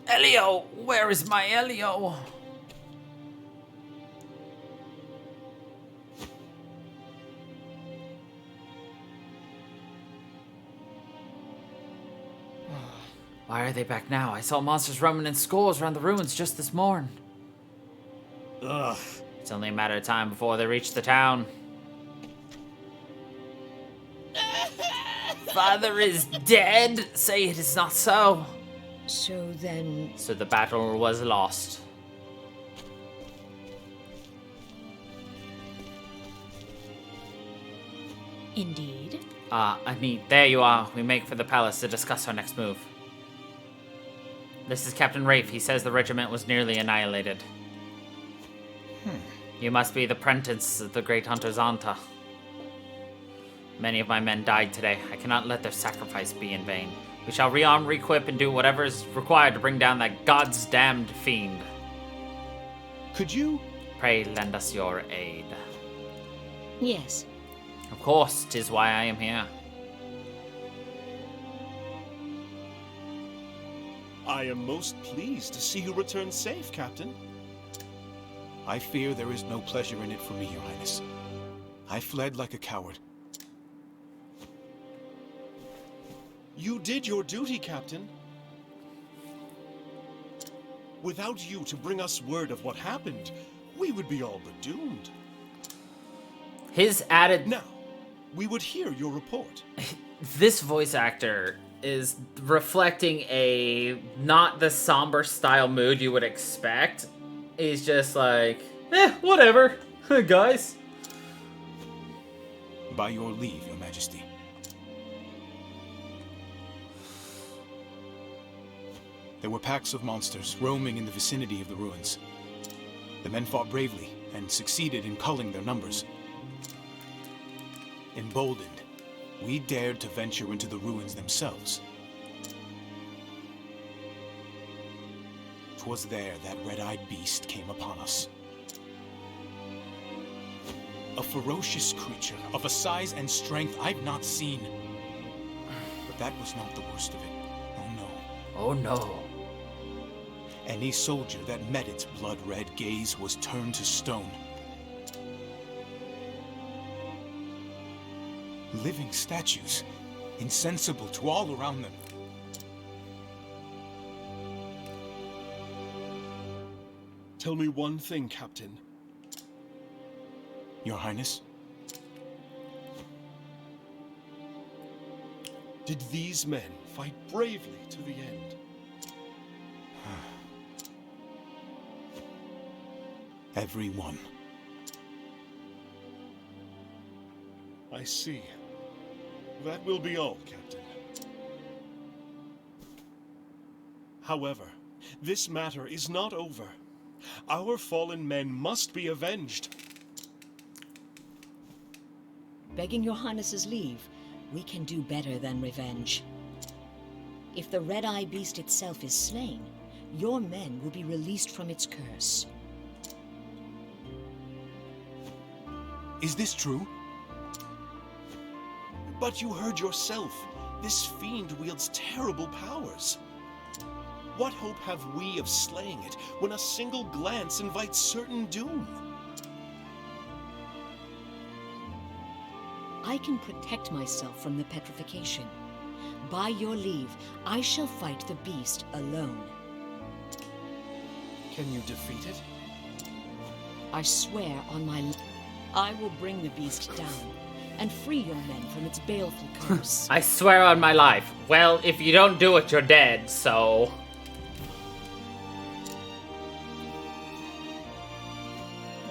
Elio! Where is my Elio? Why are they back now? I saw monsters roaming in scores around the ruins just this morn. Ugh. It's only a matter of time before they reach the town. Father is dead? Say it is not so. So then... So the battle was lost. Indeed. I mean, there you are. We make for the palace to discuss our next move. This is Captain Rafe. He says the regiment was nearly annihilated. You must be the apprentice of the great hunter Zanta. Many of my men died today. I cannot let their sacrifice be in vain. We shall rearm, requip, and do whatever is required to bring down that God's damned fiend. Could you? Pray lend us your aid. Yes. Of course, 'tis why I am here. I am most pleased to see you return safe, Captain. I fear there is no pleasure in it for me, Your Highness. I fled like a coward. You did your duty, Captain. Without you to bring us word of what happened, we would be all but doomed. His added... Now, we would hear your report. This voice actor is reflecting a not the somber style mood you would expect. He's just like, whatever, guys. By your leave, Your Majesty. There were packs of monsters roaming in the vicinity of the ruins. The men fought bravely and succeeded in culling their numbers. Emboldened, we dared to venture into the ruins themselves. 'Twas there that red-eyed beast came upon us. A ferocious creature of a size and strength I've not seen. But that was not the worst of it. Oh no. Oh no. Any soldier that met its blood-red gaze was turned to stone. Living statues, insensible to all around them. Tell me one thing, Captain. Your Highness? Did these men fight bravely to the end? Every one. I see. That will be all, Captain. However, this matter is not over. Our fallen men must be avenged. begging your Highness's leave, we can do better than revenge. If the red-eye beast itself is slain, your men will be released from its curse. Is this true? But you heard yourself. This fiend wields terrible powers. What hope have we of slaying it when a single glance invites certain doom? I can protect myself from the petrification. By your leave, I shall fight the beast alone. Can you defeat it? I swear on my I will bring the beast down and free your men from its baleful curse. I swear on my life. Well, if you don't do it, you're dead, so...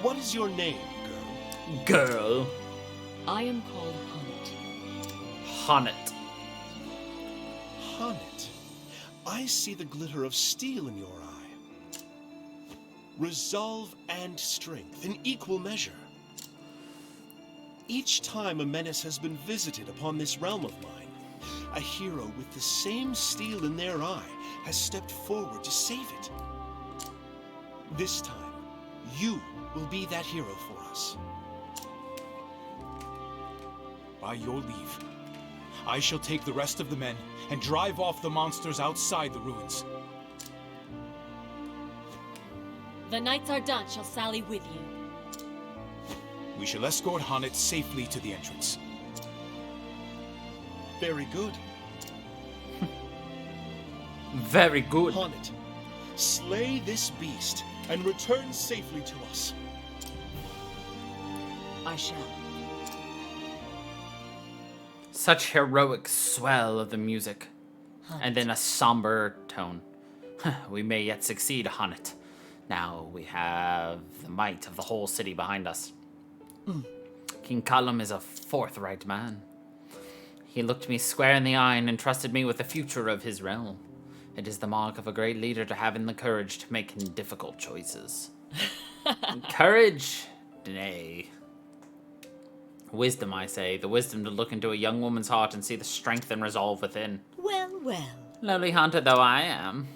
What is your name, girl? Girl. I am called Hunnet. Hunnet. Hunnet. I see the glitter of steel in your eye. Resolve and strength in equal measure. Each time a menace has been visited upon this realm of mine, a hero with the same steel in their eye has stepped forward to save it. This time, you will be that hero for us. By your leave, I shall take the rest of the men and drive off the monsters outside the ruins. The Knights Ardent shall sally with you. We shall escort Hunnet safely to the entrance. Very good. Very good. Hunnet, slay this beast and return safely to us. I shall. Such heroic swell of the music. And then a somber tone. We may yet succeed, Hunnet. Now we have the might of the whole city behind us. King Callum is a forthright man. He looked me square in the eye and entrusted me with the future of his realm. It is the mark of a great leader to have the courage to make difficult choices. Courage? Nay. Wisdom, I say. The wisdom to look into a young woman's heart and see the strength and resolve within. Well, well. Lowly hunter though I am.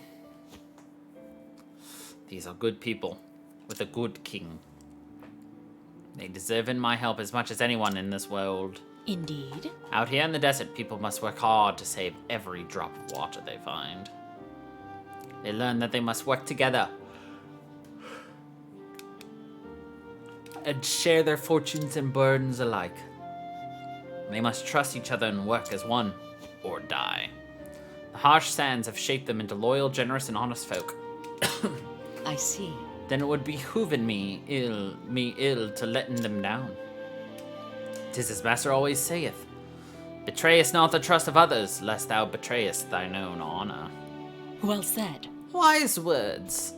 These are good people, with a good king. They deserve my help as much as anyone in this world. Indeed. Out here in the desert, people must work hard to save every drop of water they find. They learn that they must work together and share their fortunes and burdens alike. They must trust each other and work as one, or die. The harsh sands have shaped them into loyal, generous, and honest folk. I see. Then it would behoove me ill to letting them down. 'Tis as master always saith, betrayest not the trust of others, lest thou betrayest thine own honor. Well said. Wise words.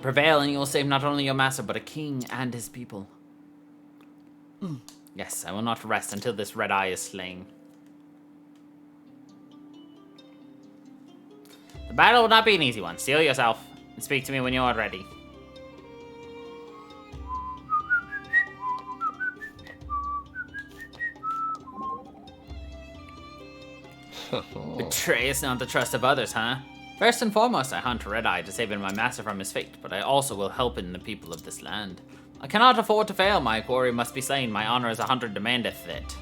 Prevail and you will save not only your master, but a king and his people. Yes, I will not rest until this red eye is slain. The battle will not be an easy one. Steel yourself and speak to me when you are ready. Betrayest not the trust of others, huh? First and foremost, I hunt Red-Eye to save my master from his fate, but I also will help in the people of this land. I cannot afford to fail. My quarry must be slain. My honor as a hunter demandeth it.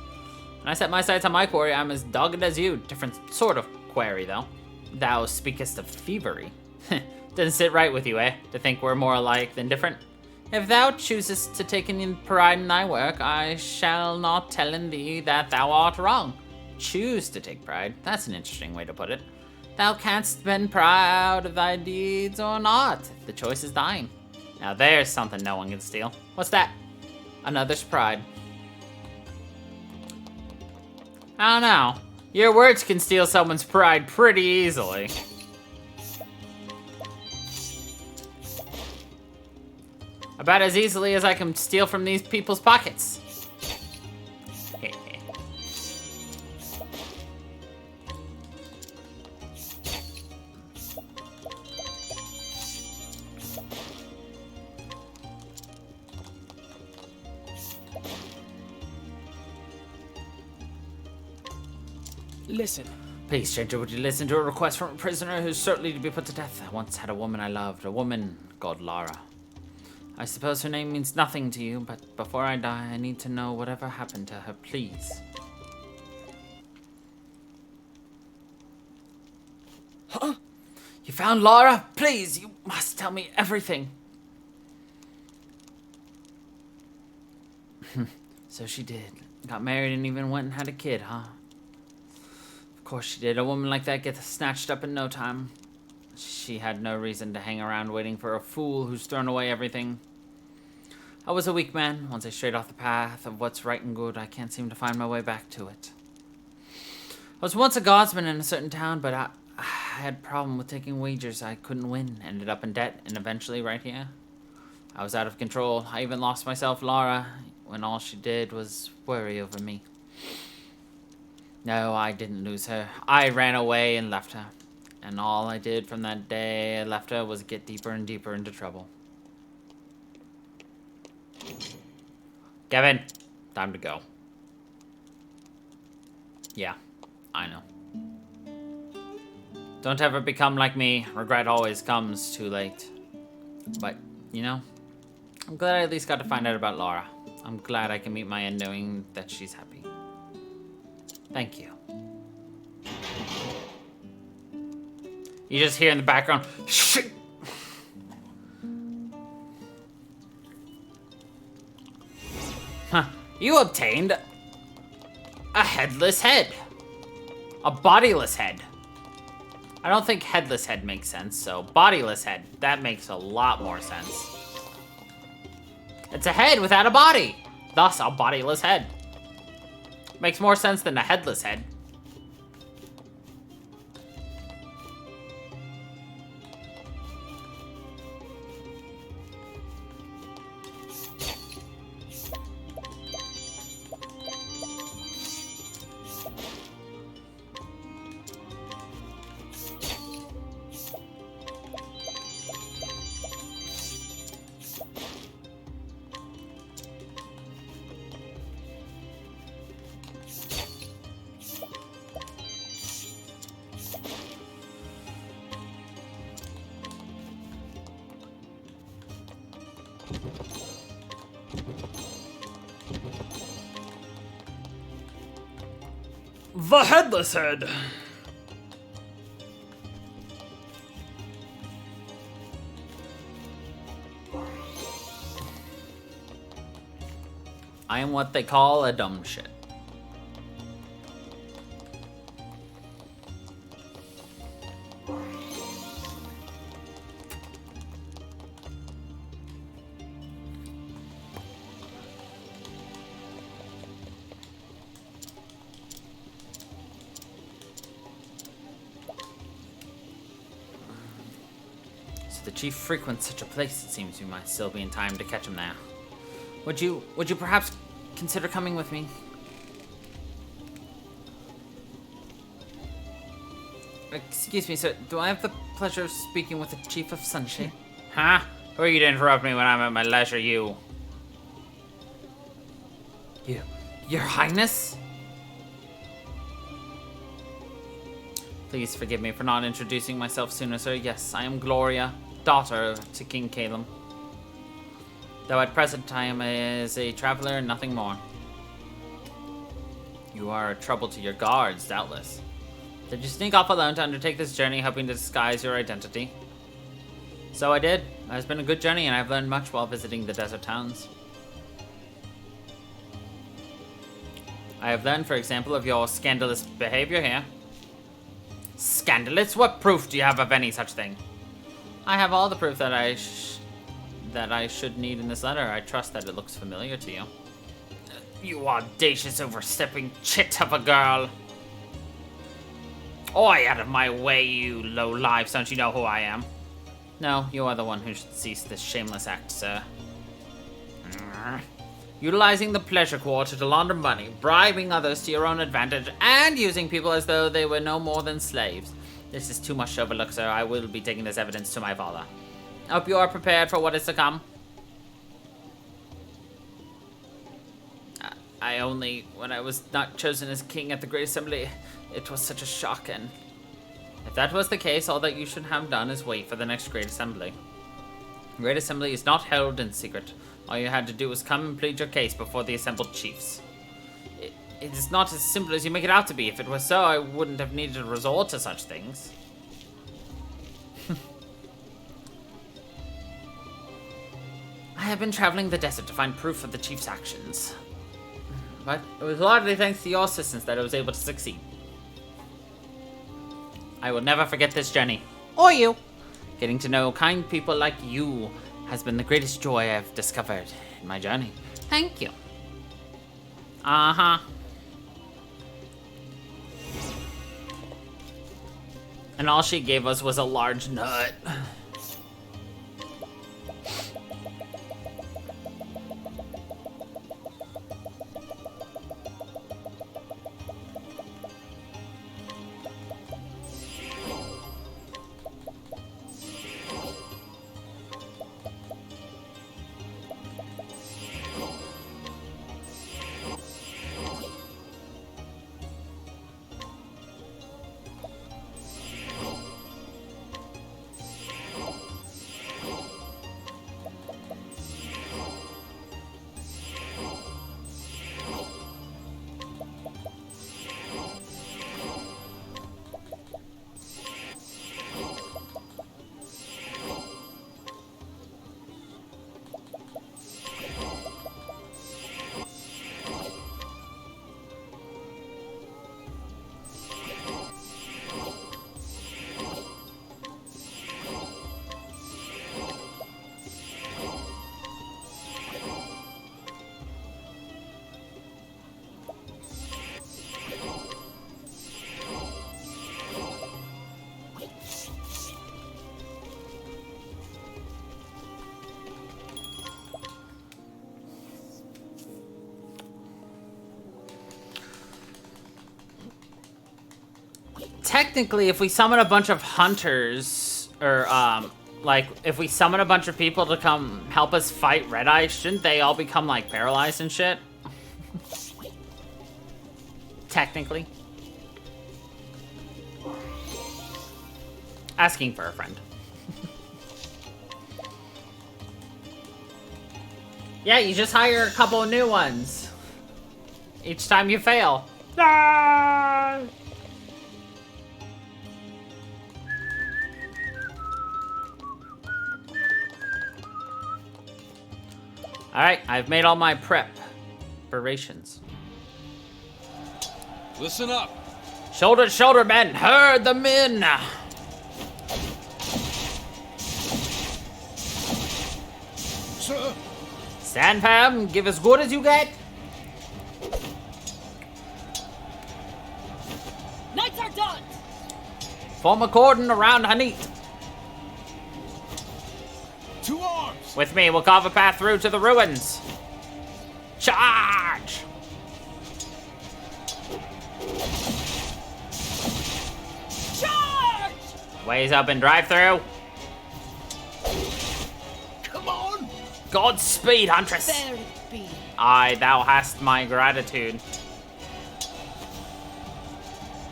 When I set my sights on my quarry, I'm as dogged as you. Different sort of quarry, though. Thou speakest of thievery. Doesn't sit right with you, eh? To think we're more alike than different? If thou choosest to take in pride in thy work, I shall not tell in thee that thou art wrong. Choose to take pride. That's an interesting way to put it. Thou canst been proud of thy deeds or not. The choice is thine. Now there's something no one can steal. What's that? Another's pride. I don't know. Your words can steal someone's pride pretty easily. About as easily as I can steal from these people's pockets. Listen. Please, stranger, would you listen to a request from a prisoner who's certainly to be put to death? I once had a woman I loved, a woman called Lara. I suppose her name means nothing to you, but before I die, I need to know whatever happened to her, please. Huh? You found Lara? Please, you must tell me everything. So she did. Got married and even went and had a kid, huh? Of course she did. A woman like that gets snatched up in no time. She had no reason to hang around waiting for a fool who's thrown away everything. I was a weak man. Once I strayed off the path of what's right and good, I can't seem to find my way back to it. I was once a guardsman in a certain town, but I had a problem with taking wagers. I couldn't win. Ended up in debt, and eventually right here. I was out of control. I even lost myself, Lara, when all she did was worry over me. No, I didn't lose her. I ran away and left her. And all I did from that day I left her was get deeper and deeper into trouble. Kevin, time to go. Yeah, I know. Don't ever become like me. Regret always comes too late. But, you know, I'm glad I at least got to find out about Lara. I'm glad I can meet my end knowing that she's happy. Thank you. You just hear in the background, shit! Huh. You obtained a headless head. A bodiless head. I don't think headless head makes sense, so bodiless head, that makes a lot more sense. It's a head without a body, thus a bodiless head. Makes more sense than a headless head. The headless head. I am what they call a dumb shit. The chief frequents such a place, it seems we might still be in time to catch him there. Would you perhaps consider coming with me? Excuse me, sir. Do I have the pleasure of speaking with the Chief of Sunshine? Huh? Who are you to interrupt me when I'm at my leisure, you? Your Highness? Please forgive me for not introducing myself sooner, sir. Yes, I am Gloria, daughter to King Calum. Though at present I am as a traveler and nothing more. You are a trouble to your guards, doubtless. Did you sneak off alone to undertake this journey, hoping to disguise your identity? So I did. It has been a good journey, and I've learned much while visiting the desert towns. I have learned, for example, of your scandalous behavior here. Scandalous? What proof do you have of any such thing? I have all the proof that I should need in this letter. I trust that it looks familiar to you. You audacious, overstepping chit of a girl. Oi, out of my way, you low lives. Don't you know who I am? No, you are the one who should cease this shameless act, sir. Utilizing the pleasure quarter to launder money, bribing others to your own advantage, and using people as though they were no more than slaves. This is too much to overlook, sir. I will be taking this evidence to my father. I hope you are prepared for what is to come. I only, when I was not chosen as king at the Great Assembly, It was such a shock, and if that was the case, all that you should have done is wait for the next Great Assembly. Great Assembly is not held in secret. All you had to do was come and plead your case before the assembled chiefs. It is not as simple as you make it out to be. If it were so, I wouldn't have needed to resort to such things. I have been traveling the desert to find proof of the chief's actions. But it was largely thanks to your assistance that I was able to succeed. I will never forget this journey. Or you. Getting to know kind people like you has been the greatest joy I've discovered in my journey. Thank you. Uh-huh. And all she gave us was a large nut. Technically, if we summon a bunch of hunters, or, like, if we summon a bunch of people to come help us fight Red Eye, shouldn't they all become, like, paralyzed and shit? Technically. Asking for a friend. Yeah, you just hire a couple of new ones. Each time you fail. Ah! Alright, I've made all my preparations. Listen up. Shoulder to shoulder, men. Herd the men. Sir. Stand firm. Give as good as you get. Knights are done. Form a cordon around Hanit. To arms. With me, we'll carve a path through to the ruins. Charge! Charge! Ways open, drive through. Come on! Godspeed, Huntress. There it be. Aye, thou hast my gratitude.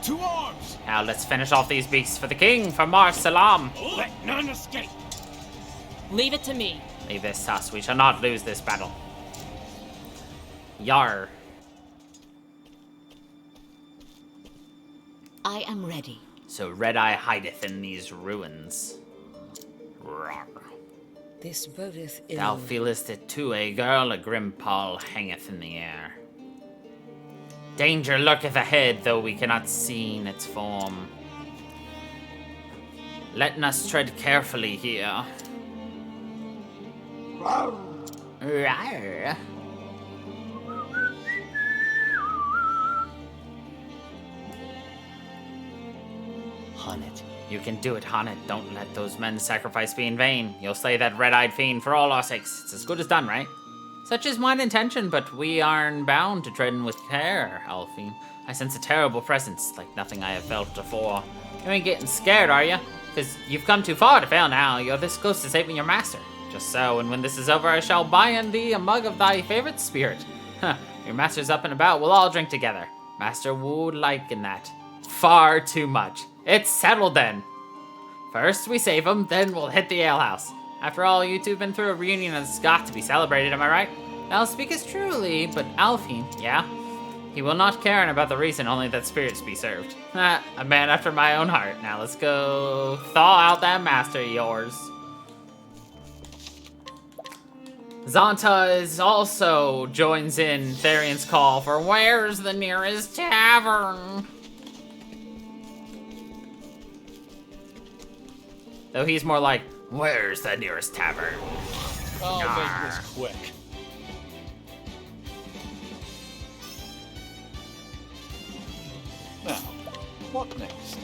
To arms. Now let's finish off these beasts for the king, for Mar Salam. Let none escape. Leave it to me. Leave this to us. We shall not lose this battle. Yar. I am ready. So Red Eye hideth in these ruins. Rawr. This bodeth ill. Thou feelest it too, a girl. A grim pall hangeth in the air. Danger lurketh ahead, though we cannot see its form. Letting us tread carefully here. Rawr. Honnet. You can do it, Honnet. Don't let those men's sacrifice be in vain. You'll slay that red-eyed fiend for all our sakes. It's as good as done, right? Such is mine intention, but we aren't bound to tread in with care, Alphine. I sense a terrible presence, like nothing I have felt before. You ain't getting scared, are you? Because you've come too far to fail now. You're this close to saving your master. Just so, and when this is over, I shall buy in thee a mug of thy favorite spirit. Your master's up and about, we'll all drink together. Master would like in that. Far too much. It's settled then. First, we save him, then we'll hit the alehouse. After all, you two have been through a reunion that's got to be celebrated, am I right? Now speak as truly, but Alfine, yeah? He will not care about the reason, only that spirits be served. A man after my own heart. Now let's go thaw out that master of yours. Zonta is also joins in Therian's call for where's the nearest tavern? Though he's more like, where's the nearest tavern? I'll make this quick. Now, what next?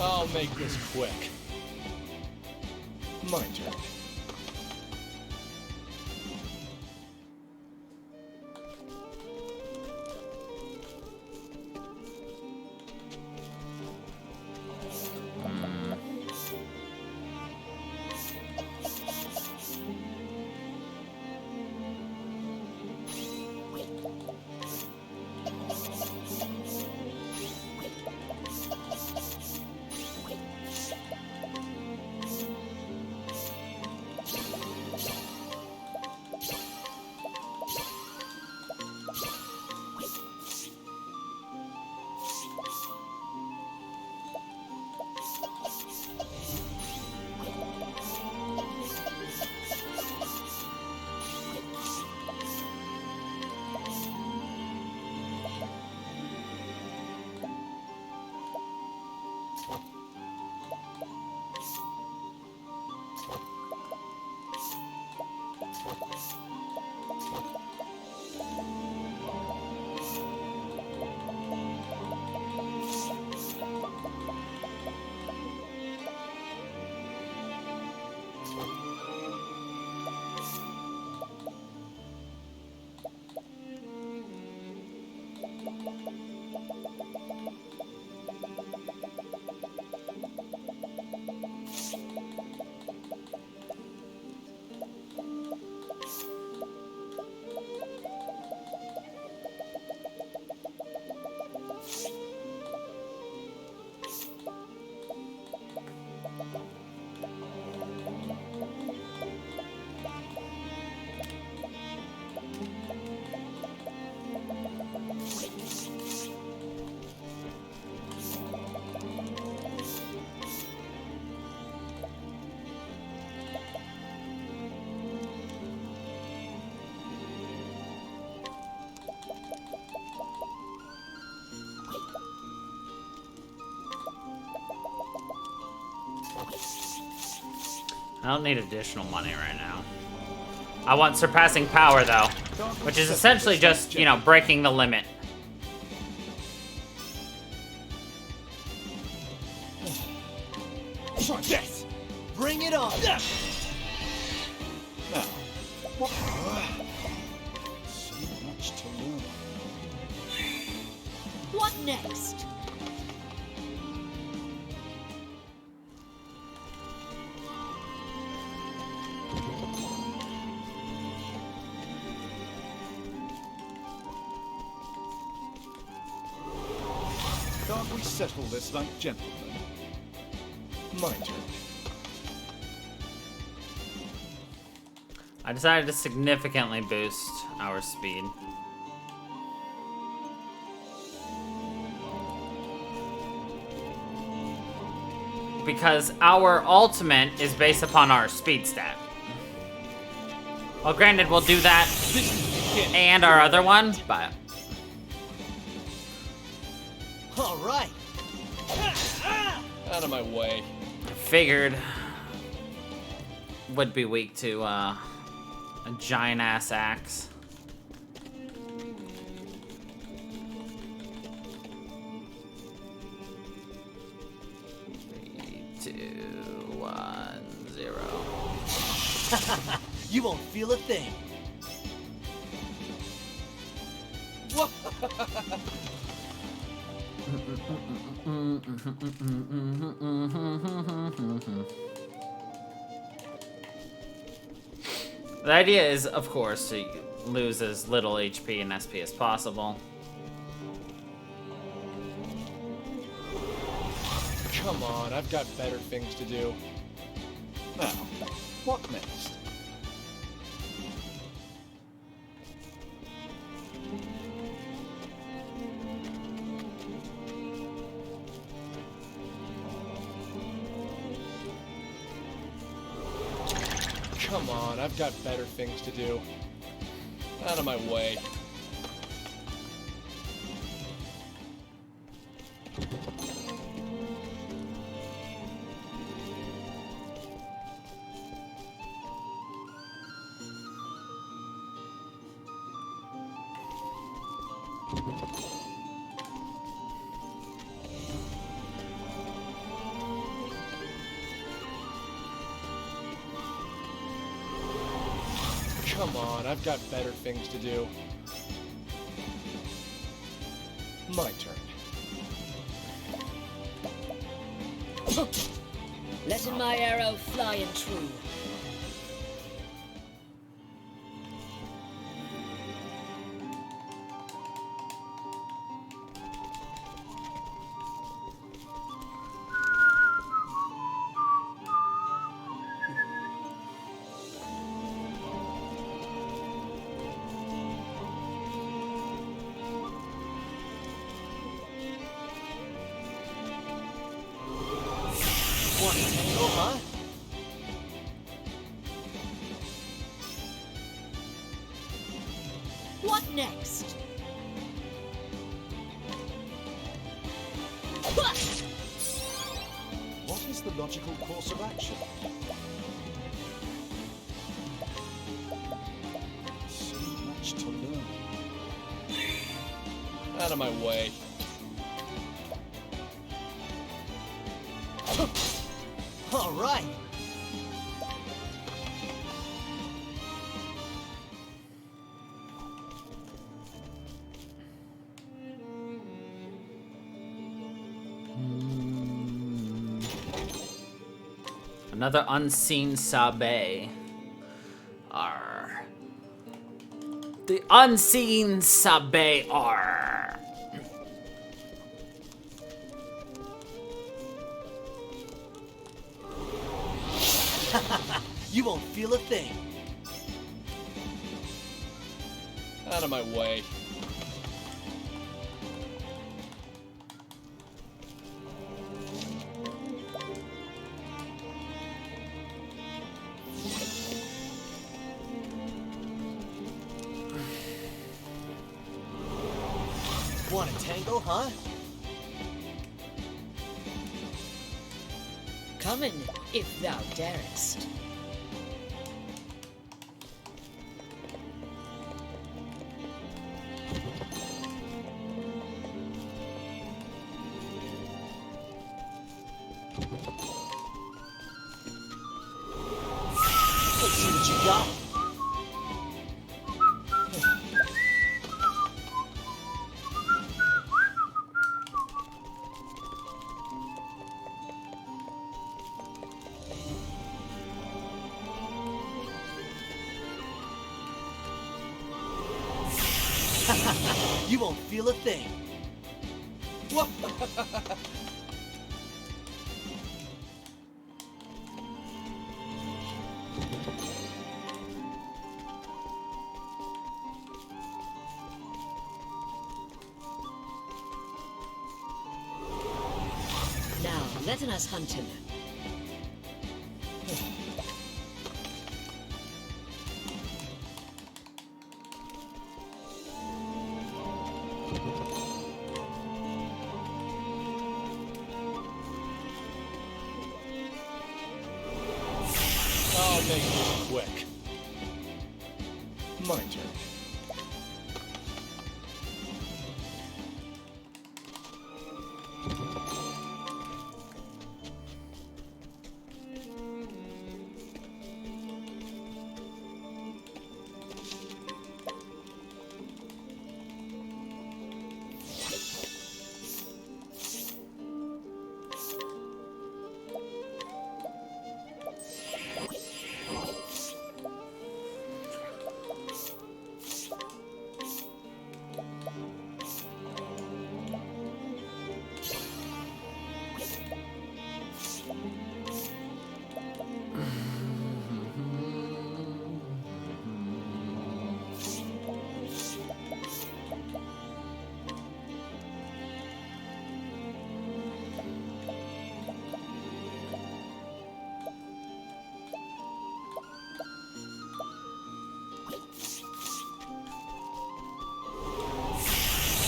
I'll make this quick. My turn. I don't need additional money right now. I want surpassing power, though, which is essentially just, you know, breaking the limit. Yes! Bring it on! Now, next? Can't we settle this like gentlemen? My turn. I decided to significantly boost our speed. Because our ultimate is based upon our speed stat. Well, granted, we'll do that and our other one, but... All right. Out of my way. Figured would be weak to a giant ass axe. Three, 2, 1, 0. You won't feel a thing. The idea is, of course, to lose as little HP and SP as possible. Come on, I've got better things to do. Now, what next? Come on, I've got better things to do. Out of my way. Come on, I've got better things to do. My turn. Letting my arrow fly and true. Want to tangle, huh? What next? What is the logical course of action? So much to learn. Out of my way. All right. Another unseen Sabe. Arr. The unseen Sabe arr. You won't feel a thing. Out of my way. Want to tangle, huh? Come in, if thou darest. Let's see what you got. You won't feel a thing. Whoa. Now, let us hunt him. I'll make this quick. My turn.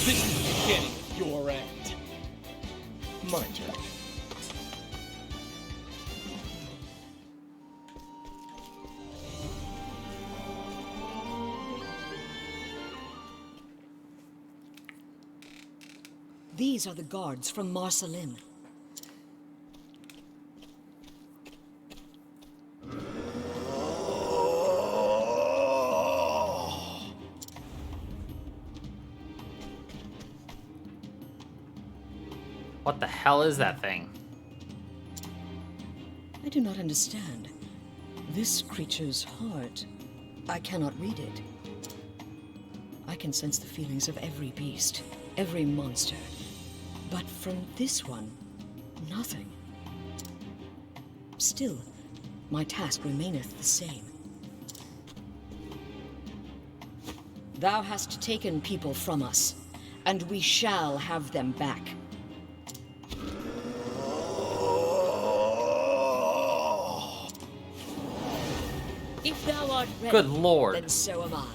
This is the beginning of your end. My turn. These are the guards from Marceline. What the hell is that thing? I do not understand. This creature's heart, I cannot read it. I can sense the feelings of every beast, every monster. But from this one, nothing. Still, my task remaineth the same. Thou hast taken people from us, and we shall have them back. If thou art ready, Good lord. then so am I.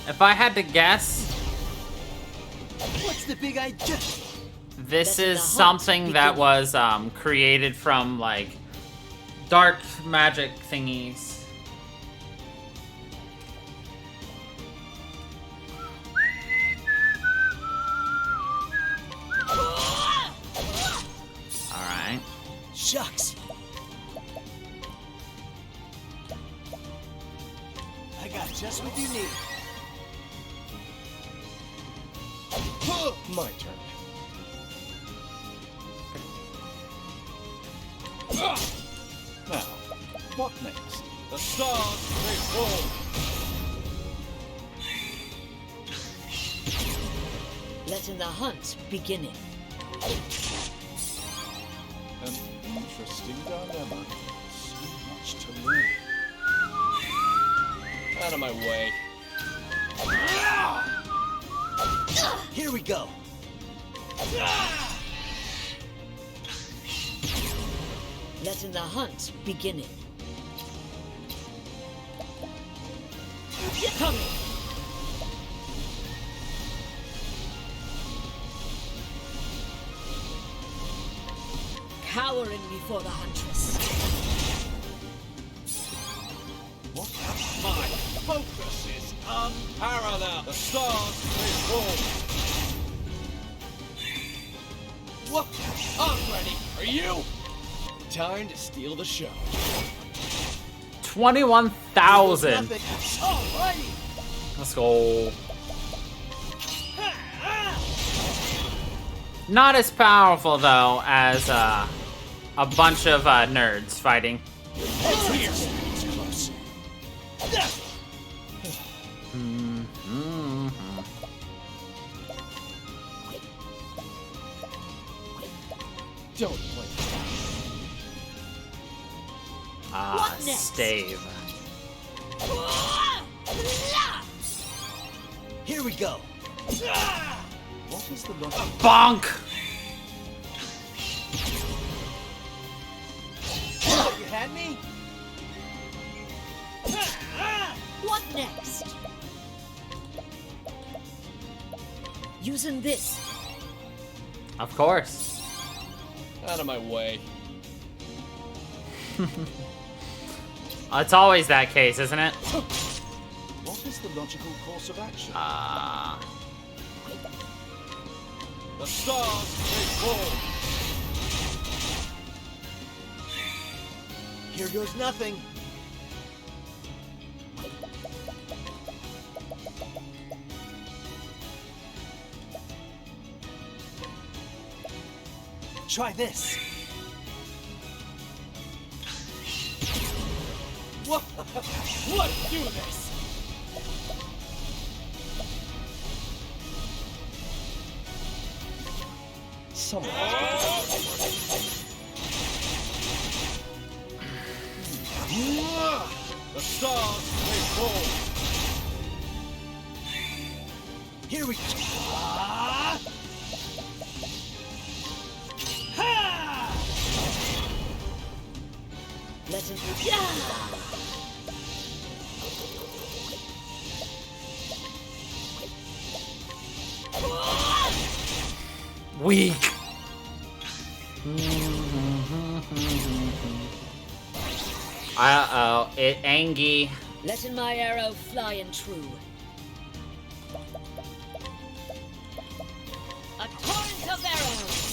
If I had to guess, What's the big idea? this is something that was created from like dark magic thingies. Alright. Shucks. I got just what you need. My turn. Now, what next? The stars may fall. Letting the hunt beginning. An interesting dilemma. So much to learn. Out of my way. Here we go. Letting the hunt beginning. Coming. Cowering before the huntress. What? My focus is unparalleled. The stars may fall. What? I'm ready. Are you? Time to steal the show. 21,000. Alrighty. Let's go. Not as powerful though as a bunch of nerds fighting. It's here. It's close. Don't play. Ah, What next? stave. Here we go. What is the logic? Bonk! You had me? What next? Using this. Of course. Out of my way. It's always that case, isn't it? What is the logical course of action? The stars may fall. Here goes nothing. Try this. What? What? Do this. Someone. The stars may fall. Here we go. Let it be. Weak. Uh-oh, Angie. Letting my arrow flying true. A torrent of arrows!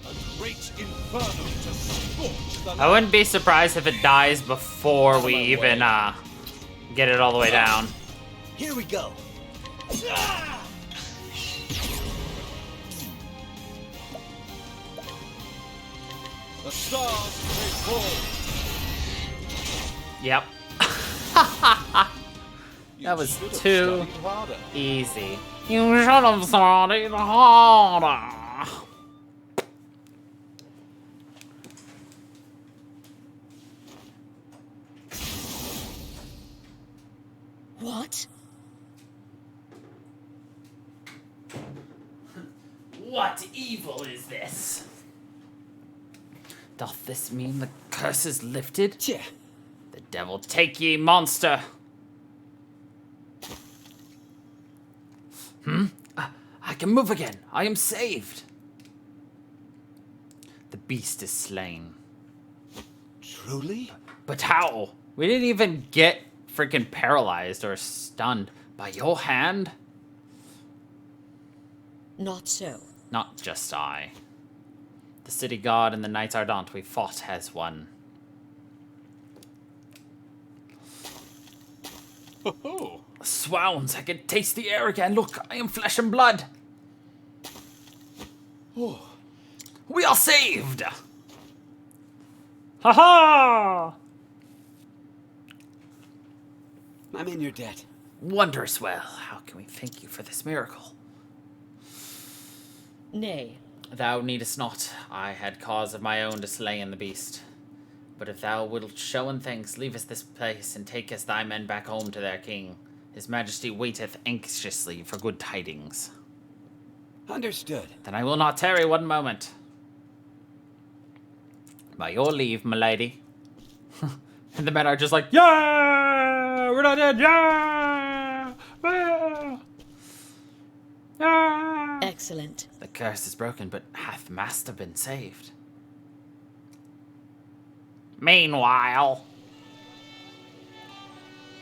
A great inferno to scorch the I wouldn't be surprised if it dies before we even get it all the way down. Here we go. The stars may fall. Yep. That was should have too studied harder. easy. You should have studied harder. What? What evil is this? Doth this mean the curse is lifted? Yeah. The devil take ye, monster! I can move again. I am saved. The beast is slain. Truly? But how? We didn't even get freaking paralyzed or stunned by your hand. Not so. Not just I. The city god and the knights ardent we fought as one. Oh, Swounds, I can taste the air again. Look, I am flesh and blood. oh. We are saved! Ha ha! I'm in your debt. Wondrous well. How can we thank you for this miracle? Nay. Thou needest not. I had cause of my own to slay in the beast. But if thou wilt show in thanks, leave us this place, and take us thy men back home to their king. His majesty waiteth anxiously for good tidings. Understood. Then I will not tarry one moment. By your leave, milady. And the men are just like, yeah! We're not dead, yeah! Yeah! Yeah! Excellent. The curse is broken, but hath master been saved? Meanwhile...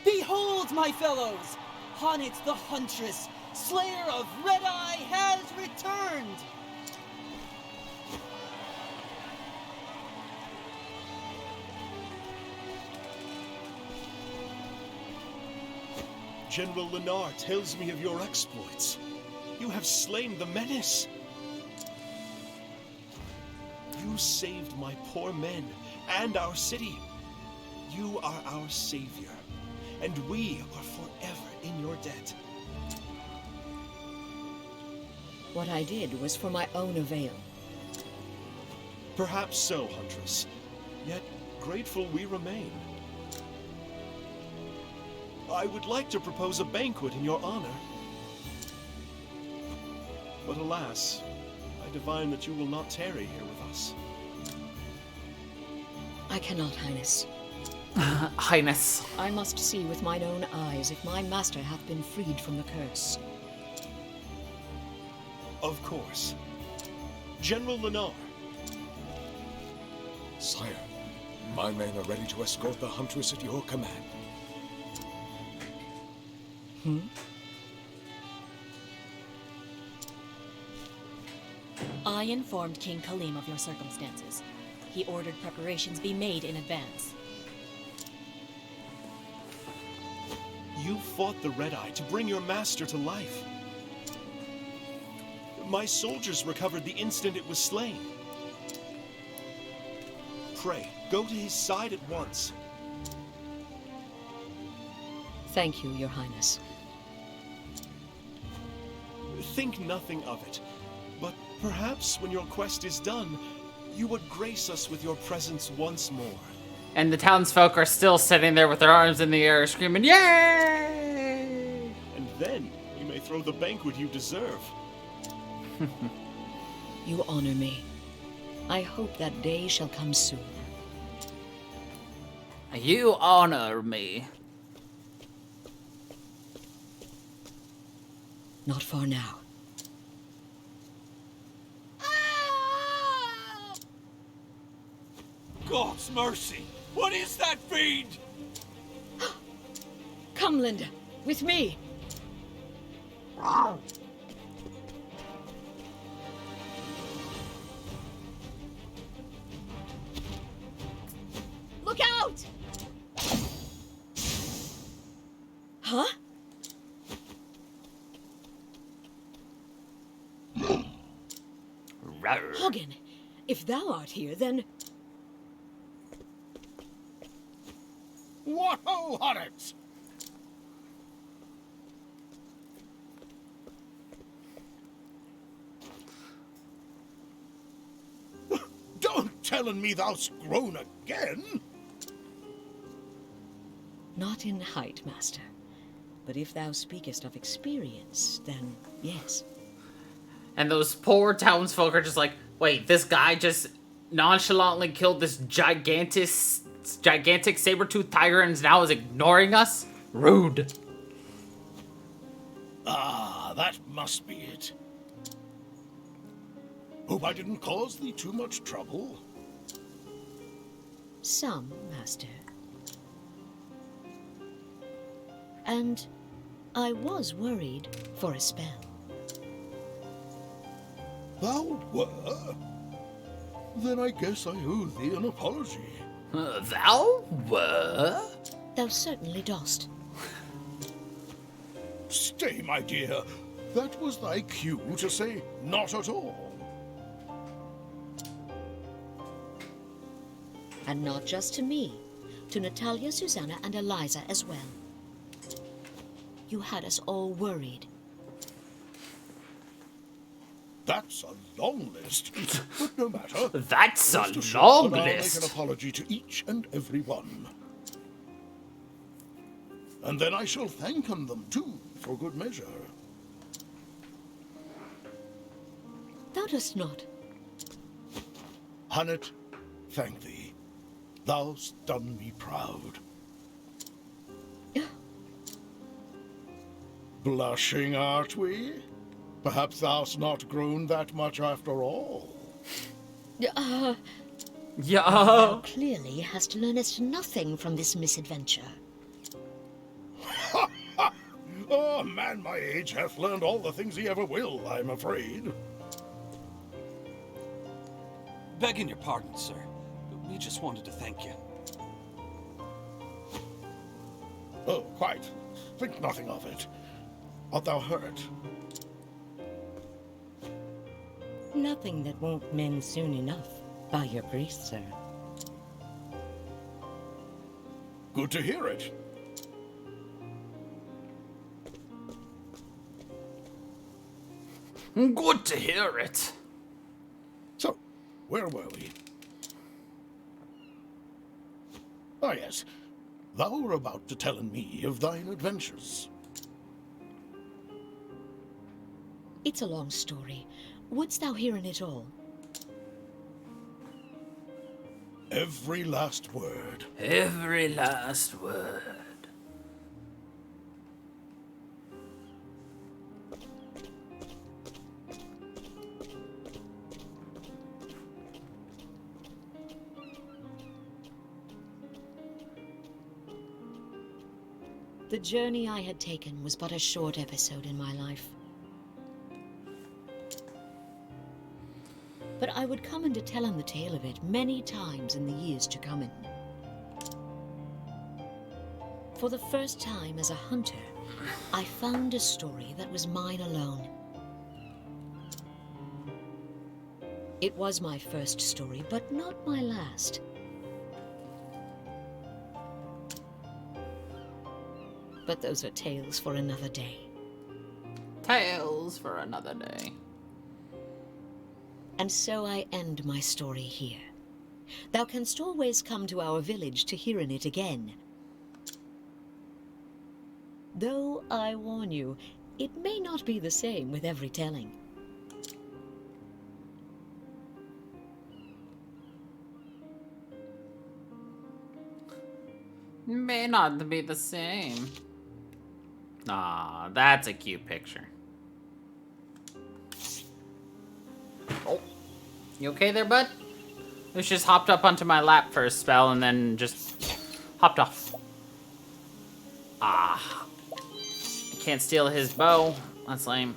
Behold, my fellows! Honnet the Huntress, Slayer of Red Eye, has returned! General Lenar tells me of your exploits. You have slain the menace. You saved my poor men and our city. You are our savior, and we are forever in your debt. What I did was for my own avail. Perhaps so, Huntress. Yet grateful we remain. I would like to propose a banquet in your honor. But alas, I divine that you will not tarry here with us. I cannot, Highness. Highness. I must see with mine own eyes if my master hath been freed from the curse. Of course. General Lennar. Sire, my men are ready to escort the Huntress at your command. I informed King Kalim of your circumstances. He ordered preparations be made in advance. You fought the Red Eye to bring your master to life. My soldiers recovered the instant it was slain. Pray, go to his side at once. Thank you, Your Highness. Think nothing of it, but perhaps when your quest is done, you would grace us with your presence once more. And the townsfolk are still sitting there with their arms in the air screaming, "Yay!" And then you may throw the banquet you deserve. You honor me. I hope that day shall come soon. You honor me. Not far now. God's mercy! What is that fiend? Come, Linda, with me. Look out! Huh? Hagen, if thou art here, then... What ho, Hornet! Don't tellin' me thou'st grown again! Not in height, master. But if thou speakest of experience, then yes. And those poor townsfolk are just like, wait, this guy just nonchalantly killed this gigantic saber-toothed tiger and now is ignoring us? Rude. Ah, that must be it. Hope I didn't cause thee too much trouble. Some, master. And I was worried for a spell. Thou were? Then I guess I owe thee an apology. Thou were? Thou certainly dost. Stay, my dear. That was thy cue to say not at all. And not just to me. To Natalia, Susanna, and Eliza as well. You had us all worried. That's a long list, but no matter. That's Rest a assured long that I'll list. make an apology to each and every one. And then I shall thanken them, too, for good measure. Thou dost not. Hunnet, thank thee. Thou'st done me proud. Blushing, art we? Perhaps thou'st not grown that much after all. Thou Yeah. clearly hast learned nothing from this misadventure. Oh, a man my age hath learned all the things he ever will, I'm afraid. Begging your pardon, sir. We just wanted to thank you. Oh, quite. Think nothing of it. Art thou hurt? Nothing that won't mend soon enough, by your grace, sir. Good to hear it. Good to hear it. So, where were we? Ah, yes. Thou were about to tell me of thine adventures. It's a long story. Wouldst thou hear in it all? Every last word. Every last word. The journey I had taken was but a short episode in my life. But I would come into telling the tale of it many times in the years to come. For the first time as a hunter, I found a story that was mine alone. It was my first story, but not my last. But those are tales for another day. Tales for another day. And so I end my story here. Thou canst always come to our village to hear in it again. Though I warn you, it may not be the same with every telling. May not be the same. Ah, that's a cute picture. Oh, you okay there, bud? This just hopped up onto my lap for a spell and then just hopped off. Ah. I can't steal his bow. That's lame.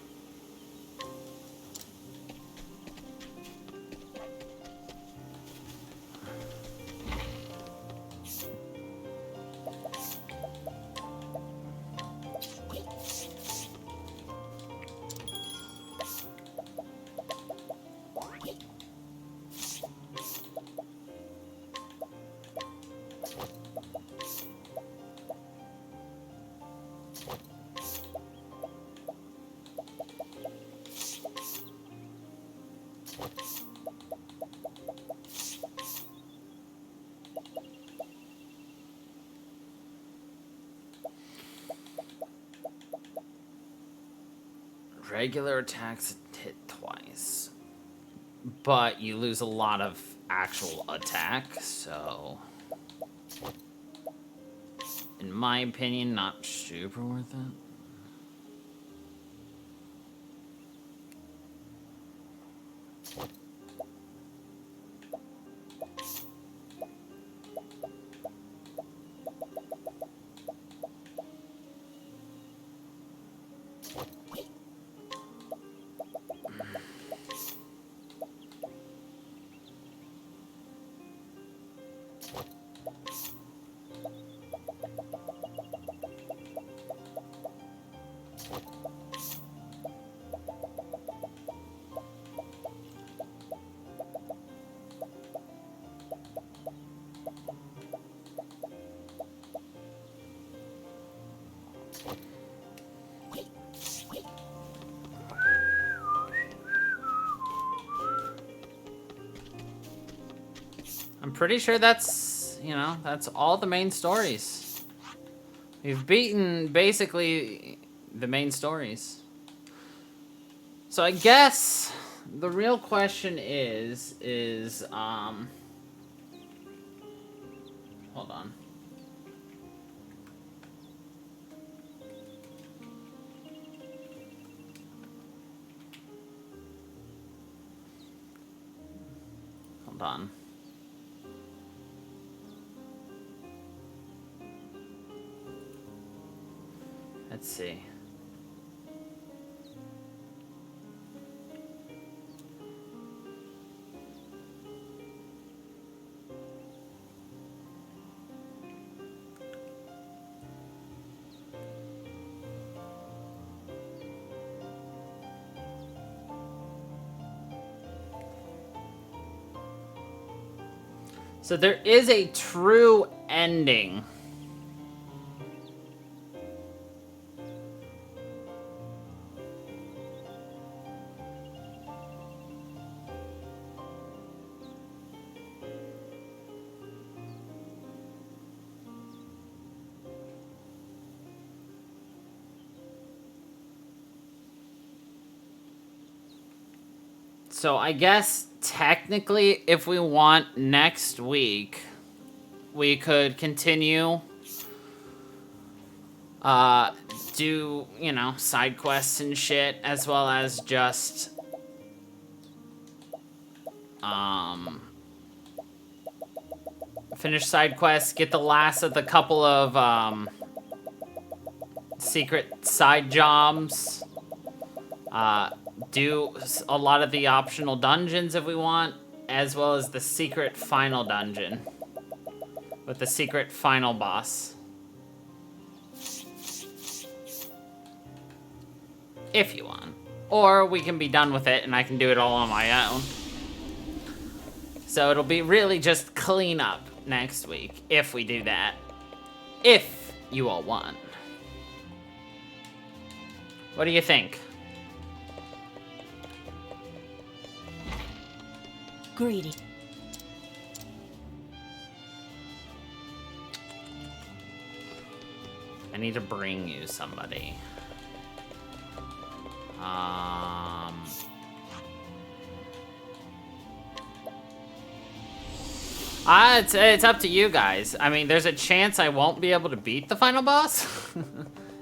Regular attacks hit twice, but you lose a lot of actual attack, so in my opinion, not super worth it. I'm pretty sure that's, you know, that's all the main stories. We've beaten basically the main stories. So I guess the real question is hold on. Hold on. Let's see. So there is a true ending. So I guess technically if we want next week, we could continue do, you know, side quests and shit, as well as just finish side quests, get the last of the couple of secret side jobs, do a lot of the optional dungeons if we want, as well as the secret final dungeon with the secret final boss. If you want. Or we can be done with it and I can do it all on my own. So it'll be really just clean up next week if we do that. If you all want. What do you think? Greedy. I need to bring you somebody. It's up to you guys. I mean, there's a chance I won't be able to beat the final boss.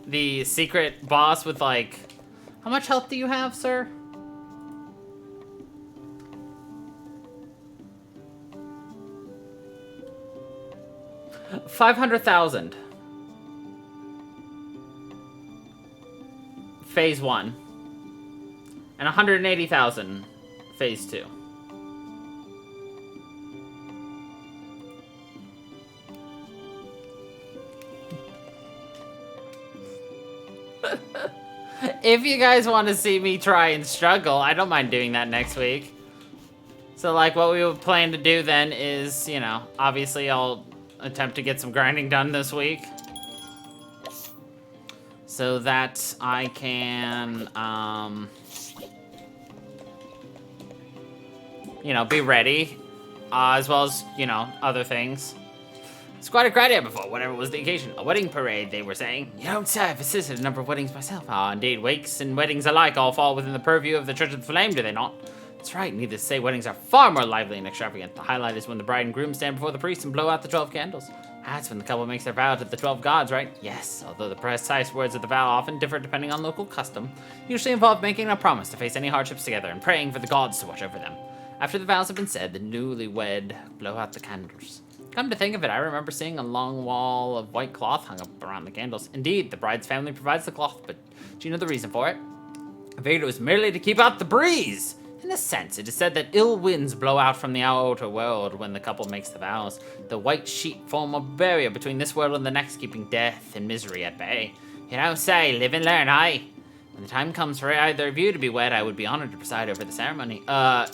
The secret boss with, like... How much health do you have, sir? $500,000. Phase 1. And 180,000 Phase 2. If you guys want to see me try and struggle, I don't mind doing that next week. So, like, what we would plan to do then is, you know, obviously I'll attempt to get some grinding done this week. So that I can, you know, be ready, as well as, you know, other things. It's quite a great idea before, whatever was the occasion. A wedding parade, they were saying. You don't say, I've assisted a number of weddings myself. Ah, indeed, wakes and weddings alike all fall within the purview of the Church of the Flame, do they not? That's right, needless to say, weddings are far more lively and extravagant. The highlight is when the bride and groom stand before the priest and blow out the 12 candles. That's when the couple makes their vow to the 12 gods, right? Yes, although the precise words of the vow often differ depending on local custom, usually involve making a promise to face any hardships together and praying for the gods to watch over them. After the vows have been said, the newlywed blow out the candles. Come to think of it, I remember seeing a long wall of white cloth hung up around the candles. Indeed, the bride's family provides the cloth, but do you know the reason for it? I figured it was merely to keep out the breeze. In a sense, it is said that ill winds blow out from the outer world when the couple makes the vows. The white sheet form a barrier between this world and the next, keeping death and misery at bay. You know, say, live and learn, aye? When the time comes for either of you to be wed, I would be honored to preside over the ceremony.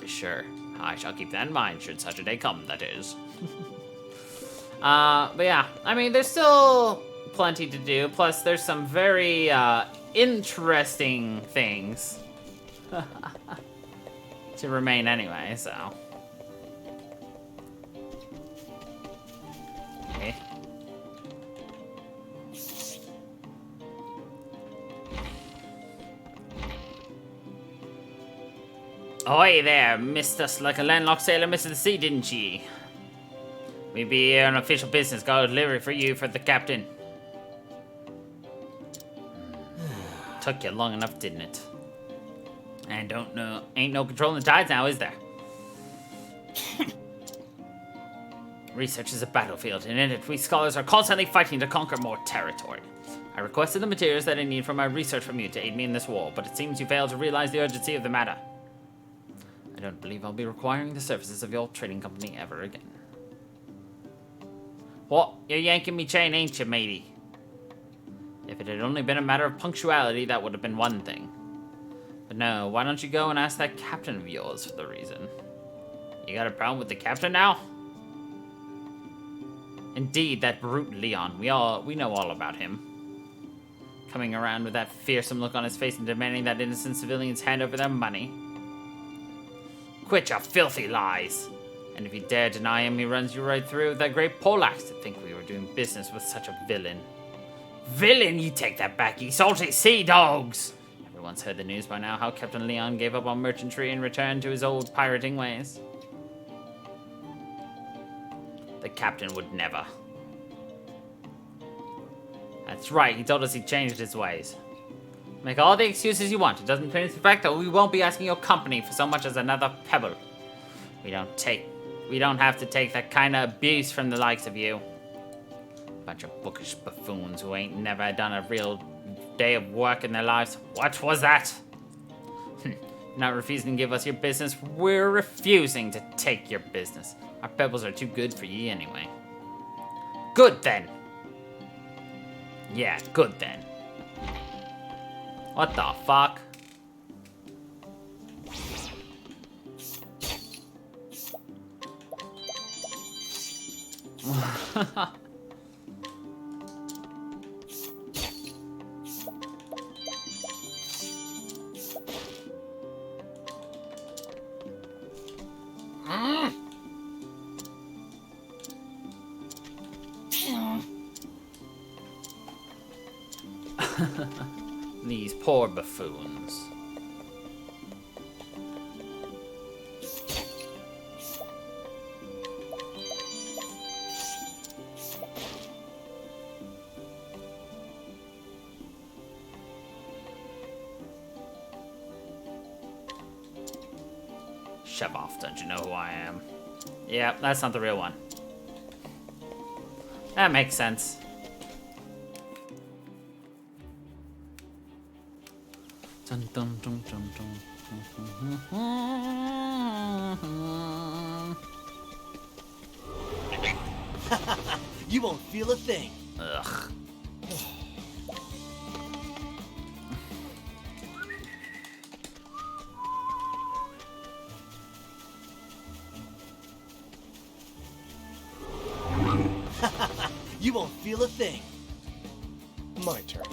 Sure. I shall keep that in mind, should such a day come, that is. But yeah, I mean, there's still plenty to do, plus there's some very, interesting things to remain anyway, so. Okay. Oi there, missed us like a landlocked sailor misses the sea, didn't ye? We be here on official business, got a delivery for you for the captain. Took you long enough, didn't it? And ain't no controlling the tides now, is there? Research is a battlefield, and in it we scholars are constantly fighting to conquer more territory. I requested the materials that I need for my research from you to aid me in this war, but it seems you failed to realize the urgency of the matter. I don't believe I'll be requiring the services of your trading company ever again. What? You're yanking me chain, ain't you, matey? If it had only been a matter of punctuality, that would have been one thing. But no, why don't you go and ask that captain of yours for the reason? You got a problem with the captain now? Indeed, that brute Leon. We know all about him. Coming around with that fearsome look on his face and demanding that innocent civilians hand over their money. Quit your filthy lies! And if you dare deny him, he runs you right through with that great poleaxe to think we were doing business with such a villain. Villain? You take that back, ye salty sea dogs! Everyone's heard the news by now how Captain Leon gave up on merchantry and returned to his old pirating ways. The captain would never. That's right, he told us he changed his ways. Make all the excuses you want. It doesn't change the fact that we won't be asking your company for so much as another pebble. We don't have to take that kind of abuse from the likes of you. Bunch of bookish buffoons who ain't never done a real day of work in their lives. What was that? Not refusing to give us your business, we're refusing to take your business. Our pebbles are too good for ye anyway. Good then. Yeah, good then. What the fuck? These poor buffoons. Shove off, don't you know who I am? Yeah, that's not the real one. That makes sense. Dun, dun, dun, dun, dun. You won't feel a thing. Ugh. You won't feel a thing. My turn.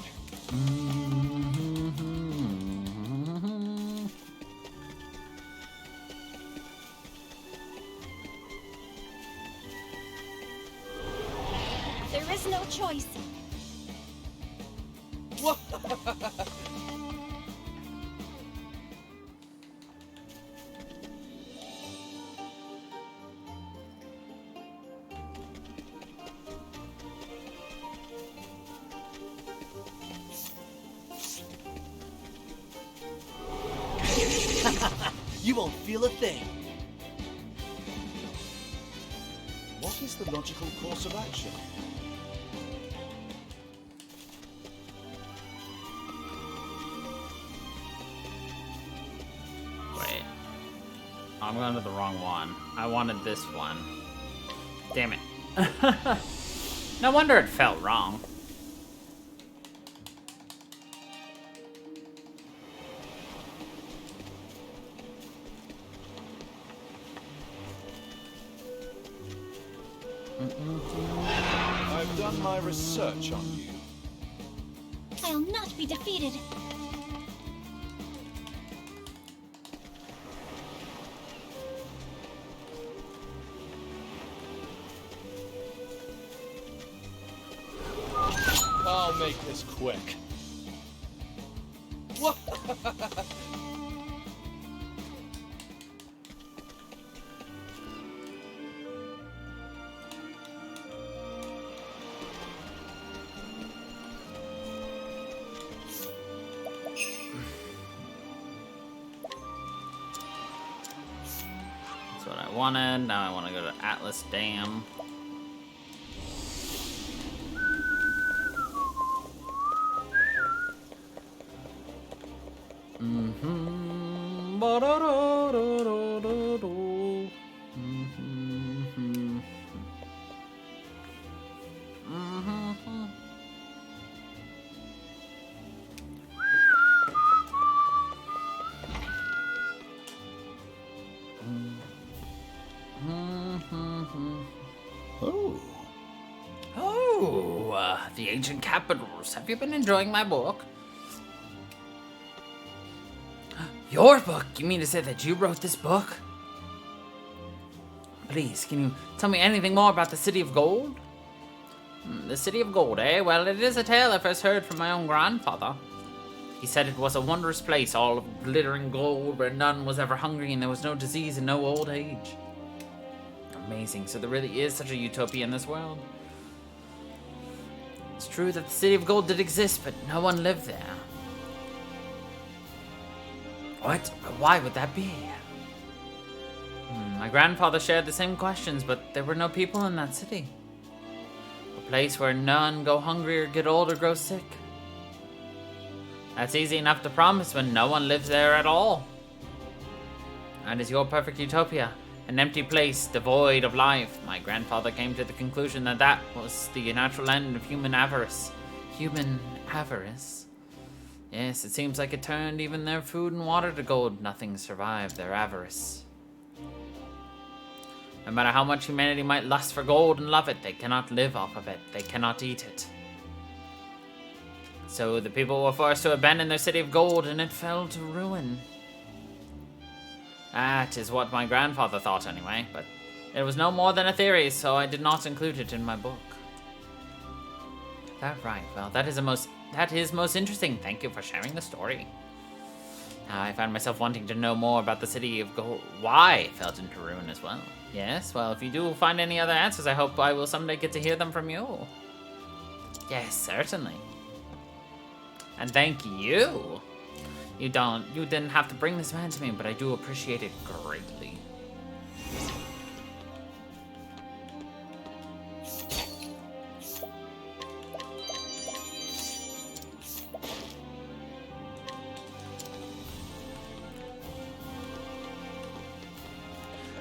There is no choice. You won't feel a thing. What is the logical course of action? Wait. I'm going to the wrong one. I wanted this one. Damn it. No wonder it felt wrong. I've done my research on you. I'll not be defeated. I'll make this quick. That's what I wanted. Now I want to go to Atlas Dam. The ancient capitals. Have you been enjoying my book? Your book? You mean to say that you wrote this book? Please, can you tell me anything more about the City of Gold? The City of Gold, eh? Well, it is a tale I first heard from my own grandfather. He said it was a wondrous place, all of glittering gold, where none was ever hungry and there was no disease and no old age. Amazing. So there really is such a utopia in this world. It's true that the City of Gold did exist, but no one lived there. What? Why would that be? My grandfather shared the same questions, but there were no people in that city. A place where none go hungry or get old or grow sick. That's easy enough to promise when no one lives there at all. That is your perfect utopia. An empty place, devoid of life. My grandfather came to the conclusion that that was the natural end of human avarice. Human avarice? Yes, it seems like it turned even their food and water to gold. Nothing survived their avarice. No matter how much humanity might lust for gold and love it, they cannot live off of it. They cannot eat it. So the people were forced to abandon their city of gold, and it fell to ruin. That is what my grandfather thought anyway, but it was no more than a theory, so I did not include it in my book. That right, well, that is most interesting. Thank you for sharing the story. I found myself wanting to know more about the city of gold. Why it fell into ruin as well. Yes, well, if you do find any other answers, I hope I will someday get to hear them from you. Yes, certainly. And thank you. You didn't have to bring this man to me, but I do appreciate it greatly.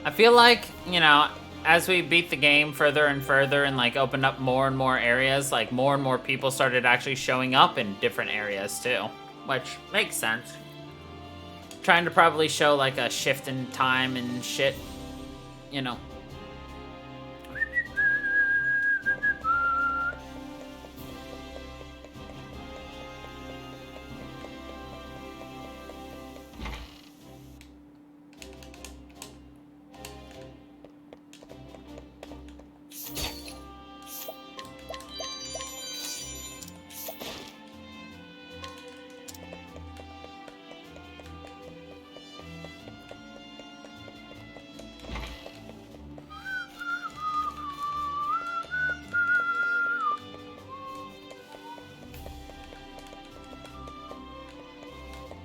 I feel like, you know, as we beat the game further and further and like opened up more and more areas, like more and more people started actually showing up in different areas too, which makes sense. Trying to probably show like a shift in time and shit, you know.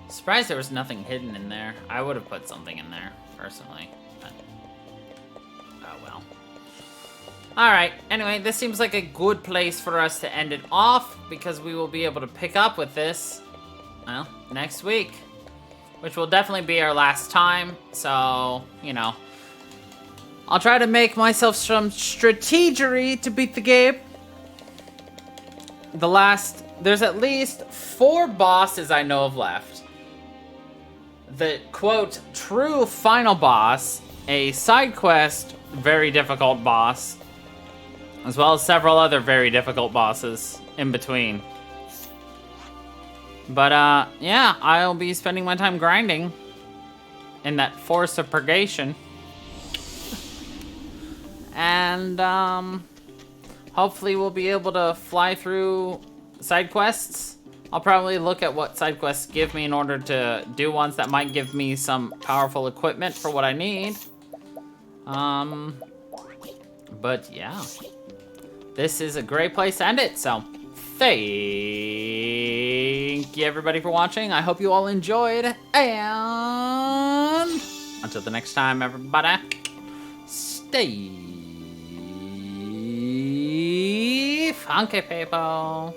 Surprised there was nothing hidden in there. I would have put something in there, personally. But oh well. Alright, anyway, this seems like a good place for us to end it off, because we will be able to pick up with this, well, next week. Which will definitely be our last time, so, you know. I'll try to make myself some strategery to beat the game. There's at least 4 bosses I know of left. The, quote, true final boss, a side quest, very difficult boss, as well as several other very difficult bosses in between. But, yeah, I'll be spending my time grinding in that Forest of Purgation. And, hopefully we'll be able to fly through side quests. I'll probably look at what side quests give me in order to do ones that might give me some powerful equipment for what I need. But yeah, this is a great place to end it, so thank you everybody for watching. I hope you all enjoyed, and until the next time, everybody, stay funky, people.